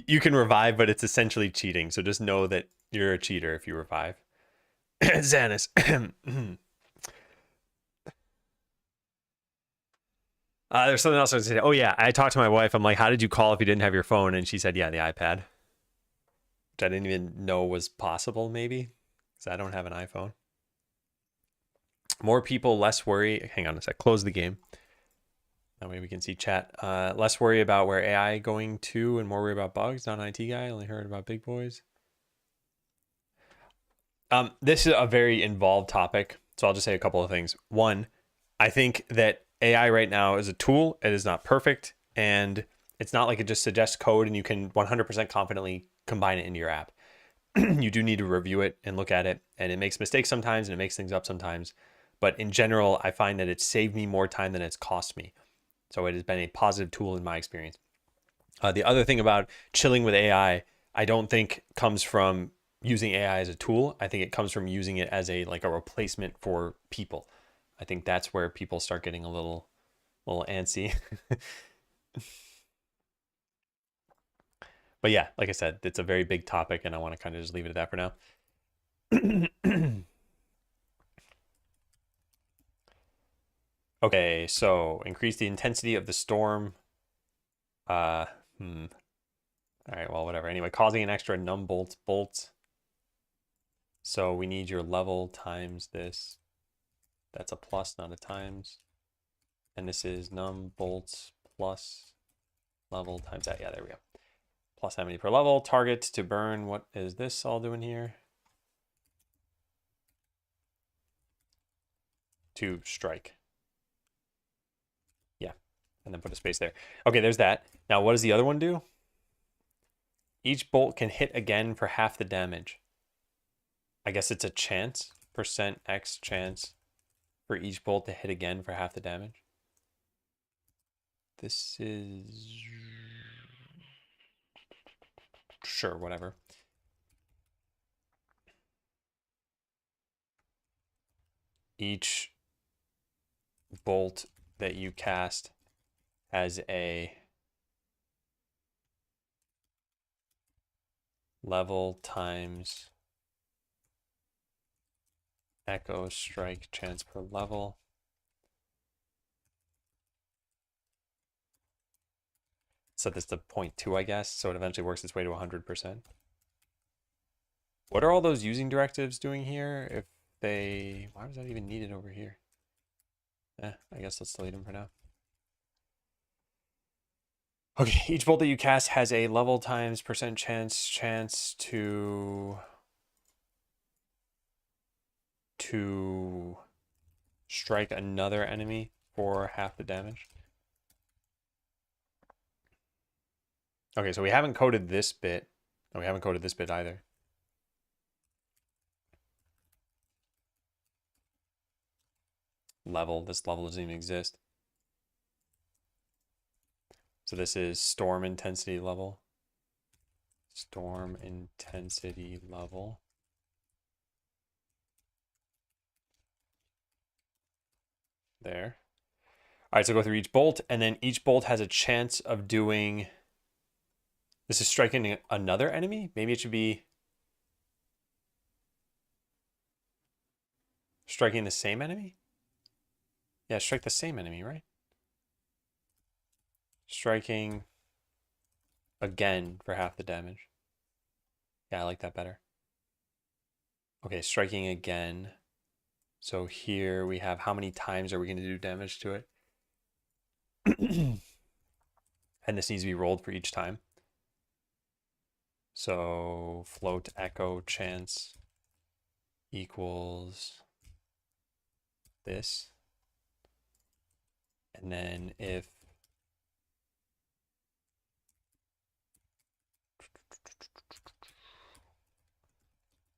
You can revive, but it's essentially cheating. So just know that you're a cheater if you revive. Xanis. There's something else I was going to say. Oh, yeah. I talked to my wife. I'm like, how did you call if you didn't have your phone? And she said, yeah, the iPad, which I didn't even know was possible, maybe, because I don't have an iPhone. More people, less worry. Hang on a sec. Close the game. That way we can see chat. Less worry about where AI going to and more worry about bugs. Not an IT guy. Only heard about big boys. This is a very involved topic. So I'll just say a couple of things. One, I think that AI right now is a tool. It is not perfect. And it's not like it just suggests code and you can 100% confidently combine it into your app. You do need to review it and look at it. And it makes mistakes sometimes and it makes things up sometimes. But in general, I find that it's saved me more time than it's cost me. So it has been a positive tool in my experience. The other thing about chilling with AI, I don't think comes from using AI as a tool. I think it comes from using it as a replacement for people. I think that's where people start getting a little antsy. But yeah, like I said, it's a very big topic and I want to kind of just leave it at that for now. Okay, so increase the intensity of the storm. All right, well, whatever. Anyway, causing an extra num bolts. So we need your level times this. That's a plus, not a times. And this is num bolts plus level times that. Yeah, there we go. Plus how many per level. Target to burn. What is this all doing here? To strike. Yeah, and then put a space there. Okay, there's that. Now, what does the other one do? Each bolt can hit again for half the damage. I guess it's a chance, %x chance for each bolt to hit again for half the damage. This is... Sure, whatever. Each bolt that you cast has a level times echo strike chance per level. Set this to 0.2, I guess, so it eventually works its way to 100%. What are all those using directives doing here? If they, why was that even needed over here? I guess let's delete them for now. Okay, each bolt that you cast has a level times percent chance to strike another enemy for half the damage. Okay, so we haven't coded this bit. No, we haven't coded this bit either. This level doesn't even exist. So this is storm intensity level. Storm intensity level. There. All right, so go through each bolt, and then each bolt has a chance of doing... This is striking another enemy? Maybe it should be striking the same enemy? Yeah, strike the same enemy, right? Striking again for half the damage. Yeah, I like that better. Okay, striking again. So here we have how many times are we going to do damage to it? And this needs to be rolled for each time. So float echo chance equals this. And then if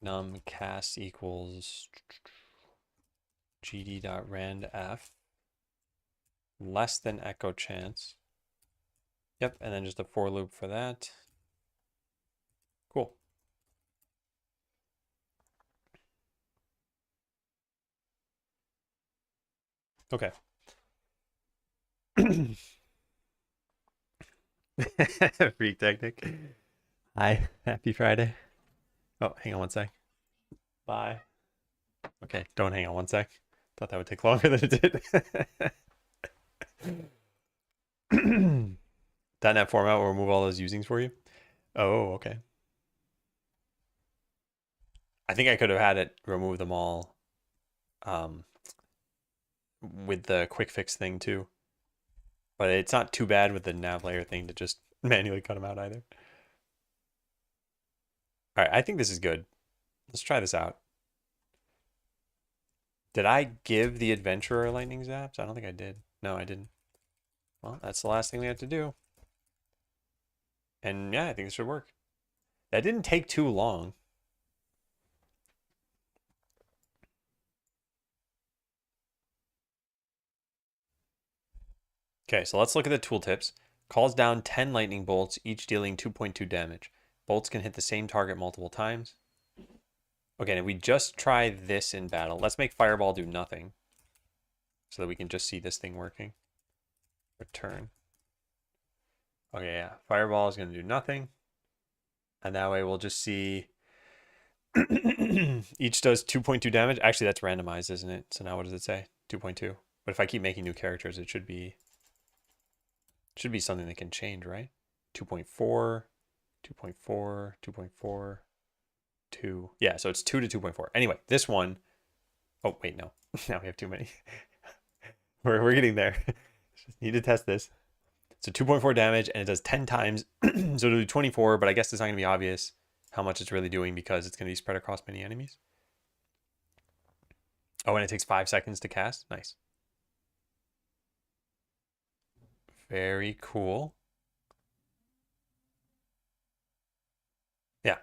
num cast equals gd.randf less than echo chance. Yep, and then just a for loop for that. Cool. Okay. Freak technic. Hi, happy Friday. Oh, hang on one sec. Bye. Okay, don't hang on one sec. Thought that would take longer than it did. .NET format will remove all those usings for you. Oh, okay. I think I could have had it remove them all with the quick fix thing too. But it's not too bad with the nav layer thing to just manually cut them out either. All right, I think this is good. Let's try this out. Did I give the adventurer lightning zaps? I don't think I did. No, I didn't. Well, that's the last thing we have to do. And yeah, I think this should work. That didn't take too long. Okay, so let's look at the tooltips. Calls down 10 lightning bolts, each dealing 2.2 damage. Bolts can hit the same target multiple times. Okay, and we just try this in battle. Let's make Fireball do nothing so that we can just see this thing working. Return. Okay, yeah. Fireball is going to do nothing. And that way we'll just see each does 2.2 damage. Actually, that's randomized, isn't it? So now what does it say? 2.2. But if I keep making new characters, it should be something that can change, right? 2.4, 2.4, 2.4, 2. Yeah, so it's 2 to 2.4. Anyway, this one. Oh, wait, no. Now we have too many. We're getting there. Just need to test this. So 2.4 damage, and it does 10 times. So it'll do 24, but I guess it's not going to be obvious how much it's really doing because it's going to be spread across many enemies. Oh, and it takes 5 seconds to cast. Nice. Very cool. Yeah,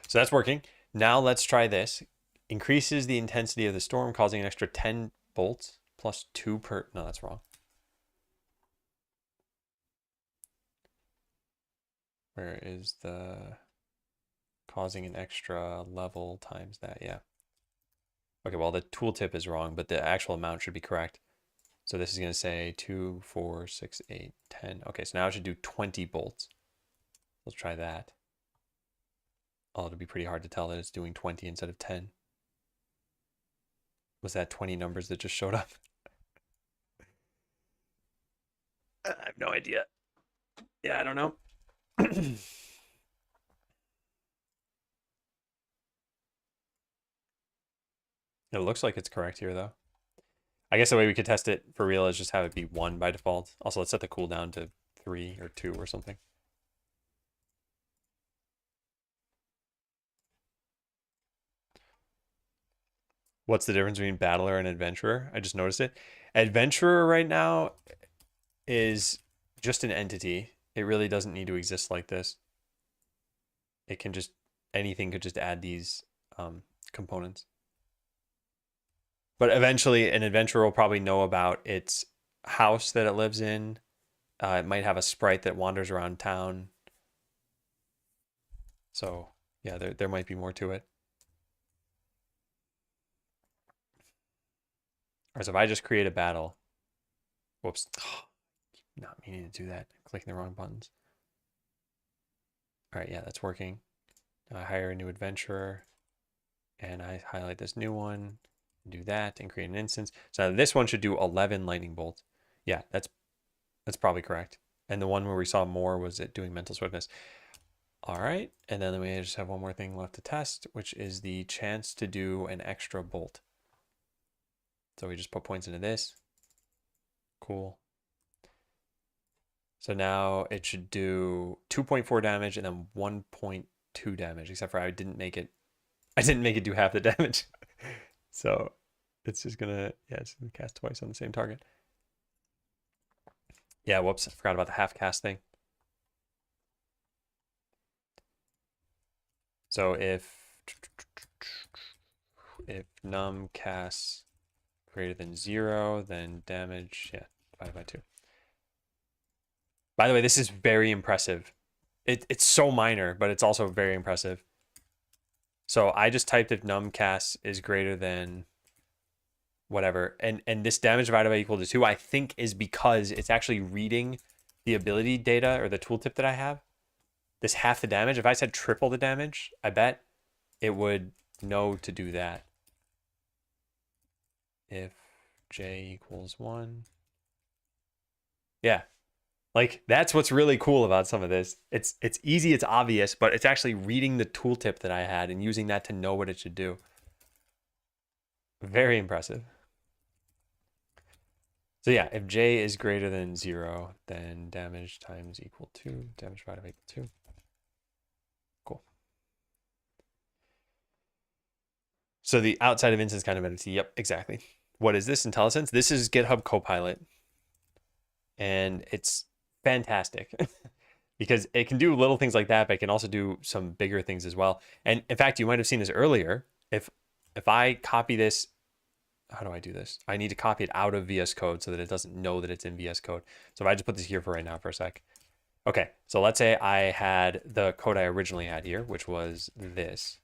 so that's working. Now let's try this. Increases the intensity of the storm, causing an extra 10 bolts plus 2 per... No, that's wrong. Where is the... Causing an extra level times that, yeah. Okay, well, the tooltip is wrong, but the actual amount should be correct. So this is going to say 2, 4, 6, 8, 10. Okay, so now it should do 20 bolts. Let's try that. Oh, it'll be pretty hard to tell that it's doing 20 instead of 10. was that 20 numbers that just showed up? I have no idea. Yeah, I don't know. It looks like it's correct here, though. I guess the way we could test it for real is just have it be 1 by default. Also, let's set the cooldown to 3 or 2 or something. What's the difference between battler and adventurer? I just noticed it. Adventurer right now is just an entity. It really doesn't need to exist like this. It can just, anything could just add these components. But eventually an adventurer will probably know about its house that it lives in. It might have a sprite that wanders around town. So yeah, there might be more to it. Or so if I just create a battle, whoops, not meaning to do that, clicking the wrong buttons. All right, yeah, that's working. Now I hire a new adventurer and I highlight this new one, do that and create an instance. So now this one should do 11 lightning bolts. Yeah, that's probably correct. And the one where we saw more was it doing mental swiftness. All right, and then we just have one more thing left to test, which is the chance to do an extra bolt. So we just put points into this. Cool. So now it should do 2.4 damage and then 1.2 damage, except for I didn't make it do half the damage. So it's just gonna, yeah, it's gonna cast twice on the same target. Yeah, whoops, I forgot about the half cast thing. So if num casts greater than 0, then damage, yeah, divided by 2. By the way, this is very impressive. It's so minor, but it's also very impressive. So I just typed if num casts is greater than whatever, and this damage divided by equal to 2, I think is because it's actually reading the ability data or the tooltip that I have. This half the damage. If I said triple the damage, I bet it would know to do that. If j equals 1. Yeah. Like, that's what's really cool about some of this. It's easy, it's obvious, but it's actually reading the tooltip that I had and using that to know what it should do. Very impressive. So yeah, if j is greater than 0, then damage times equal to, damage divided by equal to. Cool. So the outside of instance kind of entity, yep, exactly. What is this? IntelliSense? This is GitHub Copilot. And it's fantastic because it can do little things like that, but it can also do some bigger things as well. And in fact, you might have seen this earlier. If I copy this, how do I do this? I need to copy it out of VS Code so that it doesn't know that it's in VS Code. So if I just put this here for right now for a sec. Okay, so let's say I had the code I originally had here, which was this.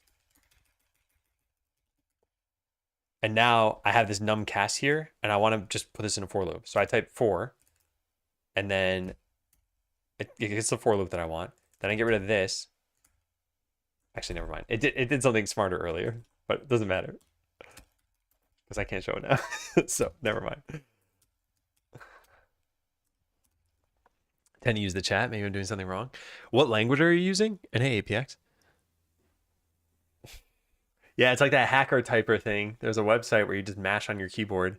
And now I have this num cast here, and I want to just put this in a for loop. So I type for, and then it gets the for loop that I want. Then I get rid of this. Actually, never mind. It did something smarter earlier, but it doesn't matter because I can't show it now. So never mind. Tend to use the chat. Maybe I'm doing something wrong. What language are you using? And hey, APX. Yeah, it's like that hacker typer thing. There's a website where you just mash on your keyboard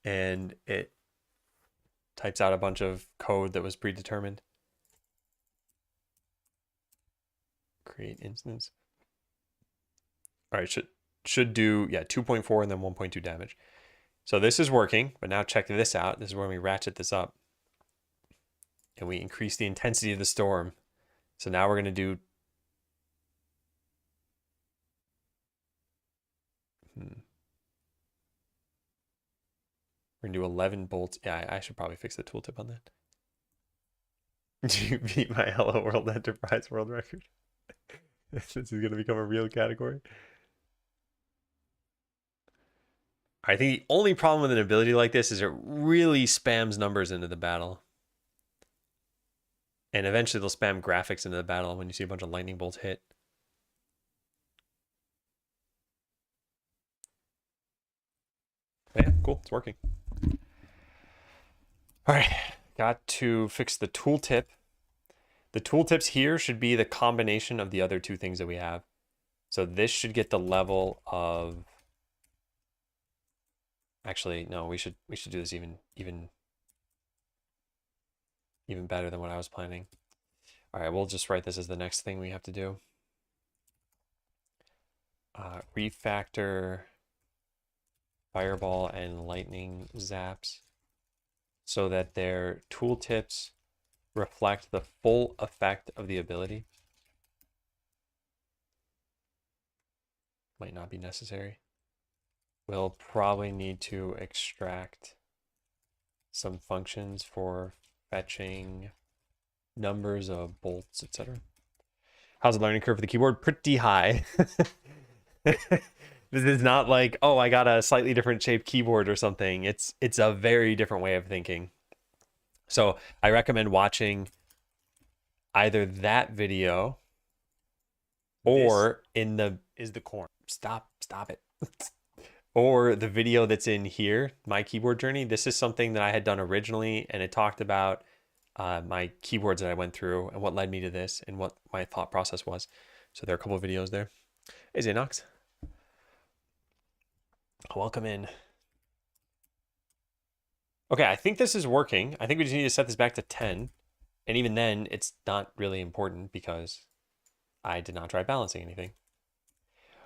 and it types out a bunch of code that was predetermined. Create instance. All right, should do, yeah, 2.4 and then 1.2 damage. So this is working, but now check this out. This is when we ratchet this up. And we increase the intensity of the storm. So now we're going to do... We're going to do 11 bolts. Yeah, I should probably fix the tooltip on that. You beat my Hello World Enterprise world record. This is going to become a real category. I think the only problem with an ability like this is it really spams numbers into the battle. And eventually they'll spam graphics into the battle when you see a bunch of lightning bolts hit. Cool, it's working. All right, got to fix the tooltip. The tooltips here should be the combination of the other two things that we have. So this should get the level of, actually, no, we should do this even better than what I was planning. All right, we'll just write this as the next thing we have to do. Refactor fireball and lightning zaps so that their tooltips reflect the full effect of the ability. Might not be necessary. We'll probably need to extract some functions for fetching numbers of bolts, etc. How's the learning curve for the keyboard? Pretty high. This is not like, oh, I got a slightly different shaped keyboard or something. It's a very different way of thinking. So I recommend watching either that video or in the is the corner. Stop it. Or the video that's in here, my keyboard journey. This is something that I had done originally, and it talked about my keyboards that I went through and what led me to this and what my thought process was. So there are a couple of videos there. Hey, Xanox. Welcome in. Okay, I think this is working. I think we just need to set this back to 10. And even then, it's not really important because I did not try balancing anything.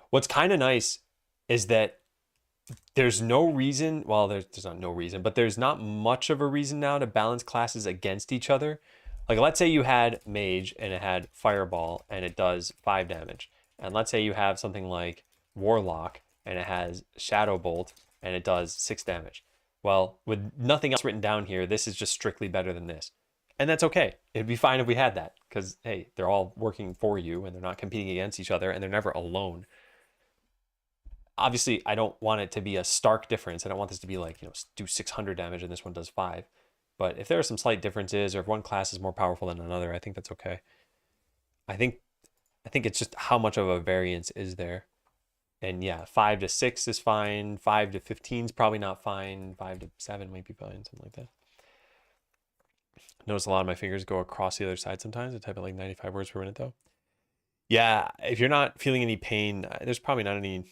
What's kind of nice is that there's no reason, well, there's not no reason, but there's not much of a reason now to balance classes against each other. Like, let's say you had Mage and it had Fireball and it does 5 damage. And let's say you have something like Warlock and it has Shadow Bolt and it does 6 damage. Well, with nothing else written down here, this is just strictly better than this. And that's okay. It'd be fine if we had that because, hey, they're all working for you and they're not competing against each other and they're never alone. Obviously, I don't want it to be a stark difference. I don't want this to be like, do 600 damage and this one does 5. But if there are some slight differences or if one class is more powerful than another, I think that's okay. I think it's just how much of a variance is there. And yeah, 5 to 6 is fine. 5 to 15 is probably not fine. 5 to 7 might be fine, something like that. Notice a lot of my fingers go across the other side sometimes. I type at like 95 words per minute though. Yeah, if you're not feeling any pain, there's probably not any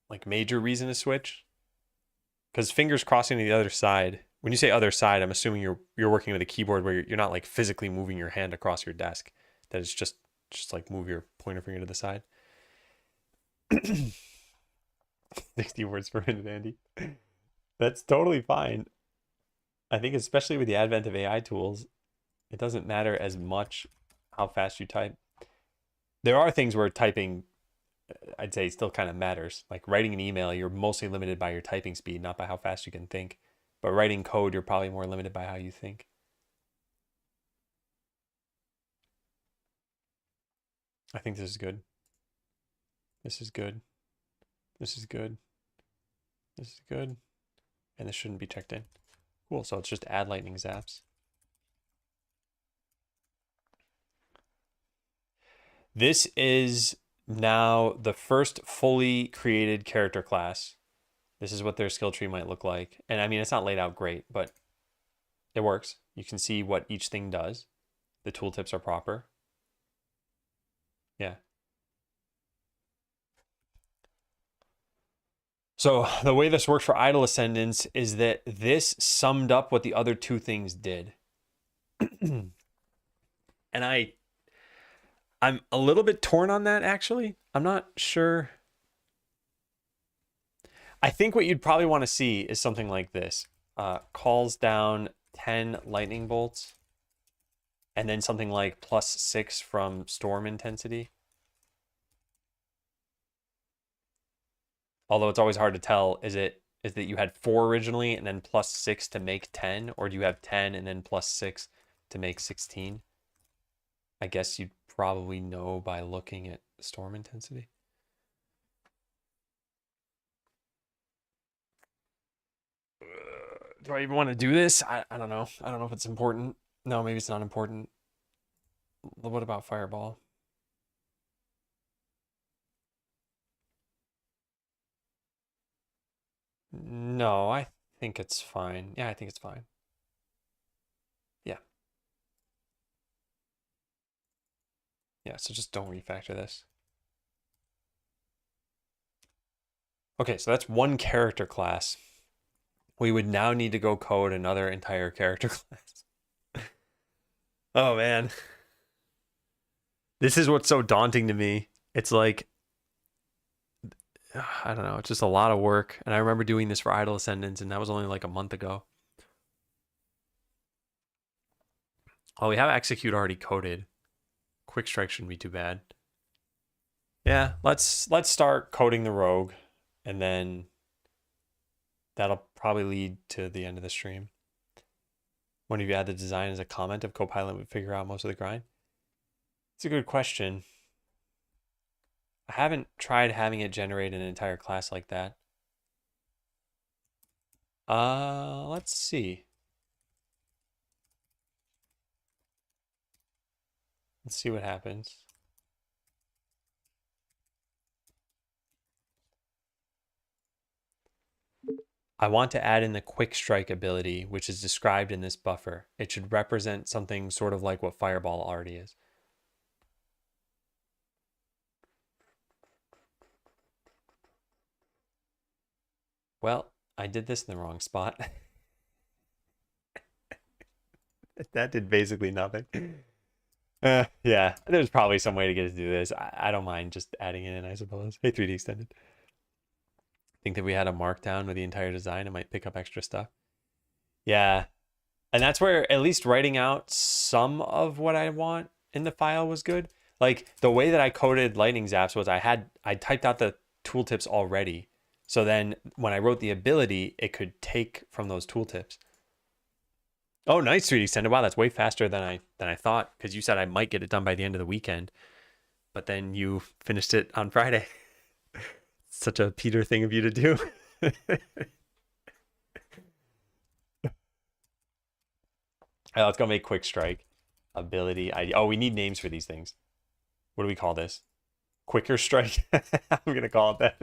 like major reason to switch. Because fingers crossing to the other side. When you say other side, I'm assuming you're working with a keyboard where you're not like physically moving your hand across your desk. That is just like move your pointer finger to the side. 60 words per minute, Andy. That's totally fine. I think especially with the advent of AI tools, it doesn't matter as much how fast you type. There are things where typing, I'd say, still kind of matters. Like writing an email, you're mostly limited by your typing speed, not by how fast you can think. But writing code, you're probably more limited by how you think. I think this is good. This is good. This is good. This is good. And this shouldn't be checked in. Cool, so it's just add lightning zaps. This is now the first fully created character class. This is what their skill tree might look like. And I mean, it's not laid out great, but it works. You can see what each thing does. The tooltips are proper. Yeah. So the way this worked for Idle Ascendants is that this summed up what the other two things did. And I'm a little bit torn on that, actually. I'm not sure. I think what you'd probably want to see is something like this. Calls down 10 lightning bolts, and then something like +6 from storm intensity. Although it's always hard to tell, is that you had 4 originally and then +6 to make 10, or do you have 10 and then +6 to make 16? I guess you'd probably know by looking at storm intensity. Do I even want to do this? I don't know. I don't know if it's important. No, maybe it's not important. What about fireball? No, I think it's fine. Yeah, I think it's fine. Yeah. Yeah, so just don't refactor this. Okay, so that's one character class. We would now need to go code another entire character class. Oh man. This is what's so daunting to me. It's like, I don't know, it's just a lot of work. And I remember doing this for Idle Ascendants, and that was only like a month ago. Oh, we have execute already coded. Quick strike shouldn't be too bad. Yeah, let's start coding the rogue, and then that'll probably lead to the end of the stream. When you add the design as a comment of Copilot would figure out most of the grind? It's a good question. I haven't tried having it generate an entire class like that. Let's see. Let's see what happens. I want to add in the quick strike ability, which is described in this buffer. It should represent something sort of like what Fireball already is. Well, I did this in the wrong spot. That did basically nothing. Yeah, there's probably some way to get it to do this. I don't mind just adding it in, I suppose. Hey, 3D extended. Think that we had a markdown with the entire design, it might pick up extra stuff. Yeah. And that's where at least writing out some of what I want in the file was good. Like the way that I coded lightning zaps was I typed out the tooltips already. So then when I wrote the ability, it could take from those tooltips. Oh, nice 3D extended. Wow, that's way faster than I thought, because you said I might get it done by the end of the weekend, but then you finished it on Friday. Such a Peter thing of you to do. All right, let's go make quick strike. Ability ID. Oh, we need names for these things. What do we call this? Quicker strike. I'm gonna call it that.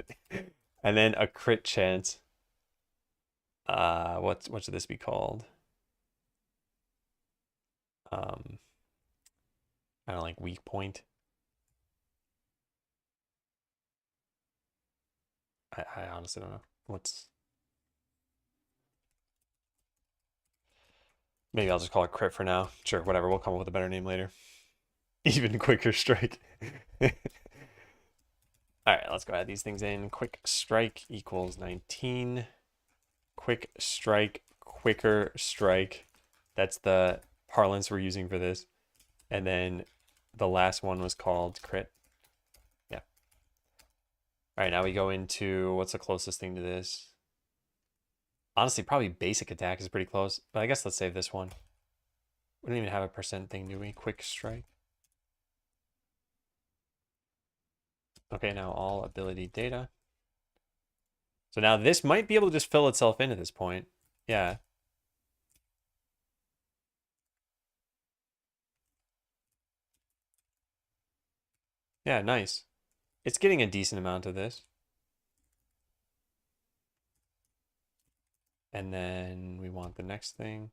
And then a crit chance. What should this be called? I don't like weak point. I honestly don't know. Maybe I'll just call it crit for now. Sure, whatever. We'll come up with a better name later. Even quicker strike. All right, let's go add these things in. Quick strike equals 19. Quick strike, quicker strike. That's the parlance we're using for this. And then the last one was called crit. Yeah. All right, now we go into what's the closest thing to this? Honestly, probably basic attack is pretty close, but I guess let's save this one. We don't even have a percent thing, do we? Quick strike. Okay, now all ability data. So now this might be able to just fill itself in at this point. Yeah. Yeah, nice. It's getting a decent amount of this. And then we want the next thing.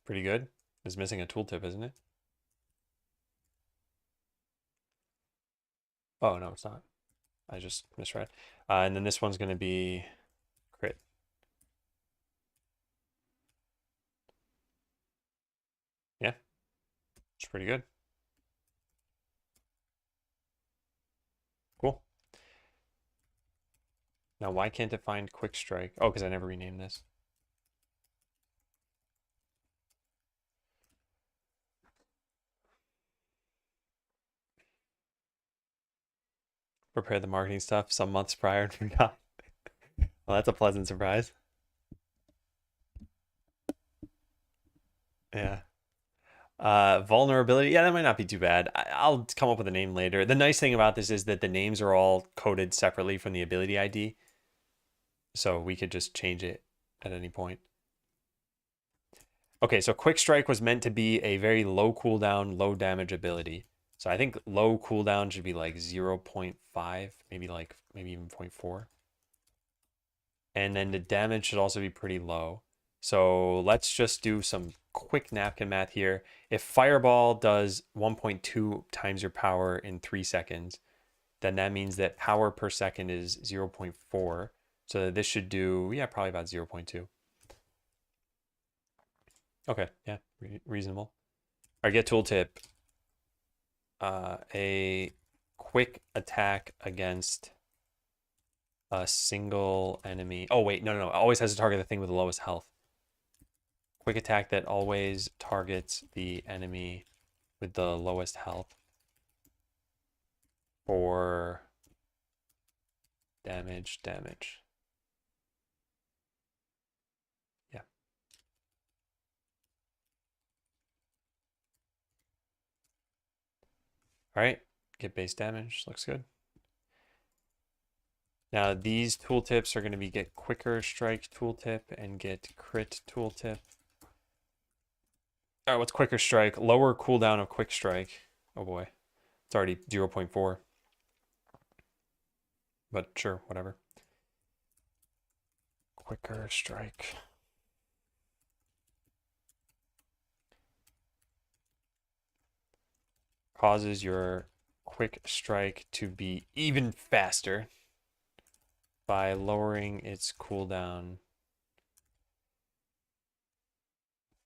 Pretty good. It's missing a tooltip, isn't it? Oh, no, it's not. I just misread. And then this one's going to be crit. Yeah, it's pretty good. Cool. Now, why can't it find quick strike? Oh, because I never renamed this. Prepare the marketing stuff some months prior and forgot. Well, that's a pleasant surprise. Yeah. Vulnerability. Yeah, that might not be too bad. I'll come up with a name later. The nice thing about this is that the names are all coded separately from the ability ID. So we could just change it at any point. Okay, so quick strike was meant to be a very low cooldown, low damage ability. So I think low cooldown should be like 0.5, maybe even 0.4. And then the damage should also be pretty low. So let's just do some quick napkin math here. If Fireball does 1.2 times your power in 3 seconds, then that means that power per second is 0.4. So this should do, yeah, probably about 0.2. Okay, yeah, reasonable. All right, get tooltip. A quick attack against a single enemy. Oh, wait, no. It always has to target the thing with the lowest health. Quick attack that always targets the enemy with the lowest health for damage. Yeah. All right, get base damage. Looks good. Now these tooltips are going to be get quicker strike tooltip and get crit tooltip. All right, what's quicker strike? Lower cooldown of quick strike. Oh boy, it's already 0.4. But sure, whatever. Quicker strike. Causes your quick strike to be even faster by lowering its cooldown.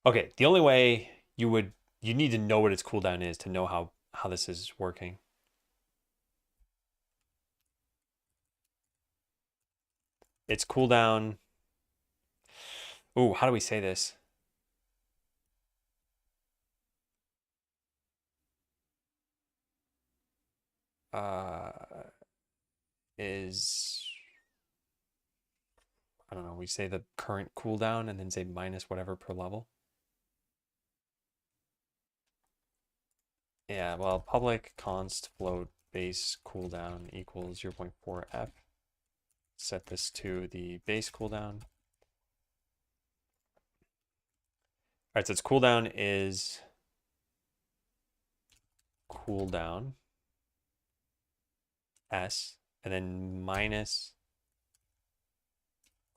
Okay, the only way you need to know what its cooldown is to know how this is working. Its cooldown. Ooh, how do we say this? Is, I don't know, we say the current cooldown and then say minus whatever per level. Yeah, well, public const float base cooldown equals 0.4 f. Set this to the base cooldown. All right, so its cooldown is cooldown S, and then minus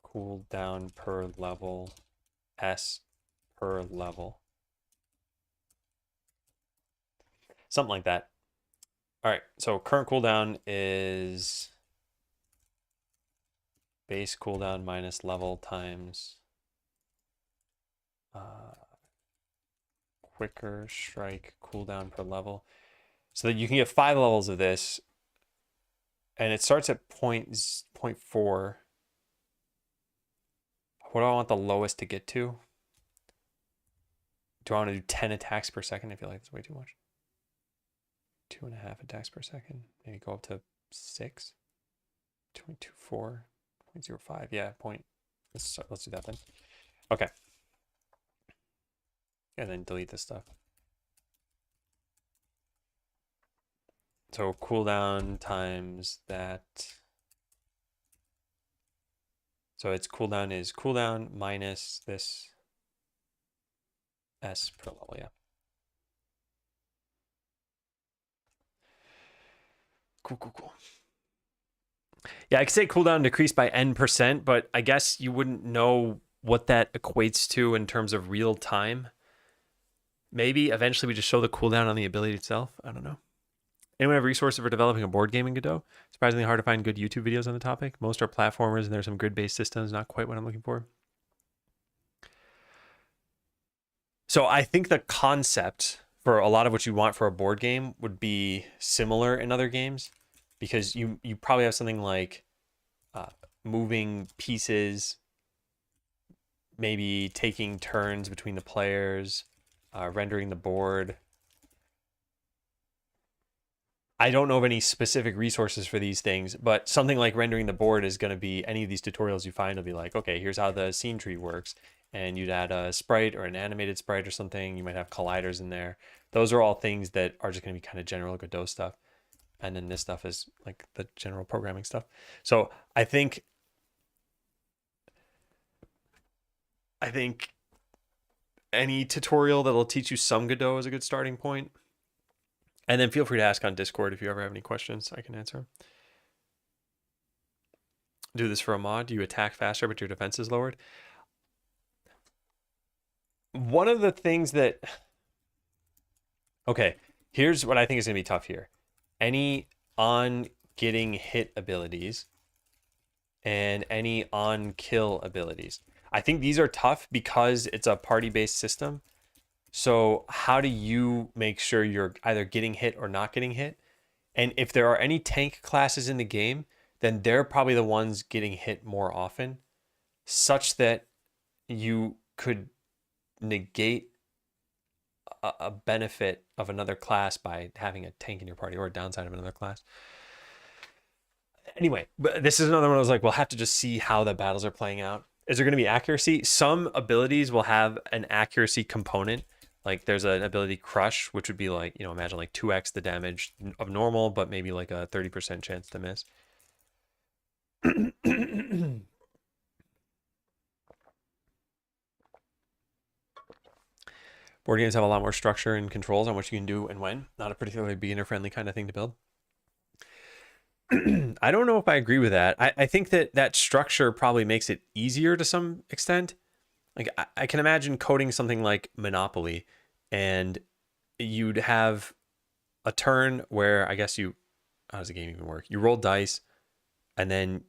cooldown per level S per level. Something like that. All right, so current cooldown is base cooldown minus level times quicker strike cooldown per level. So that you can get 5 levels of this, and it starts at 0.4. What do I want the lowest to get to? Do I want to do 10 attacks per second? I feel like that's way too much. 2.5 attacks per second. Maybe go up to 6. 0.24. 0.05. Yeah, let's do that then. Okay. And then delete this stuff. So cooldown times that. So its cooldown is cooldown minus this S per level, yeah. Cool. Yeah, I could say cooldown decreased by n%, but I guess you wouldn't know what that equates to in terms of real time. Maybe eventually we just show the cooldown on the ability itself. I don't know. Anyone have resources for developing a board game in Godot? Surprisingly hard to find good YouTube videos on the topic. Most are platformers and there's some grid-based systems, not quite what I'm looking for. So I think the concept for a lot of what you want for a board game would be similar in other games, because you probably have something like moving pieces, maybe taking turns between the players, rendering the board. I don't know of any specific resources for these things, but something like rendering the board is going to be, any of these tutorials you find will be like, okay, here's how the scene tree works. And you'd add a sprite or an animated sprite or something. You might have colliders in there. Those are all things that are just going to be kind of general Godot stuff. And then this stuff is like the general programming stuff. So I think any tutorial that'll teach you some Godot is a good starting point. And then feel free to ask on Discord if you ever have any questions. I can answer them. Do this for a mod. You attack faster, but your defense is lowered. One of the things that... Okay, here's what I think is going to be tough here. Any on getting hit abilities and any on kill abilities. I think these are tough because it's a party-based system. So how do you make sure you're either getting hit or not getting hit? And if there are any tank classes in the game, then they're probably the ones getting hit more often, such that you could negate a benefit of another class by having a tank in your party, or a downside of another class. Anyway, but this is another one I was like, we'll have to just see how the battles are playing out. Is there going to be accuracy? Some abilities will have an accuracy component. Like there's an ability Crush, which would be like, you know, imagine like 2x the damage of normal, but maybe like a 30% chance to miss. Board games have a lot more structure and controls on what you can do and when. Not a particularly beginner-friendly kind of thing to build. I don't know if I agree with that. I think that that structure probably makes it easier to some extent. Like I can imagine coding something like Monopoly, and you'd have a turn where I guess you, how does the game even work? You roll dice, and then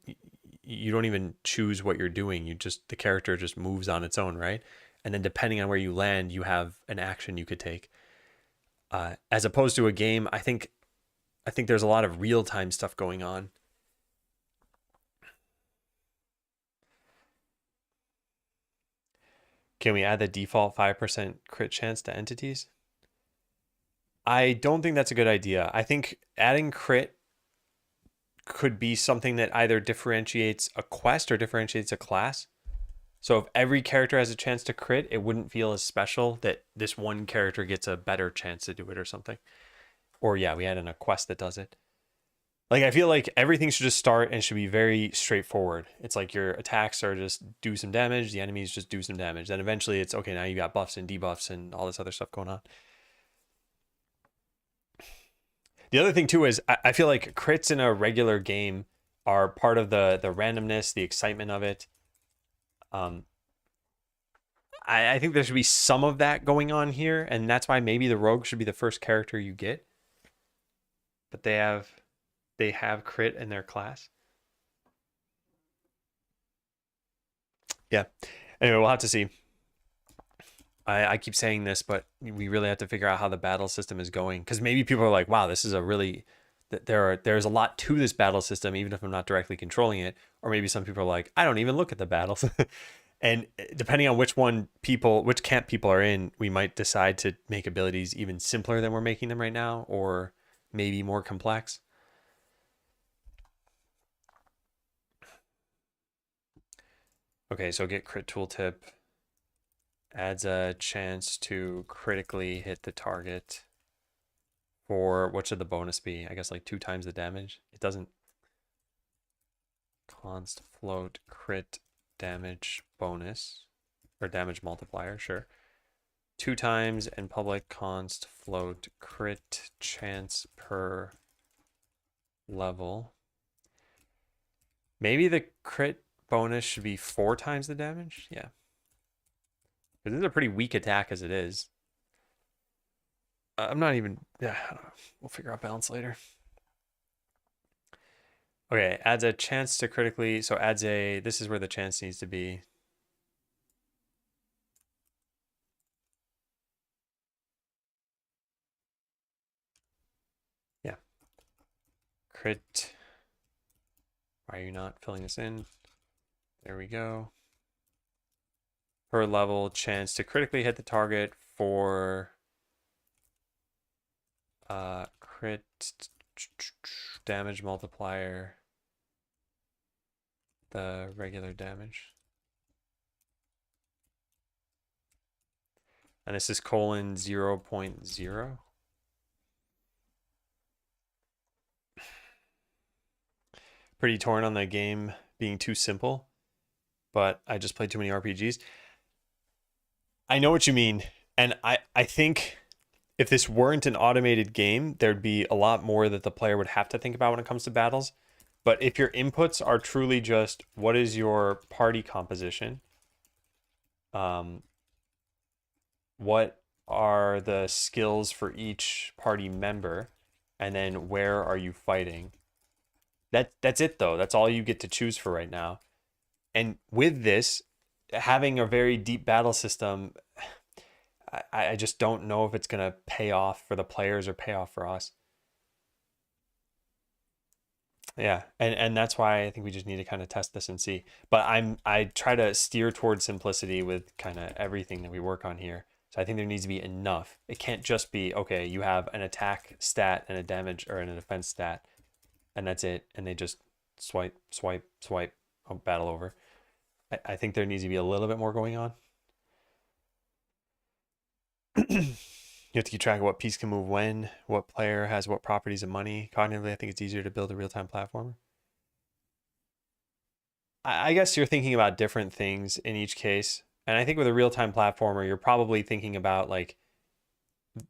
you don't even choose what you're doing. You just, the character just moves on its own, right? And then depending on where you land, you have an action you could take. As opposed to a game, I think there's a lot of real-time stuff going on. Can we add the default 5% crit chance to entities? I don't think that's a good idea. I think adding crit could be something that either differentiates a quest or differentiates a class. So if every character has a chance to crit, it wouldn't feel as special that this one character gets a better chance to do it or something. Or yeah, we add in a quest that does it. Like, I feel like everything should just start and should be very straightforward. It's like your attacks are just do some damage, the enemies just do some damage. Then eventually it's, okay, now you got buffs and debuffs and all this other stuff going on. The other thing too is I feel like crits in a regular game are part of the randomness, the excitement of it. I think there should be some of that going on here, and that's why maybe the rogue should be the first character you get. But they have crit in their class. Yeah. Anyway, we'll have to see. I keep saying this, but we really have to figure out how the battle system is going, because maybe people are like, wow, this is a really, there's a lot to this battle system, even if I'm not directly controlling it. Or maybe some people are like, I don't even look at the battles. And depending on which camp people are in, we might decide to make abilities even simpler than we're making them right now, or maybe more complex. Okay, so get crit tooltip adds a chance to critically hit the target for, what should the bonus be? I guess like 2 times the damage. It doesn't. Const float crit damage bonus, or damage multiplier, sure. 2 times and public const float crit chance per level. Maybe the crit bonus should be 4 times the damage. Yeah, because this is a pretty weak attack as it is. I'm not even, yeah, we'll figure out balance later. Okay, adds a chance to critically, so adds a, this is where the chance needs to be. Yeah. Crit. Why are you not filling this in? There we go. Per level, chance to critically hit the target for crit damage multiplier, the regular damage. And this is colon 0.0. Pretty torn on the game being too simple, but I just played too many RPGs. I know what you mean, and I think if this weren't an automated game, there'd be a lot more that the player would have to think about when it comes to battles. But if your inputs are truly just what is your party composition, what are the skills for each party member, and then where are you fighting? That's it though. That's all you get to choose for right now. And with this, having a very deep battle system, I just don't know if it's gonna pay off for the players or pay off for us. Yeah, and that's why I think we just need to kind of test this and see. But I try to steer towards simplicity with kind of everything that we work on here. So I think there needs to be enough. It can't just be, okay, you have an attack stat and a damage or an defense stat, and that's it. And they just swipe, swipe, swipe, battle over. I think there needs to be a little bit more going on. You have to keep track of what piece can move when, what player has what properties of money. Cognitively, I think it's easier to build a real-time platformer. I guess you're thinking about different things in each case. And I think with a real-time platformer, you're probably thinking about like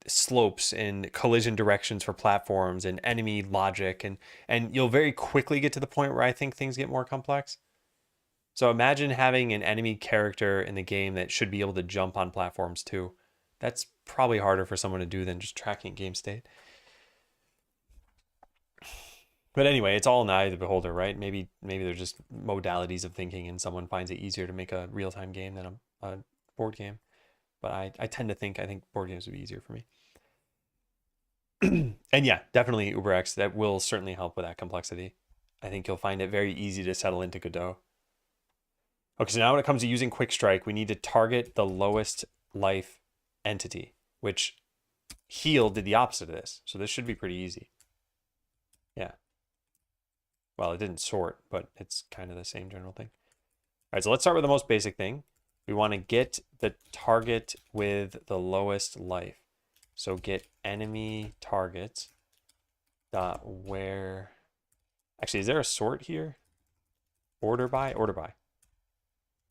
slopes and collision directions for platforms and enemy logic. And you'll very quickly get to the point where I think things get more complex. So imagine having an enemy character in the game that should be able to jump on platforms too. That's probably harder for someone to do than just tracking game state. But anyway, it's all in the eye of the beholder, right? Maybe there's just modalities of thinking and someone finds it easier to make a real-time game than a board game. But I tend to think, I think board games would be easier for me. And yeah, definitely UberX, that will certainly help with that complexity. I think you'll find it very easy to settle into Godot. Okay, so now when it comes to using Quick Strike, we need to target the lowest life entity, which heal did the opposite of this. So this should be pretty easy. Yeah. Well, it didn't sort, but it's kind of the same general thing. All right, so let's start with the most basic thing. We want to get the target with the lowest life. So get enemy target dot where. Actually, is there a sort here? Order by? Order by.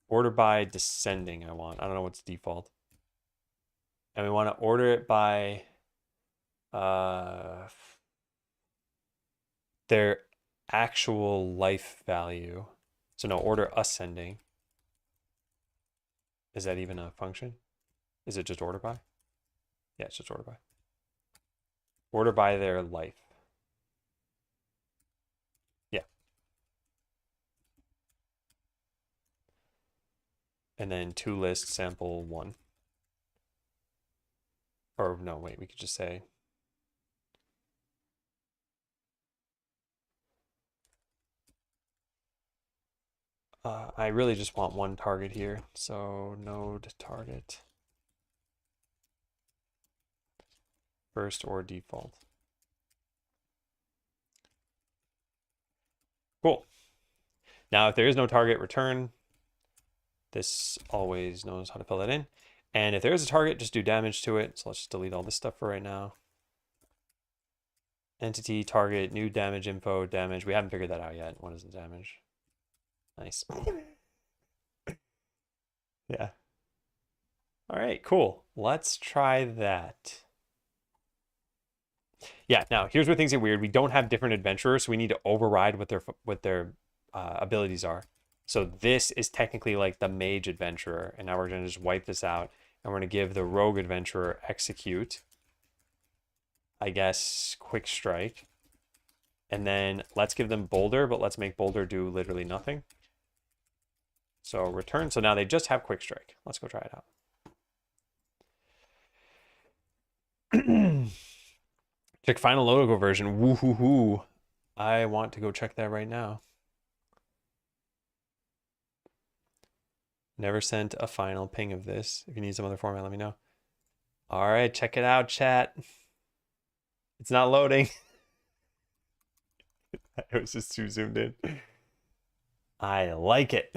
Order by descending, I want. I don't know what's default. And we want to order it by their actual life value. So no, order ascending. Is that even a function? Is it just order by? Yeah, it's just order by. Order by their life. Yeah. And then toList sample 1. Or no, wait, we could just say I really just want one target here. So node target. First or default. Cool. Now, if there is no target, return. This always knows how to fill that in. And if there is a target, just do damage to it. So let's just delete all this stuff for right now. Entity, target, new damage info, damage. We haven't figured that out yet. What is the damage? Nice. Yeah. All right, cool. Let's try that. Yeah, now here's where things get weird. We don't have different adventurers, so we need to override what their abilities are. So this is technically like the mage adventurer, and now we're going to just wipe this out, and we're going to give the rogue adventurer execute, I guess, quick strike, and then let's give them boulder, but let's make boulder do literally nothing. So return. So now they just have quick strike. Let's go try it out. Check final logo version. Woohoo! I want to go check that right now. Never sent a final ping of this. If you need some other format, let me know. All right, check it out, chat. It's not loading. It was just too zoomed in. I like it.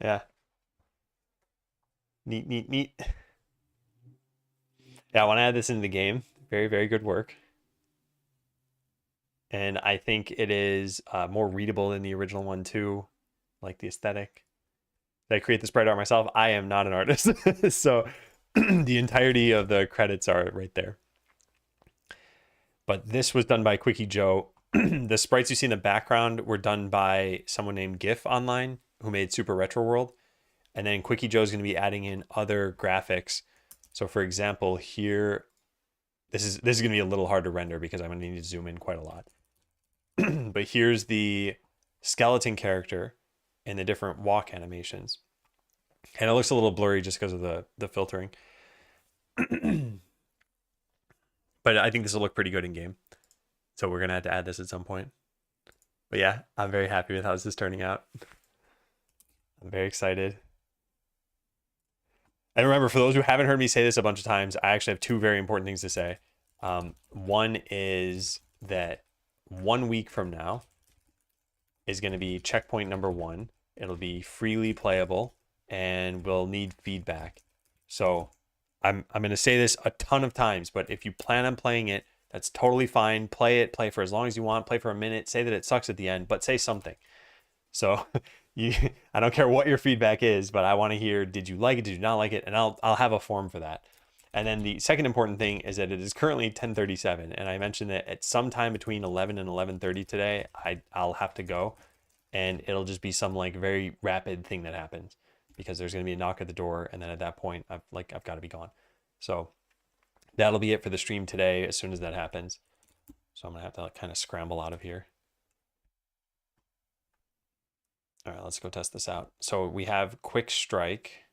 Yeah. Neat, neat, neat. Yeah, I want to add this into the game. Very, very good work. And I think it is more readable than the original one too. Like the aesthetic. Did I create the sprite art myself? I am not an artist. So the entirety of the credits are right there. But this was done by Quickie Joe. The sprites you see in the background were done by someone named GIF Online, who made Super Retro World. And then Quickie Joe is going to be adding in other graphics. So for example, here, this is going to be a little hard to render because I'm going to need to zoom in quite a lot. But here's the skeleton character and the different walk animations. And it looks a little blurry just because of the filtering. But I think this will look pretty good in game. So we're going to have to add this at some point. But yeah, I'm very happy with how this is turning out. I'm very excited. And remember, for those who haven't heard me say this a bunch of times, I actually have two very important things to say. One is that 1 week from now is going to be checkpoint number 1. It'll be freely playable and we'll need feedback. So I'm going to say this a ton of times, but if you plan on playing it, that's totally fine. Play it, play for as long as you want, play for a minute, say that it sucks at the end, but say something. So I don't care what your feedback is, but I want to hear, did you like it? Did you not like it? And I'll have a form for that. And then the second important thing is that it is currently 10:37. And I mentioned that at some time between 11 and 11:30 today, I'll have to go, and it'll just be some like very rapid thing that happens because there's going to be a knock at the door. And then at that point, I've got to be gone. So that'll be it for the stream today as soon as that happens. So I'm going to have to like, kind of scramble out of here. All right, let's go test this out. So we have quick strike.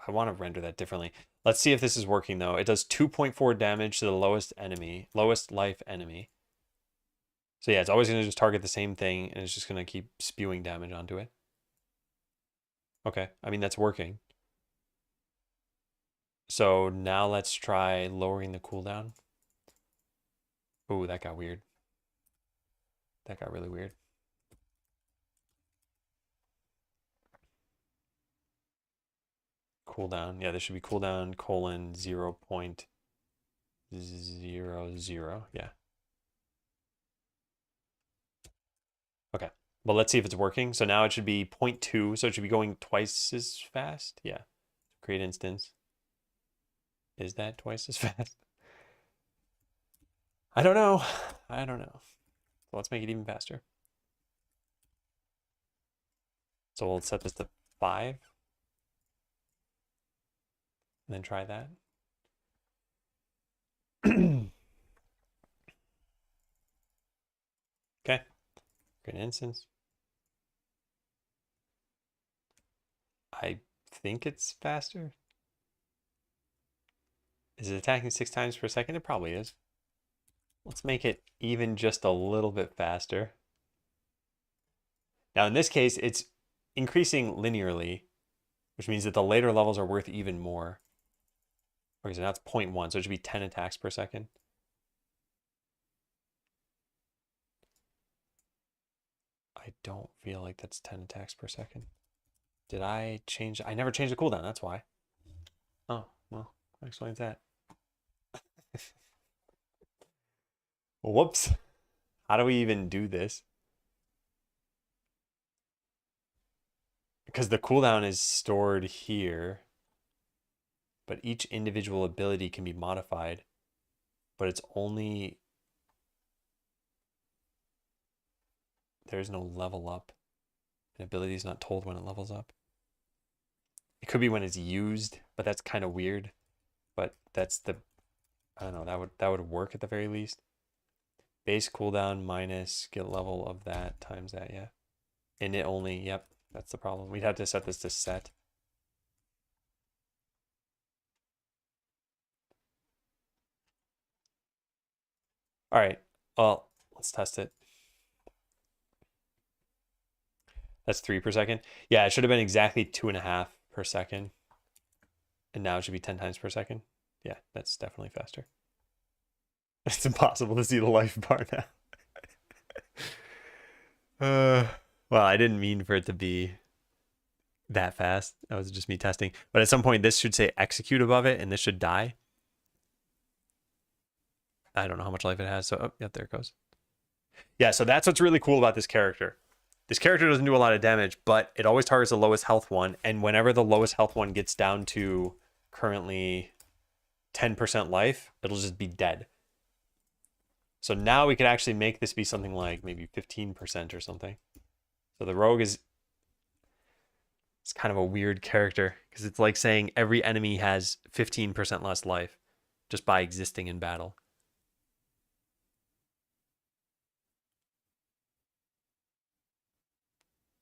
I want to render that differently. Let's see if this is working though. It does 2.4 damage to the lowest life enemy. So yeah, it's always going to just target the same thing and it's just going to keep spewing damage onto it. Okay, I mean, that's working. So now let's try lowering the cooldown. Ooh, that got weird. That got really weird. Cooldown. Yeah, this should be cooldown : 0.00. Yeah. Okay. Well, let's see if it's working. So now it should be 0.2. So it should be going twice as fast. Yeah. Create instance. Is that twice as fast? I don't know. I don't know. So let's make it even faster. So we'll set this to 5. And then try that. Okay. Create an instance. I think it's faster. Is it attacking 6 times per second? It probably is. Let's make it even just a little bit faster. Now in this case, it's increasing linearly, which means that the later levels are worth even more. Okay, so now it's 0.1, so it should be 10 attacks per second. I don't feel like that's 10 attacks per second. Did I change? I never changed the cooldown, that's why. Oh, well, that explains that. Whoops. How do we even do this? Because the cooldown is stored here, but each individual ability can be modified, but it's only... There's no level up. An ability is not told when it levels up. It could be when it's used, but that's kind of weird. But that's the... I don't know, that would work at the very least. Base cooldown minus skill level of that times that, yeah. And it only, yep, that's the problem. We'd have to set this to set. All right, well, let's test it. That's 3 per second. Yeah, it should have been exactly 2.5 per second. And now it should be 10 times per second. Yeah, that's definitely faster. It's impossible to see the life bar now. Well, I didn't mean for it to be that fast. That was just me testing. But at some point, this should say execute above it, and this should die. I don't know how much life it has. So, oh, yep, there it goes. Yeah, so that's what's really cool about this character. This character doesn't do a lot of damage, but it always targets the lowest health one. And whenever the lowest health one gets down to currently 10% life, it'll just be dead. So now we could actually make this be something like maybe 15% or something. So the rogue is... It's kind of a weird character because it's like saying every enemy has 15% less life just by existing in battle.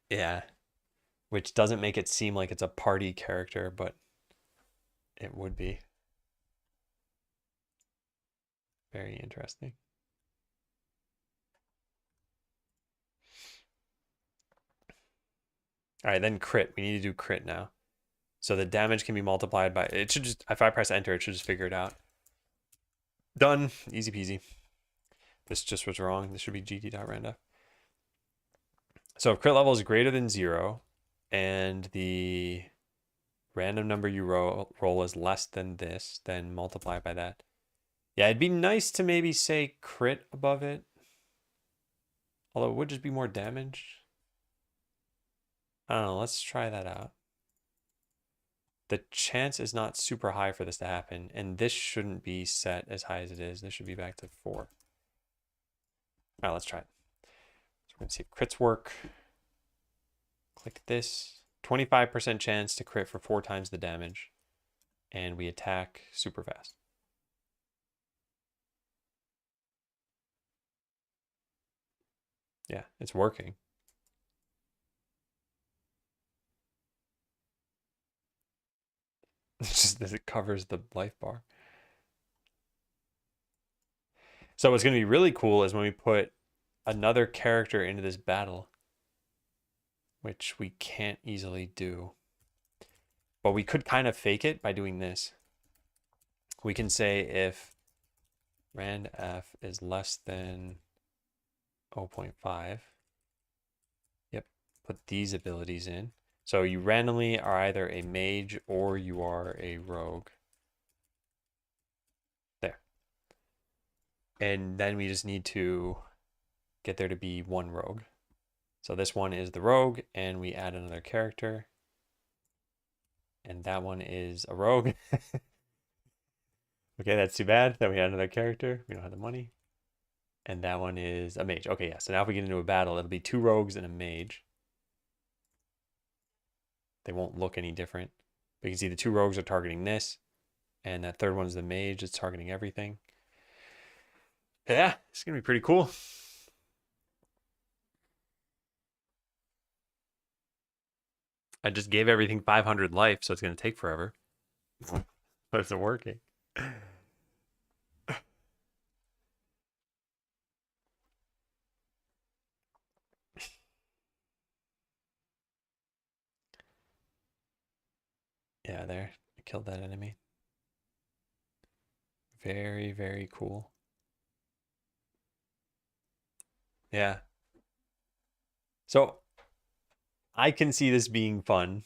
Yeah. Which doesn't make it seem like it's a party character, but it would be. Very interesting. All right, then crit. We need to do crit now. So the damage can be multiplied by... It should just... If I press enter, it should just figure it out. Done. Easy peasy. This just was wrong. This should be gt.random. So if crit level is greater than 0 and the random number you roll is less than this, then multiply by that. Yeah, it'd be nice to maybe say crit above it. Although it would just be more damage. I don't know. Let's try that out. The chance is not super high for this to happen, and this shouldn't be set as high as it is. This should be back to 4. All right, let's try it. So we're going to see if crits work. Click this. 25% chance to crit for 4 times the damage. And we attack super fast. Yeah, it's working. It's just that it covers the life bar. So what's going to be really cool is when we put another character into this battle, which we can't easily do. But we could kind of fake it by doing this. We can say if randf is less than 0.5, yep, put these abilities in. So you randomly are either a mage or you are a rogue. There. And then we just need to get there to be 1 rogue. So this one is the rogue, and we add another character. And that one is a rogue. Okay, that's too bad. Then we add another character. We don't have the money. And that one is a mage. Okay, yeah. So now if we get into a battle, it'll be 2 rogues and a mage. They won't look any different. But you can see the 2 rogues are targeting this. And that third one's the mage. It's targeting everything. Yeah, it's going to be pretty cool. I just gave everything 500 life, so it's going to take forever. But it's working. Yeah, there. I killed that enemy. Very, very cool. Yeah. So I can see this being fun.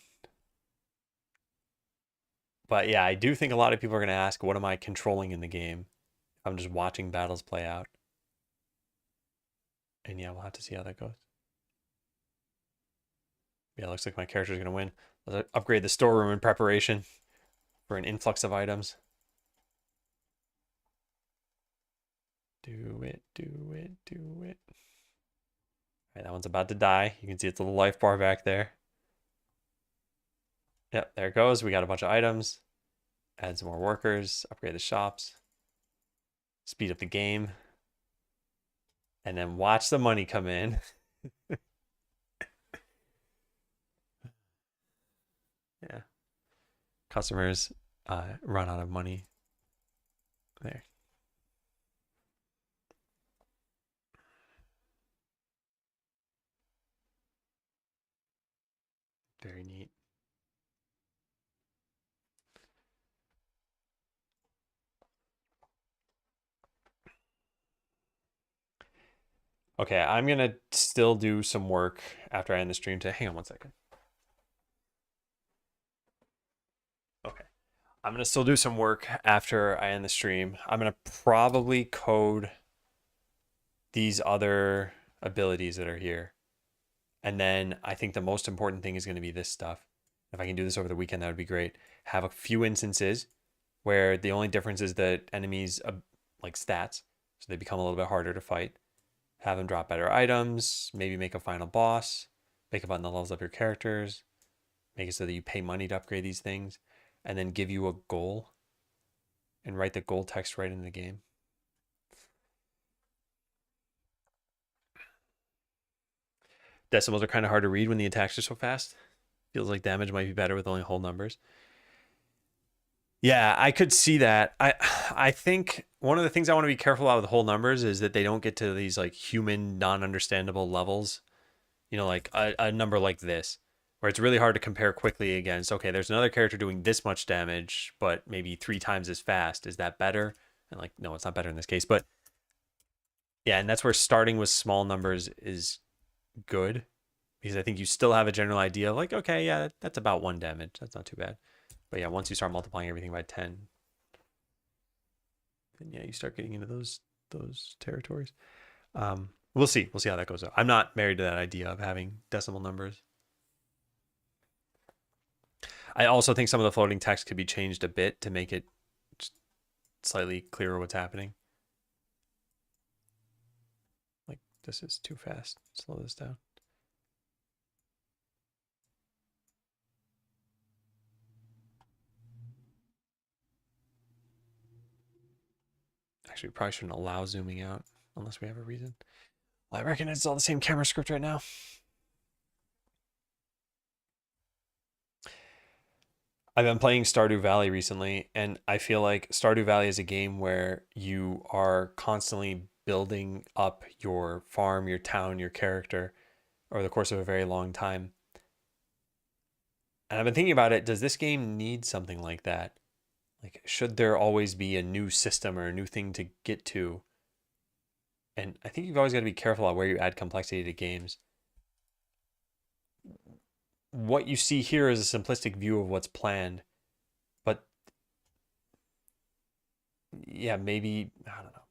But yeah, I do think a lot of people are going to ask, what am I controlling in the game? I'm just watching battles play out. And yeah, we'll have to see how that goes. Yeah, looks like my character's going to win. Let's upgrade the storeroom in preparation for an influx of items. Do it, do it, do it. All right, that one's about to die. You can see it's a little life bar back there. Yep, there it goes. We got a bunch of items. Add some more workers. Upgrade the shops. Speed up the game. And then watch the money come in. Yeah. Customers run out of money. There. Very neat. Okay, I'm going to still do some work after I end the stream to... Hang on one second. Okay. I'm going to still do some work after I end the stream. I'm going to probably code these other abilities that are here. And then I think the most important thing is going to be this stuff. If I can do this over the weekend, that would be great. Have a few instances where the only difference is the enemies like stats, so they become a little bit harder to fight. Have them drop better items, maybe make a final boss, make a button that levels up your characters, make it so that you pay money to upgrade these things, and then give you a goal and write the goal text right in the game. Decimals are kind of hard to read when the attacks are so fast. Feels like damage might be better with only whole numbers. Yeah, I could see that. I think one of the things I want to be careful about with whole numbers is that they don't get to these like human non-understandable levels. You know, like a number like this, where it's really hard to compare quickly against, okay, there's another character doing this much damage, but maybe 3 times as fast. Is that better? And like, no, it's not better in this case. But yeah, and that's where starting with small numbers is good, because I think you still have a general idea of like, okay, yeah, that's about 1 damage. That's not too bad. But yeah, once you start multiplying everything by 10, then yeah, you start getting into those territories. We'll see. We'll see how that goes. I'm not married to that idea of having decimal numbers. I also think some of the floating text could be changed a bit to make it slightly clearer what's happening. Like, this is too fast. Slow this down. Actually, we probably shouldn't allow zooming out unless we have a reason. Well, I reckon it's all the same camera script right now. I've been playing Stardew Valley recently, and I feel like Stardew Valley is a game where you are constantly building up your farm, your town, your character over the course of a very long time. And I've been thinking about it, does this game need something like that? Like, should there always be a new system or a new thing to get to? And I think you've always got to be careful about where you add complexity to games. What you see here is a simplistic view of what's planned, but yeah, maybe, I don't know.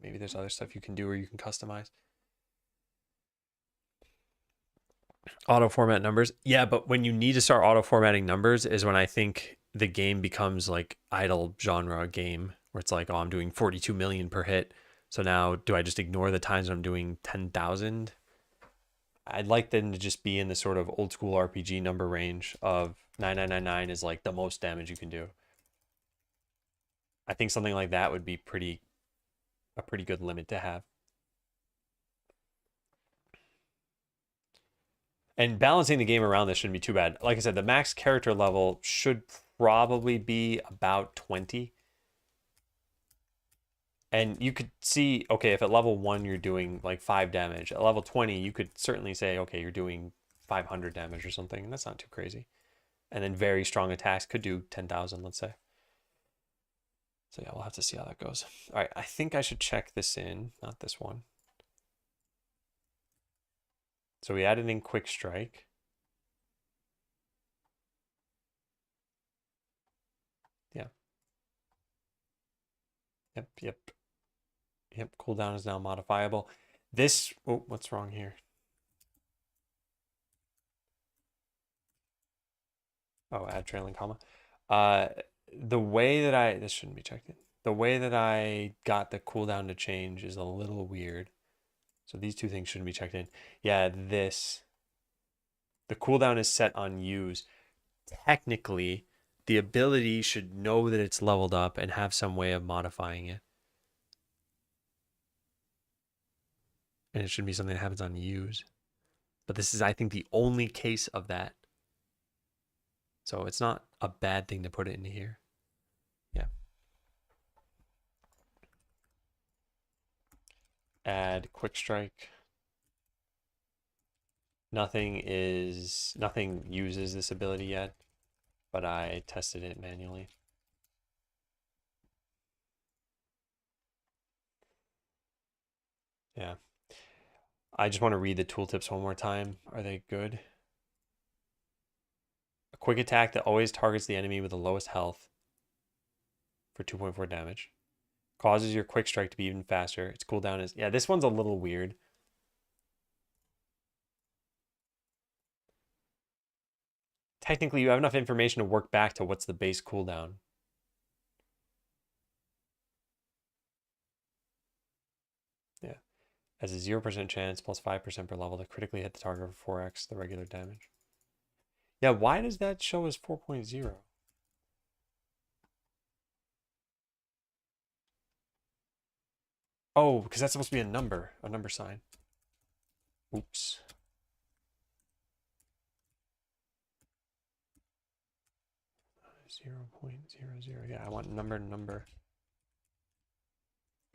Maybe there's other stuff you can do or you can customize. Auto format numbers. Yeah, but when you need to start auto formatting numbers is when I think the game becomes like idle genre game, where it's like, oh, I'm doing 42 million per hit. So now do I just ignore the times when I'm doing 10,000? I'd like them to just be in the sort of old school RPG number range of 9999 is like the most damage you can do. I think something like that would be a pretty good limit to have. And balancing the game around this shouldn't be too bad. Like I said, the max character level should probably be about 20. And you could see, okay, if at level 1 you're doing like 5 damage, at level 20 you could certainly say, okay, you're doing 500 damage or something, and that's not too crazy. And then very strong attacks could do 10,000, let's say. So yeah, we'll have to see how that goes. All right, I think I should check this in, not this one. So we added in Quick Strike. Yeah. Yep. Cooldown is now modifiable. This, oh, what's wrong here? Oh, add trailing comma. The way that this shouldn't be checked in. The way that I got the cooldown to change is a little weird. So these two things shouldn't be checked in. Yeah, the cooldown is set on use. Technically, the ability should know that it's leveled up and have some way of modifying it. And it shouldn't be something that happens on use. But this is, I think, the only case of that. So it's not a bad thing to put it into here. Yeah. Add Quick Strike. Nothing uses this ability yet, but I tested it manually. Yeah. I just want to read the tooltips one more time. Are they good? A quick attack that always targets the enemy with the lowest health for 2.4 damage. Causes your quick strike to be even faster. Its cooldown is... Yeah, this one's a little weird. technically you have enough information to work back to what's the base cooldown. Yeah. Has a 0% chance plus 5% per level to critically hit the target for 4x the regular damage. Yeah, why does that show as 4.0? Oh, because that's supposed to be a number sign. Oops. Zero 0.00. Yeah, I want number.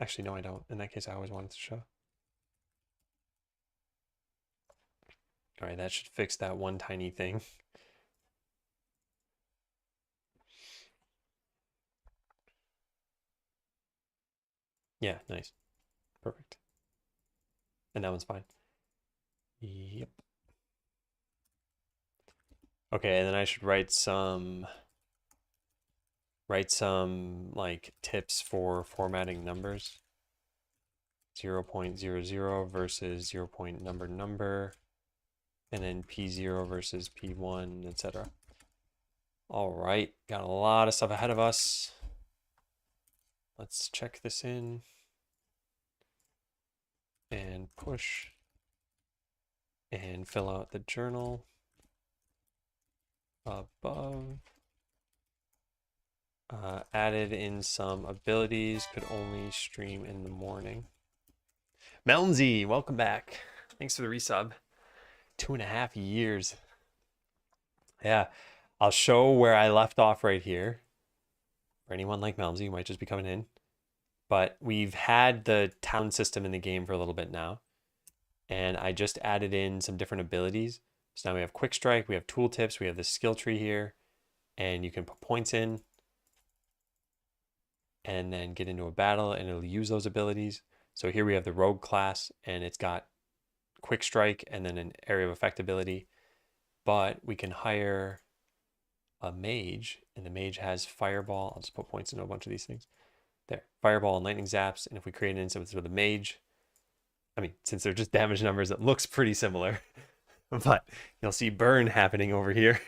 Actually, no, I don't. In that case, I always want it to show. All right, that should fix that one tiny thing. Yeah, nice. Perfect. And that one's fine. Yep. Okay, and then I should write some like tips for formatting numbers. 0.00 versus 0. Number, and then P0 versus P1, etc. All right, got a lot of stuff ahead of us. Let's check this in and push and fill out the journal above. Added in some abilities, could only stream in the morning. Melnsy, welcome back. Thanks for the resub. 2.5 years. Yeah, I'll show where I left off right here. For anyone like Melmsy, you might just be coming in. But we've had the town system in the game for a little bit now. And I just added in some different abilities. So now we have Quick Strike, we have tooltips, we have the skill tree here. And you can put points in. And then get into a battle and it'll use those abilities. So here we have the rogue class and it's got quick strike and then an area of effect ability. But we can hire a mage and the mage has fireball. I'll just put points into a bunch of these things. There, fireball and lightning zaps. And if we create an instance with a mage, I mean, since they're just damage numbers, it looks pretty similar. But you'll see burn happening over here.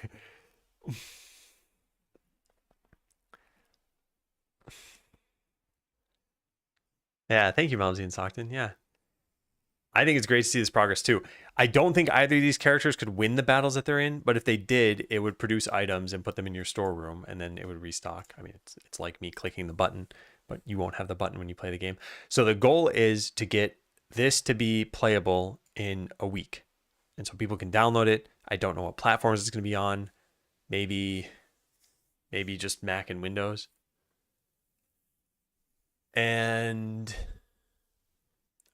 Yeah, thank you, Malmsey and Sockton. Yeah. I think it's great to see this progress too. I don't think either of these characters could win the battles that they're in, but if they did, it would produce items and put them in your storeroom, and then it would restock. I mean, it's like me clicking the button, but you won't have the button when you play the game. So the goal is to get this to be playable in a week, and so people can download it. I don't know what platforms it's going to be on. Maybe just Mac and Windows. And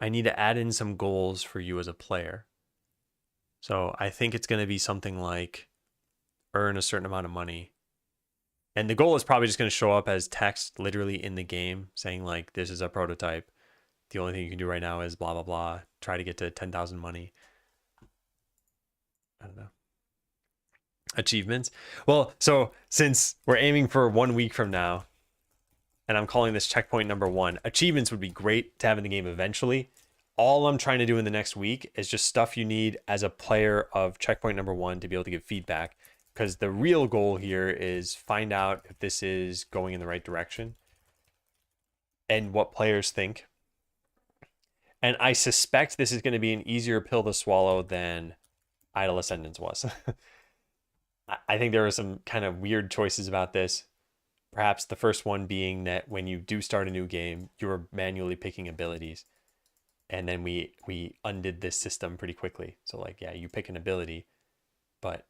I need to add in some goals for you as a player. So I think it's going to be something like earn a certain amount of money. And the goal is probably just going to show up as text literally in the game saying like, this is a prototype. The only thing you can do right now is blah, blah, blah. Try to get to 10,000 money. I don't know. Achievements. Well, so since we're aiming for 1 week from now, and I'm calling this checkpoint number 1, achievements would be great to have in the game eventually. All I'm trying to do in the next week is just stuff you need as a player of checkpoint number 1 to be able to give feedback. Because the real goal here is find out if this is going in the right direction and what players think. And I suspect this is going to be an easier pill to swallow than Idle Ascendance was. I think there are some kind of weird choices about this. Perhaps the first one being that when you do start a new game, you're manually picking abilities. And then we undid this system pretty quickly. So like, yeah, you pick an ability, but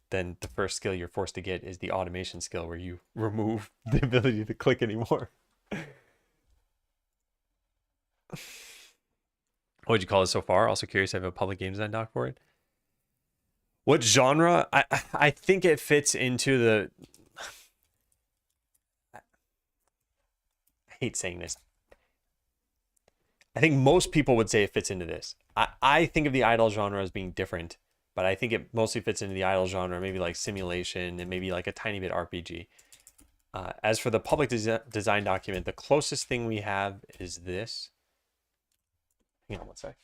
then the first skill you're forced to get is the automation skill where you remove the ability to click anymore. What would you call it so far? Also curious, I have a public game design doc for it. What genre? I think it fits into the... I hate saying this. I think most people would say it fits into this. I think of the idle genre as being different, but I think it mostly fits into the idle genre, maybe like simulation and maybe like a tiny bit RPG. As for the public design document, the closest thing we have is this. Hang on one sec.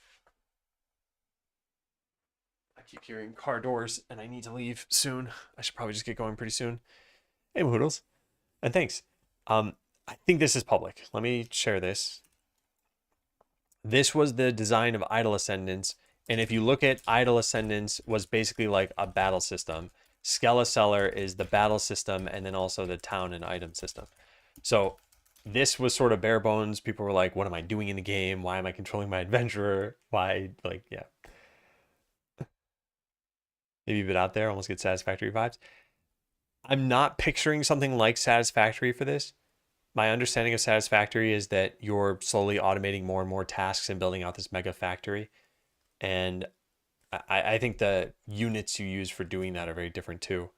I keep hearing car doors and I need to leave soon. I should probably just get going pretty soon. Hey, Mahoodles. And thanks. I think this is public. Let me share this. This was the design of Idle Ascendance. And if you look at Idle Ascendance was basically like a battle system. Skeleseller is the battle system and then also the town and item system. So this was sort of bare bones. People were like, what am I doing in the game? Why am I controlling my adventurer? Why, like, yeah. Maybe a bit out there, almost get Satisfactory vibes. I'm not picturing something like Satisfactory for this. My understanding of Satisfactory is that you're slowly automating more and more tasks and building out this mega factory. And I think the units you use for doing that are very different too.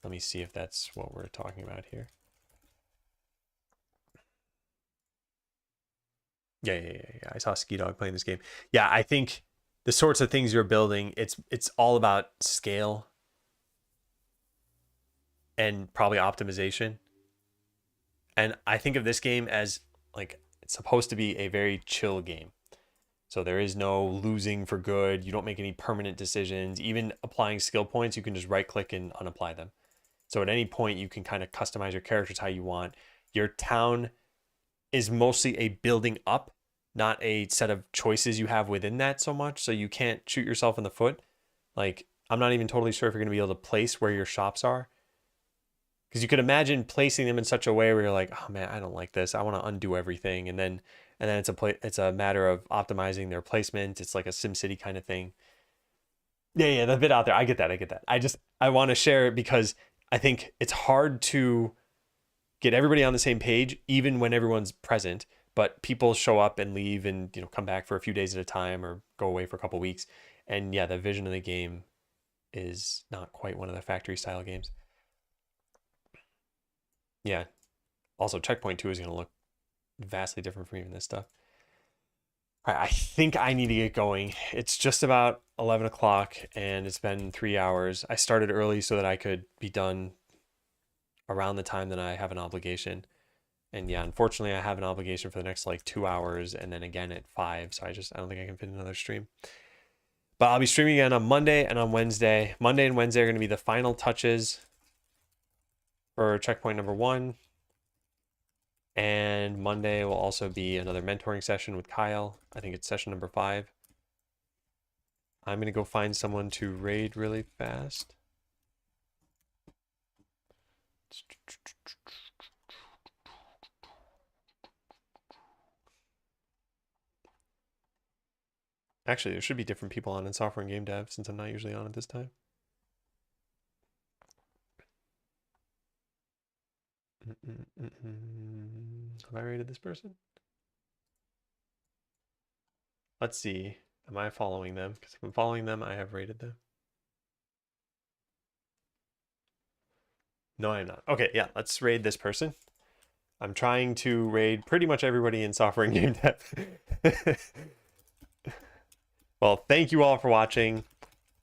Let me see if that's what we're talking about here. Yeah. I saw Ski Dog playing this game. Yeah, I think the sorts of things you're building, it's all about scale and probably optimization. And I think of this game as like it's supposed to be a very chill game. So there is no losing for good. You don't make any permanent decisions. Even applying skill points, you can just right click and unapply them. So at any point, you can kind of customize your characters how you want. Your town is mostly a building up, not a set of choices you have within that so much. So you can't shoot yourself in the foot. Like, I'm not even totally sure if you're going to be able to place where your shops are. Because you could imagine placing them in such a way where you're like, oh man, I don't like this. I want to undo everything. And then it's a matter of optimizing their placement. It's like a SimCity kind of thing. Yeah, the bit out there. I get that. I want to share it because I think it's hard to get everybody on the same page, even when everyone's present. But people show up and leave and come back for a few days at a time or go away for a couple weeks. And yeah, the vision of the game is not quite one of the factory style games. Yeah. Also, Checkpoint 2 is going to look vastly different from even this stuff. All right, I think I need to get going. It's just about 11 o'clock and it's been 3 hours. I started early so that I could be done around the time that I have an obligation. And yeah, unfortunately, I have an obligation for the next like 2 hours and then again at 5. So I don't think I can fit another stream. But I'll be streaming again on Monday and on Wednesday. Monday and Wednesday are going to be the final touches for checkpoint number 1. And Monday will also be another mentoring session with Kyle. I think it's session number 5. I'm going to go find someone to raid really fast. Actually, there should be different people on in software and game dev since I'm not usually on at this time. Have I rated this person? Let's see. Am I following them? Because if I'm following them, I have rated them. No, I'm not. Okay, yeah, let's raid this person. I'm trying to raid pretty much everybody in software and game dev. Well, thank you all for watching.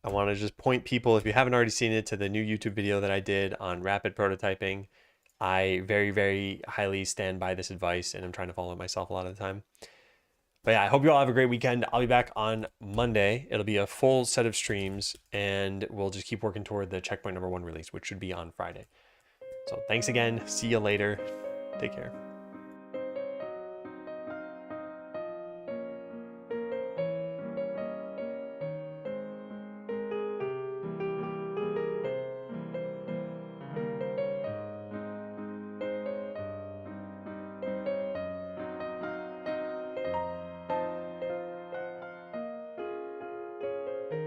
I want to just point people, if you haven't already seen it, to the new YouTube video that I did on rapid prototyping. I very, very highly stand by this advice, and I'm trying to follow it myself a lot of the time. But yeah, I hope you all have a great weekend. I'll be back on Monday. It'll be a full set of streams, and we'll just keep working toward the checkpoint number 1 release, which should be on Friday. So thanks again. See you later. Take care.